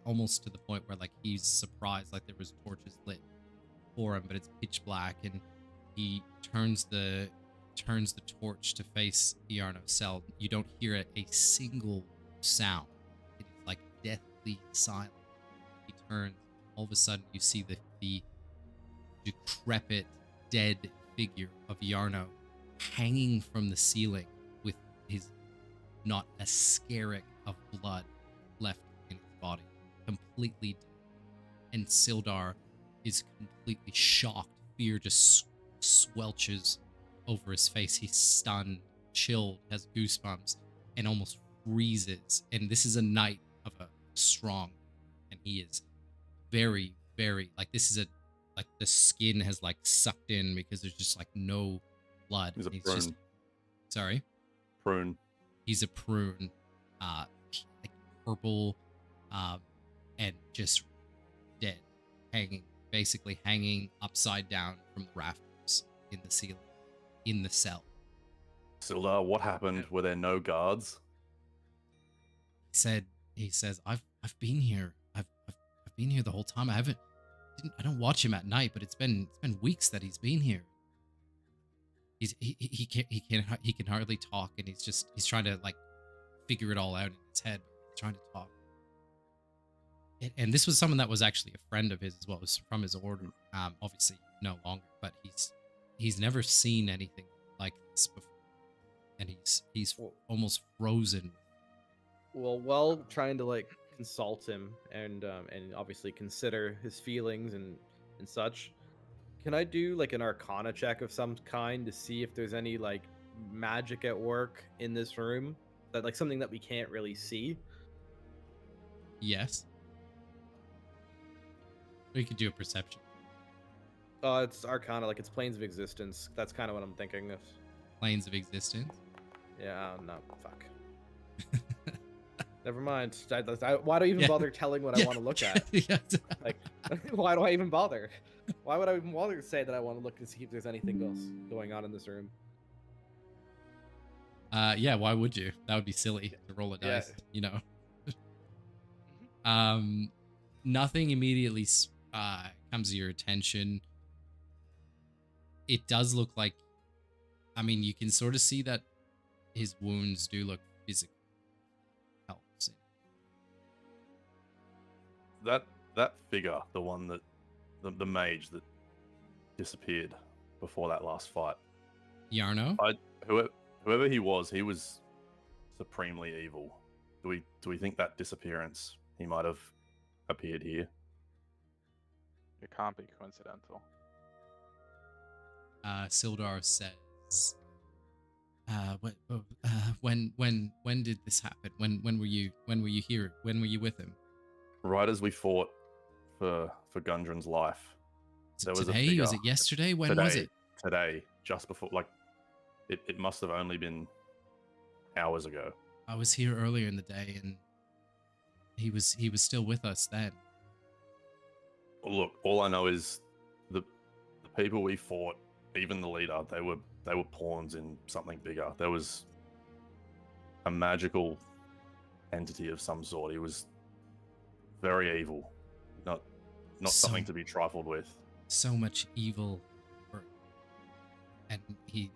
Almost to the point where like he's surprised, like there was torches lit for him, but it's pitch black, and he turns the torch to face Yarno's cell. You don't hear a single sound. It is like deathly silent. He turns. All of a sudden, you see the decrepit, dead figure of Yarno hanging from the ceiling with his not a skerrick of blood left in his body, completely dead. And Sildar is completely shocked. Fear just swelches over his face. He's stunned, chilled, has goosebumps, and almost freezes. And this is a knight of a strong, and he is very, very, like, this is like the skin has like sucked in because there's just like no blood. He's a prune. Just, sorry? Prune. He's a prune, like purple, and just dead, basically hanging upside down from the rafters in the ceiling, in the cell. Sildar, what happened? Were there no guards? He says, I've been here. I've been here the whole time. I don't watch him at night, but it's been weeks that he's been here. He can hardly talk, and he's trying to like figure it all out in his head. He's trying to talk. And this was someone that was actually a friend of his as well. It was from his order. Obviously no longer, but he's never seen anything like this before, and he's almost frozen. Well, while trying to like consult him and obviously consider his feelings and such, can I do like an Arcana check of some kind to see if there's any like magic at work in this room, that like something that we can't really see? Yes. Or you could do a perception. It's Arcana, like it's planes of existence. That's kind of what I'm thinking of. Planes of existence. Yeah, no, fuck. Never mind. Why do I even bother telling what I want to look at? Like, why do I even bother? Why would I even bother to say that I want to look and see if there's anything else going on in this room? Yeah, why would you? That would be silly to roll a dice, you know. Nothing immediately comes to your attention. It does look like, I mean, you can sort of see that his wounds do look physical. Helps. That figure, the one that the mage that disappeared before that last fight. Yarno? Whoever he was supremely evil. Do we think that disappearance, he might have appeared here? It can't be coincidental. Sildar says, when did this happen? When were you here? When were you with him? Right as we fought for Gundren's life. There was today? A figure. Was it yesterday? When was it? Today, just before, like, it must have only been hours ago. I was here earlier in the day, and he was still with us then. Look, all I know is the people we fought, even the leader, they were pawns in something bigger. There was a magical entity of some sort. He was very evil, not something to be trifled with. So much evil, and he's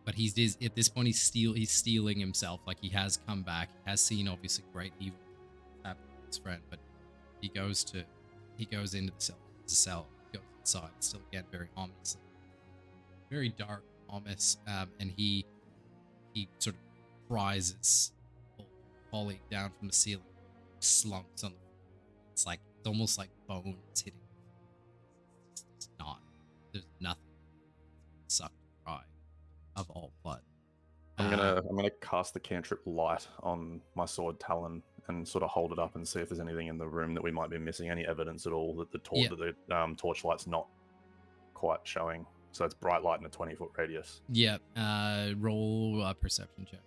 at this point he's stealing himself. Like, he has come back, he has seen obviously great evil happen to his friend, but he goes into the cell, goes inside, still again very ominously, very dark, ominous, and he sort of pries his old colleague down from the ceiling, slumps on the floor, it's like it's almost like bones hitting. It's not. There's nothing sucked dry of all blood. I'm gonna cast the cantrip light on my sword talon and sort of hold it up and see if there's anything in the room that we might be missing, any evidence at all that the torchlight's not quite showing. So it's bright light in a 20-foot radius. Yeah. Roll a perception check.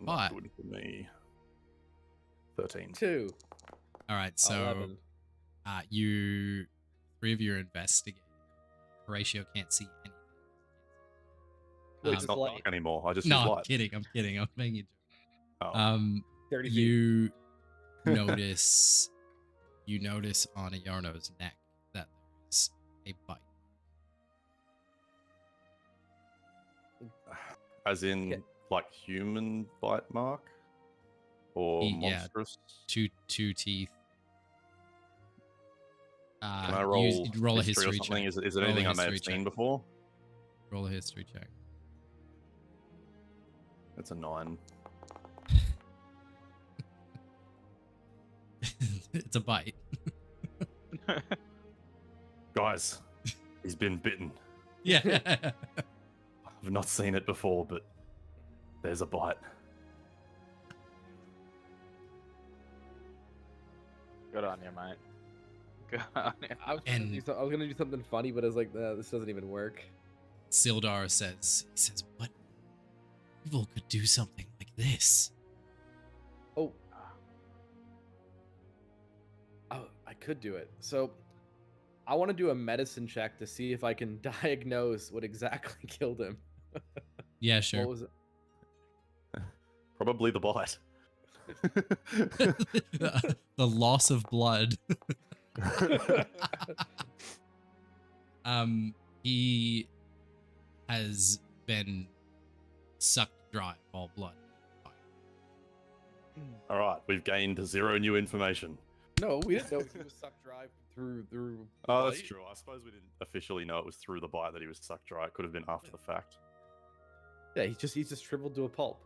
Not good for me. 13. 2. All right. So 11. you 3 of you are investigating. Horatio can't see anything. It's not dark anymore. I just use No, light. I'm kidding. I'm making you joke. Oh. 30 feet. You notice on Yarno's neck that there's a bite. As in, like, human bite mark? Or Yeah. monstrous? Two teeth. Can I roll, roll a history or history something? check. Is it Roll a anything I may have history seen check. before? Roll a history check. It's a 9. It's a bite. Guys, he's been bitten. Yeah. I've not seen it before, but there's a bite. Good on you, mate. Good on you. I was gonna do something funny, but I was like, this doesn't even work. Sildar says, what evil could do something like this? Oh, I could do it. So, I want to do a medicine check to see if I can diagnose what exactly killed him. Yeah, sure. What was it? Probably the bite. The loss of blood. He has been sucked dry of all blood. All right, we've gained 0 new information. No, we didn't know he was sucked dry through. Oh, that's true. I suppose we didn't officially know it was through the bite that he was sucked dry. It could have been after the fact. Yeah, he's just shriveled to a pulp.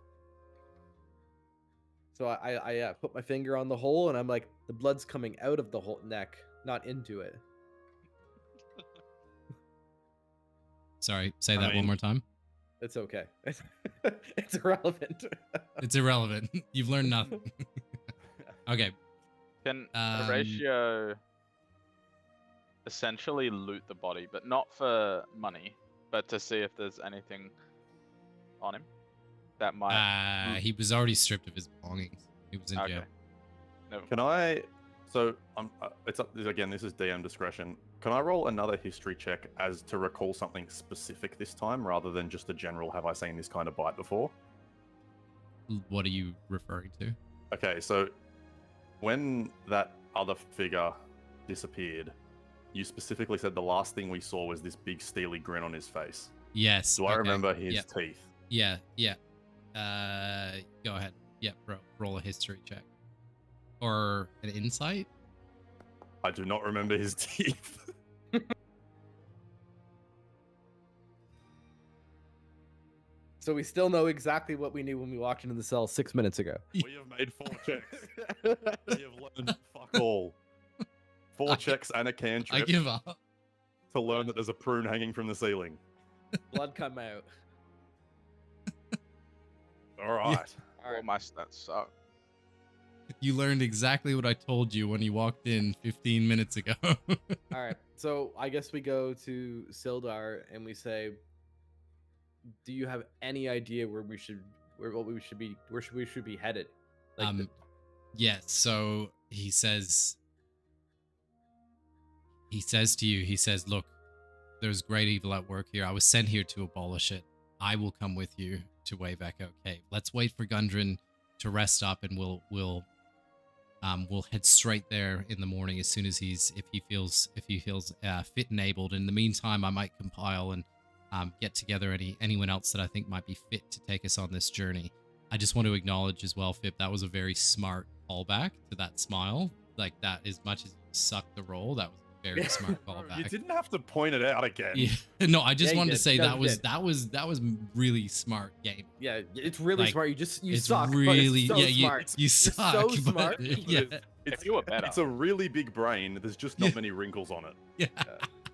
So I put my finger on the hole and I'm like, the blood's coming out of the whole neck, not into it. Sorry, say that one more time. It's okay. It's irrelevant. It's irrelevant. You've learned nothing. Okay. Can Horatio essentially loot the body, but not for money, but to see if there's anything on him that might... He was already stripped of his belongings. He was in jail. Okay. No. Can I? So it's up again. This is DM discretion. Can I roll another history check as to recall something specific this time, rather than just a general? Have I seen this kind of bite before? What are you referring to? Okay, so when that other figure disappeared, you specifically said the last thing we saw was this big steely grin on his face. Yes. Do I remember his Yep. teeth? Yeah. Go ahead. Yeah, roll a history check. Or an insight? I do not remember his teeth. So we still know exactly what we knew when we walked into the cell 6 minutes ago. We have made 4 checks. We have learned fuck all. 4 checks and a I cantrip give up. to learn that there's a prune hanging from the ceiling. Blood come out. All right. All my stats suck. You learned exactly what I told you when you walked in 15 minutes ago. All right. So I guess we go to Sildar and we say, do you have any idea where we should be headed? Like Yes. So he says to you, he says, look, there's great evil at work here. I was sent here to abolish it. I will come with you to Wayback Out Cave. Let's wait for Gundren to rest up, and we'll head straight there in the morning as soon as if he feels fit and able. In the meantime, I might compile and get together anyone else that I think might be fit to take us on this journey. I just want to acknowledge as well, Fip, that was a very smart callback to that smile. Like that, as much as you sucked the roll, that was very smart You callback. didn't have to point it out again. Yeah. No, I just Yeah, you wanted to did. say No, that you was did. that was really smart game. Yeah, it's really Like, smart. You It's suck, but really it's so yeah. You smart. you You're suck. so but- smart. Yeah. It's, you were better. it's a really big brain. There's just not Yeah. many wrinkles on it. Yeah.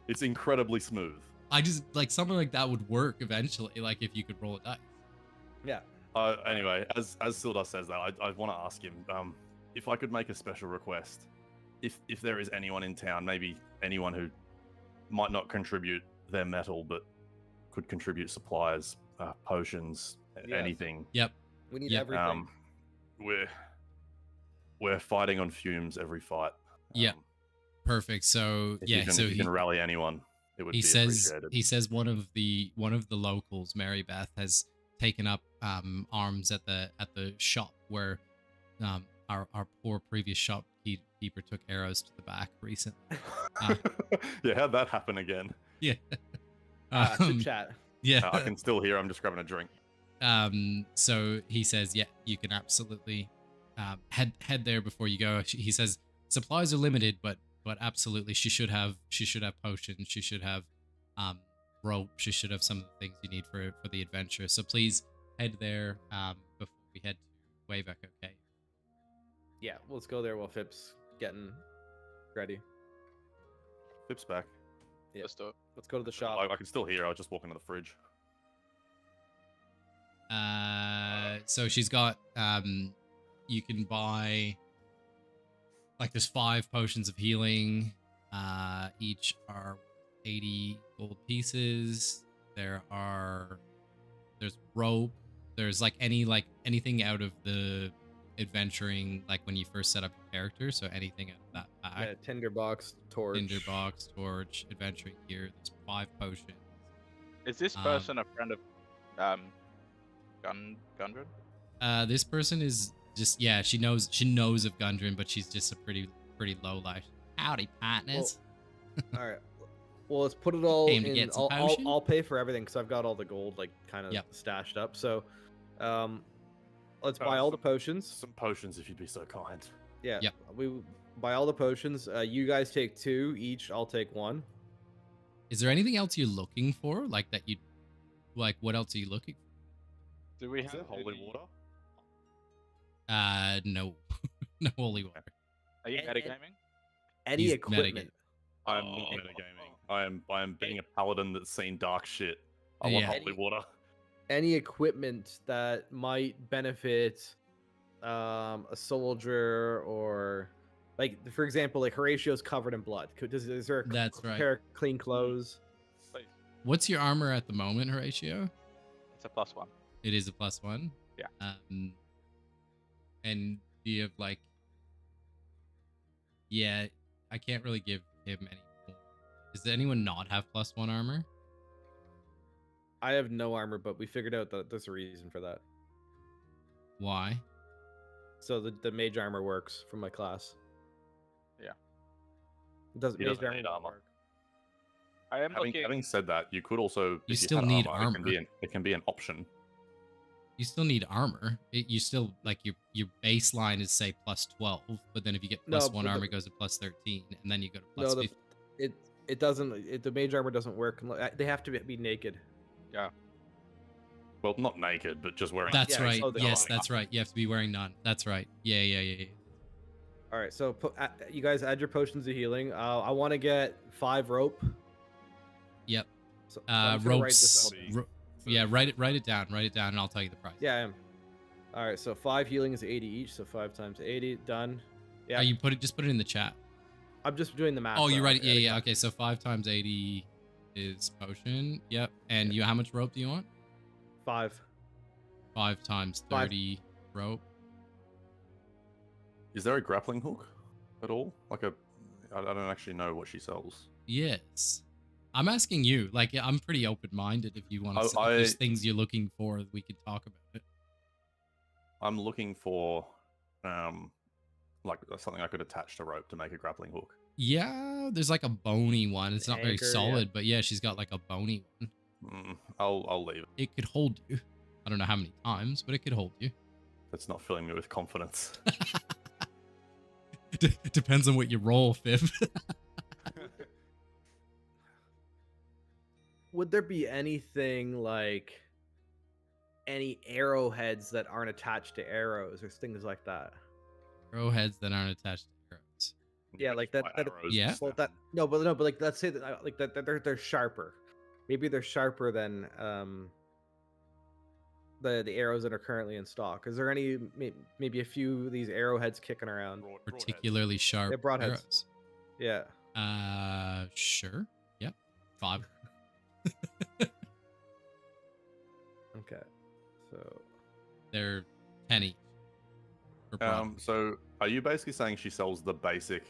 It's incredibly smooth. I just like something like that would work eventually. Like if you could roll a dice. Yeah. Anyway, as Sildar says that, I want to ask him if I could make a special request. If there is anyone in town, maybe anyone who might not contribute their metal, but could contribute supplies, potions, Yeah. anything. Yep. We need Yeah, everything. We're fighting on fumes every fight. Yeah. Perfect. So If yeah. you can, So if you can rally anyone, it would he be says appreciated. one of the locals, Mary Beth, has taken up arms at the shop where our poor previous shopkeeper took arrows to the back recently. Yeah, how'd that happen again? Yeah. Chit chat. Yeah. I can still hear. I'm just grabbing a drink. So he says, yeah, you can absolutely head there before you go. He says supplies are limited, but absolutely she should have potions. She should have rope. She should have some of the things you need for the adventure. So please head there before we head to Wayback. Okay. Yeah, let's go there while Phip's getting ready. Pip's back. Yeah. Let's do it. Let's go to the shop. I can still hear. I was just walking to the fridge. So she's got you can buy like there's 5 potions of healing. Each are 80 gold pieces. There's rope. There's anything out of the adventuring, like when you first set up your character. So anything out of that pack. Yeah, tinderbox, torch. Tinderbox, torch, adventuring gear. There's 5 potions. Is this person a friend of Gundren? This person is just she knows of Gundren, but she's just a pretty low life. Howdy, partners. All right. Well, let's put it all Came to in. get some potion? I'll pay for everything because I've got all the gold kind of Yep. stashed up. So, let's buy all the potions. Some potions, if you'd be so kind. Yeah. Yep. We buy all the potions. You guys take 2 each. I'll take 1. Is there anything else you're looking for? Like that you what else are you looking for? Do we Is have it holy any- water? No. No holy water. Are you And- metagaming? Any He's equipment. I'm not metagaming. I am being a paladin that's seen dark shit. I want Yeah. holy water. Any equipment that might benefit a soldier, or for example, like Horatio's covered in blood. Is there a That's right. pair of clean clothes? Please. What's your armor at the moment, Horatio? It's a +1. It is a +1. Yeah. And do you have yeah, I can't really give him any more. Does anyone not have +1 armor? I have no armor, but we figured out that there's a reason for that. Why? So the mage armor works from my class. Yeah. Doesn't He mage doesn't need armor armor. work? I am looking. Having said that, you could also You if still had need It armor. can be an option. You still need armor. You still your baseline is say +12, but then if you get No, +1 but the- armor, it goes to +13, and then you go to No, +15. it doesn't. The mage armor doesn't work. They have to be naked. Well, not naked, but just wearing. That's Yeah, right. so the- Yes, that's right. You have to be wearing none. That's right. Yeah. All right, so you guys add your potions of healing. I want to get 5 rope. Yep. So I'm just gonna write this ropes. out. Yeah, write it down, and I'll tell you the price. Yeah, I am. All right, so 5 healing is 80 each, so 5 times 80, done. Yeah, You just put it in the chat. I'm just doing the math. Oh, you're though. right. Yeah. Okay, so 5 times 80 is potion. Yep. And how much rope do you want? 5. 5 times 5. 30 rope. Is there a grappling hook at all? I don't actually know what she sells. Yes. I'm asking you. I'm pretty open-minded. If you want to, if there's things you're looking for, we could talk about it. I'm looking for, something I could attach to rope to make a grappling hook. Yeah, there's a bony one. It's not very Anchor, yeah. solid, but yeah, she's got a bony one. I'll leave it. It could hold you. I don't know how many times, but it could hold you. That's not filling me with confidence. Depends on what you roll, Fib. would there be anything like any arrowheads that aren't attached to arrows or things like that? Arrowheads that aren't attached to arrows. You Yeah, can like just that. buy That arrows Yeah. and well, snap that 'em. no, but like let's say that like that they're sharper. Maybe they're sharper than the arrows that are currently in stock. Is there any maybe a few of these arrowheads kicking around? Broadheads. Particularly sharp Yeah, broadheads. arrows. Yeah. Sure. Yep. 5. Okay. So They're 10 each. For profit. So are you basically saying she sells the basic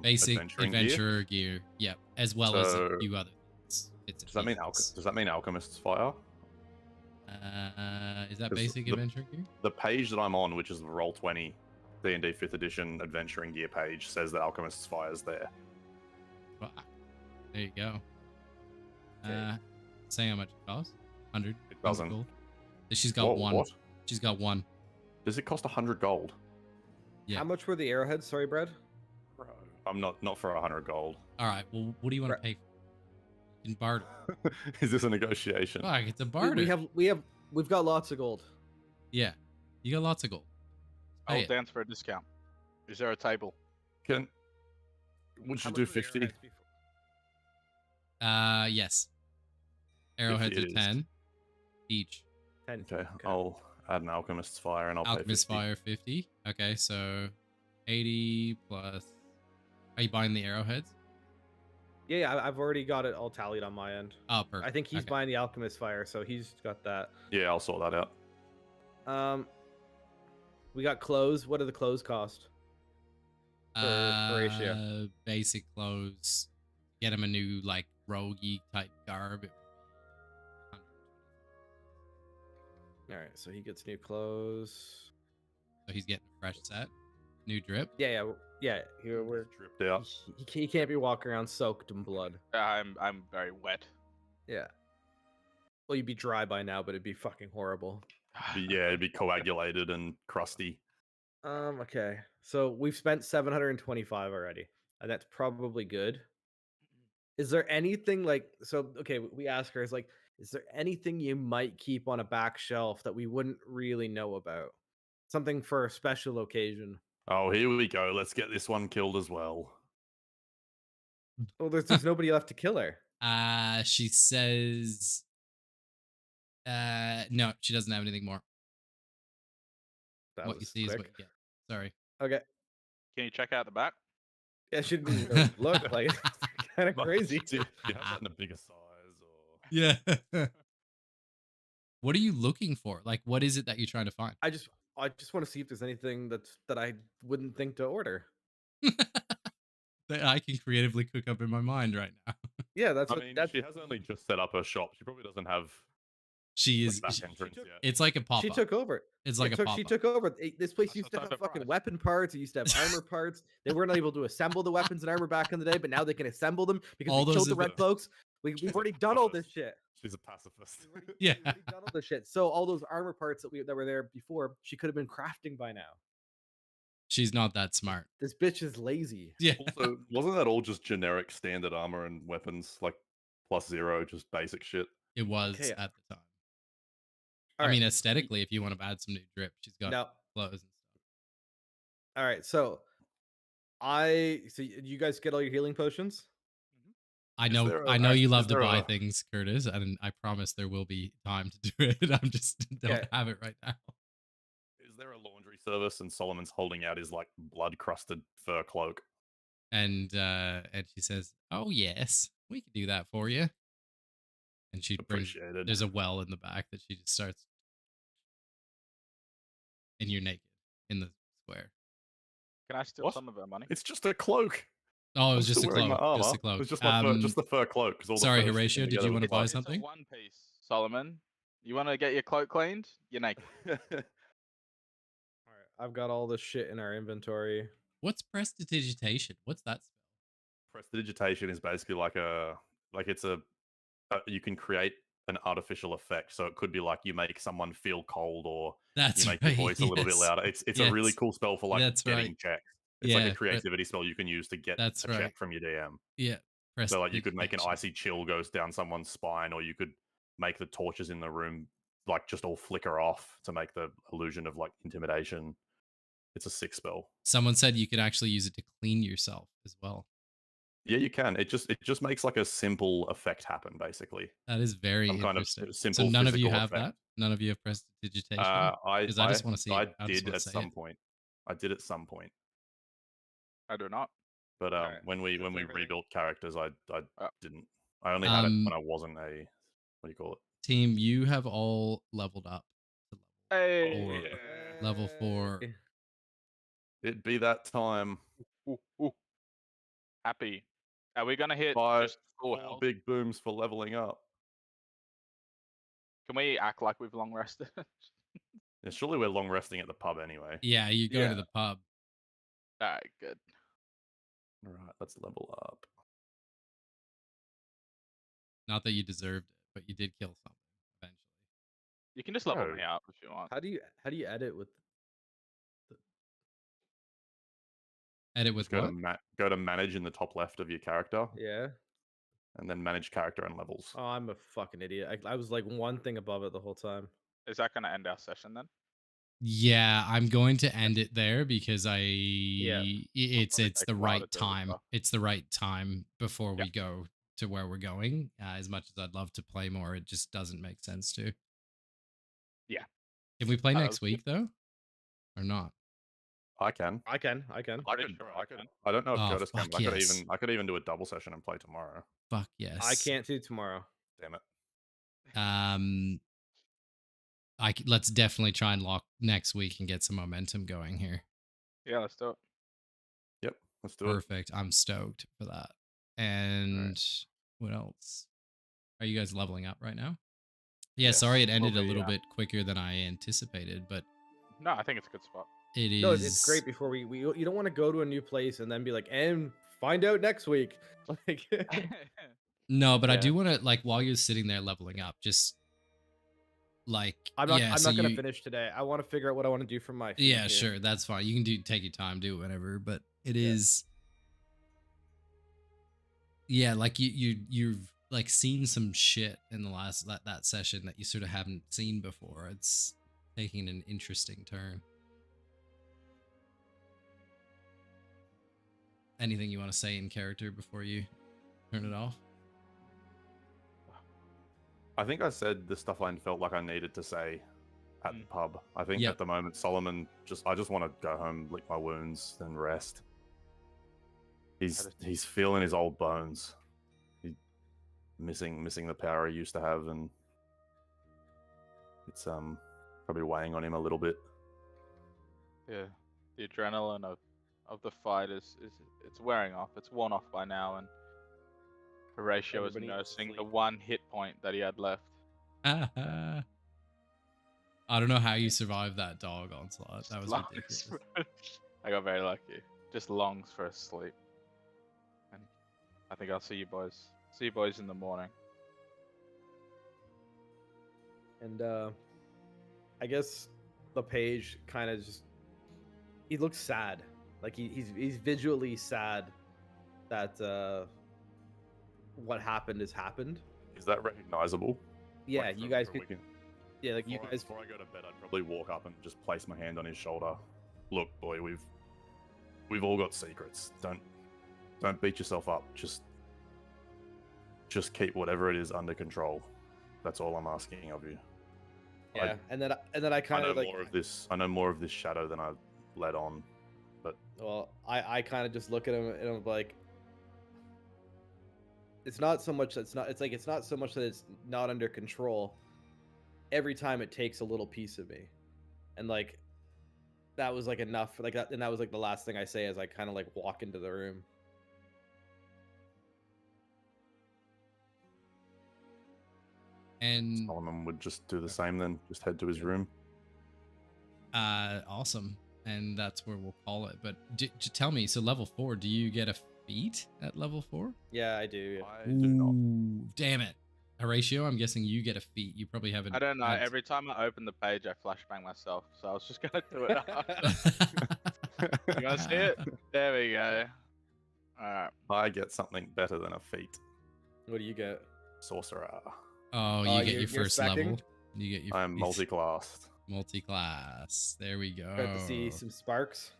Basic adventuring gear? adventurer gear. Yep. As well as a So, few other things. Bits Does that mean pieces. does that mean alchemist's fire? Is that 'Cause basic adventure gear? The page that I'm on, which is the Roll20 D&D 5th edition adventuring gear page, says that alchemist's fire is there. Fuck. There you go. Okay. Say how much it costs. 100. It doesn't. Gold. She's got one. What? She's got one. Does it cost 100 gold? Yeah. how much were the arrowheads? Sorry, Brad. Bro, I'm not for 100 gold. All right. Well, what do you want to pay for? You can barter. Is this a negotiation? Fuck, it's a barter. We've got lots of gold. Yeah. You got lots of gold. Pay I'll it. dance for a discount. Is there a table? Would you How much do were the 50? arrowheads before? Yes. Arrowheads it are is. 10 each. 10. Okay, I'll add an alchemist's fire and I'll Alchemist pay 50. Fire 50. Okay, so 80 plus. Are you buying the arrowheads? Yeah, I've already got it all tallied on my end. Oh, perfect. I think he's Okay. buying the alchemist fire, so he's got that. Yeah, I'll sort that out. We got clothes. What do the clothes cost? Horatio. Basic clothes. Get him a new like roguey type garb. All right, so he gets new clothes. So he's getting a fresh set. New drip. Yeah. Here we're. Dripped out. He can't be walking around soaked in blood. I'm very wet. Yeah. Well, you'd be dry by now, but it'd be fucking horrible. Yeah, it'd be coagulated and crusty. Okay. So we've spent 725 already, and that's probably good. Is there anything like okay, we ask her, is there anything you might keep on a back shelf that we wouldn't really know about? Something for a special occasion. Oh, here we go. Let's get this one killed as well. Well, there's nobody left to kill her. She says no, she doesn't have anything more. That What you was see is what quick. you get. Sorry. Okay. Can you check out the back? Yeah, she didn't even look like kind of crazy. Do you have that in a bigger size or? Yeah. What are you looking for? Like, what is it that you're trying to find? I just want to see if there's anything that I wouldn't think to order. That I can creatively cook up in my mind right now. Yeah, that's I what mean, that's she has only just set up her shop. She probably doesn't have She the is. back entrance took- yet. It's like a pop. she took over. It's like a pop. She took over. This place That's used to what have I'm fucking surprised. weapon parts. It used to have armor parts. They weren't able to assemble the weapons and armor back in the day, but now they can assemble them because All we those killed the are red the- cloaks. We've already done all this shit. She's a pacifist. Yeah. We've already done all this shit. So all those armor parts that were there before, she could have been crafting by now. She's not that smart. This bitch is lazy. Yeah. Also, wasn't that all just generic standard armor and weapons, like +0, just basic shit? It was Okay. at the time. All I right. mean, aesthetically, if you want to add some new drip, she's got No. clothes and stuff. All right. So you guys get all your healing potions? I Is know, there a- I know you is love to there buy a- things, Curtis, and I promise there will be time to do it. I'm just don't Okay. have it right now. Is there a laundry service and Solomon's holding out his like blood crusted fur cloak? And she says, "Oh yes, we could do that for you." And she brings. Appreciated. There's a well in the back that she just starts, and you're naked in the square. Can I steal What? some of her money? It's just a cloak. Oh, it I'm was just a still wearing cloak. my Just a armor. cloak. It was just my fur, just the fur cloak. 'Cause all the sorry, fur Horatio, sticking did you together want to with buy blood. It's a something? one piece, Solomon. You want to get your cloak cleaned? You're naked. All right. I've got all this shit in our inventory. What's prestidigitation? What's that spell? Prestidigitation is basically it's a you can create an artificial effect. So it could be like you make someone feel cold, or That's you make right. your voice a little bit yes. louder. It's a really Yes. cool spell for like That's getting right. checks. It's like Yeah, a but- creativity spell you can use to get That's a right. check from your DM. Yeah. Press So like you could make an digitation. icy chill goes down someone's spine, or you could make the torches in the room like just all flicker off to make the illusion of like intimidation. It's a sick spell. Someone said you could actually use it to clean yourself as well. Yeah, you can. It just makes like a simple effect happen, basically. That is very Some kind of interesting. simple so none of you physical have effect. that? None of you have prestidigitation? I 'Cause I just wanna see I it. I just did wanna at say some it. point. I did at some point. I do not. But Alright, when we that's everything. rebuilt characters, I Oh. didn't. I only had it Um, when I wasn't a what do you call it? Team, you have all leveled up to Hey. level 4. Hey. It'd be that time. Ooh. Happy. Are we gonna hit Five, just full 4 health? big booms for leveling up. Can we act like we've long rested? Yeah, surely we're long resting at the pub anyway. Yeah, you go to Yeah. the pub. Alright, good. All right, let's level up. Not that you deserved it, but you did kill something eventually. You can just level Bro. me up if you want. How do you edit with? Edit with Just what? go to manage in the top left of your character, Yeah. and then manage character and levels. Oh, I'm a fucking idiot. I was like one thing above it the whole time. Is that gonna end our session then? Yeah, I'm going to end it there because it's probably it's take the a while to right do this time. stuff. It's the right time before Yeah. we go to where we're going. As much as I'd love to play more, it just doesn't make sense to. Yeah. Can we play That next was good. week though, or not? I can. I can. I Pretty sure I could. can. I don't know if Oh, Curtis can. fuck But yes. I could even do a double session and play tomorrow. Fuck yes. I can't do tomorrow. Damn it. Let's definitely try and lock next week and get some momentum going here. Yeah, let's do it. Yep, let's do it. Perfect. I'm stoked for that. And what else? Are you guys leveling up right now? Yeah, Yes, sorry it ended a probably, little yeah. bit quicker than I anticipated, but No, I think it's a good spot. it is. No, it's great. Before we you don't want to go to a new place and then be like, and find out next week. Like, No, but I Yeah. do want to, like, while you're sitting there leveling up, just like I'm not gonna finish today. I want to figure out what I want to do for my feed Yeah, here. sure, that's fine. You can take your time, do it whenever, but it Yeah. is. Yeah, like you've like seen some shit in the last that session that you sort of haven't seen before. It's taking an interesting turn. Anything you want to say in character before you turn it off? I think I said the stuff I felt like I needed to say at the pub. I think Yep. at the moment Solomon I just want to go home, lick my wounds, and rest. He's feeling his old bones. He's missing the power he used to have, and it's probably weighing on him a little bit. Yeah, the adrenaline of the fight is it's wearing off. It's worn off by now, and Horatio is Everybody nursing the sleep. one hit point that he had left. I don't know how you survived that dog onslaught. That was Longs ridiculous. for- I got very lucky. Just longs for a sleep. And I think I'll see you boys. See you boys in the morning. And I guess the page kind of just he looks sad. Like he's visually sad that what happened has happened. Is that recognizable? Yeah, Like, you guys from could. Weekend? Yeah, like you Before guys. before I go to bed, I'd probably walk up and just place my hand on his shoulder. Look, boy, we've all got secrets. Don't beat yourself up. Just keep whatever it is under control. That's all I'm asking of you. Yeah, and then I I kind know of like. more of this. I know more of this shadow than I've let on. But Well, I kind of just look at him and I'm like, it's not so much it's not so much that it's not under control. Every time it takes a little piece of me, and like that was like enough like that, and that was like the last thing I say as I kind of like walk into the room. And Solomon would just do the same then. Just head to his room. awesome. And that's where we'll call it. But tell me, so level 4, do you get a feat at level 4? Yeah, I do. I do not. Ooh, damn it. Horatio, I'm guessing you get a feat. You probably haven't. I don't know. had- Every time I open the page, I flashbang myself. So I was just gonna do it. You want to see it? There we go. All right. I get something better than a feat. What do you get? Sorcerer. Oh, you get you're your first spec'ing? level. You get your I'm multi-classed. multi-class. There we go. Start to see some sparks.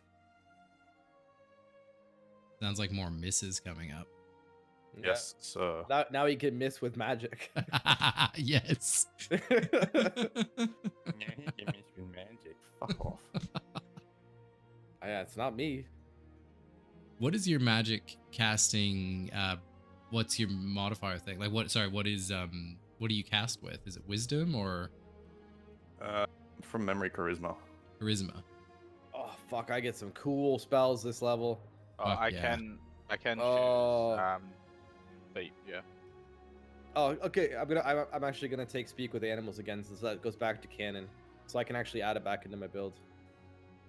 Sounds like more misses coming up. Yeah. Yes, sir. Now he can miss with magic. Yes. Magic. Fuck off. Yeah, it's not me. What is your magic casting? What's your modifier thing? Like what? Sorry, what is what do you cast with? Is it wisdom or From memory, charisma. charisma? Oh fuck! I get some cool spells this level. Fuck I yeah. can Oh. choose feat. Yeah. Oh, okay. I'm actually gonna take speak with animals again, since that goes back to canon, so I can actually add it back into my build.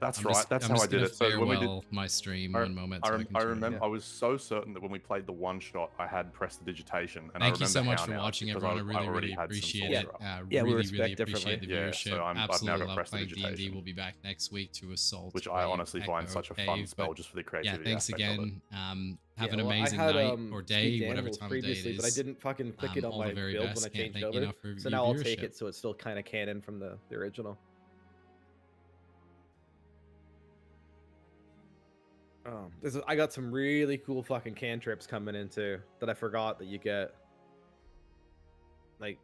That's I'm right. just- That's I'm how I just did gonna it. So when we did, farewell my stream I- one moment. I, so rem- can I turn it remember. on. I was so certain that when we played the one shot, I had prestidigitation. And Thank I you so remember much how for now, watching, because everyone. I already really had some appreciate it. sorcerer. Yeah, we really, respect really appreciate the differently. Yeah, viewership. so I've now Absolutely got love playing D&D. prestidigitation. We'll be back next week to Assault. Which I Wave, honestly find Echo, such a fun Cave, spell but just for the yeah, creativity. thanks aspect of it. again. Have an well, amazing I had, night or speak day, to whatever animals time of day it previously, is. but I didn't fucking click it on all my the very build best. when I Can't changed thank you over. enough for So your now I'll take viewership. it so it's still kind of canon from the original. I got some really cool fucking cantrips coming in too that I forgot that you get. Like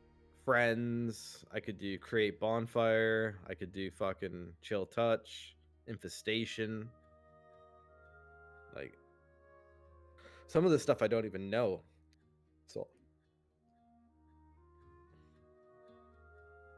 friends, I could do create bonfire, I could do fucking chill touch, infestation. Like some of the stuff I don't even know. So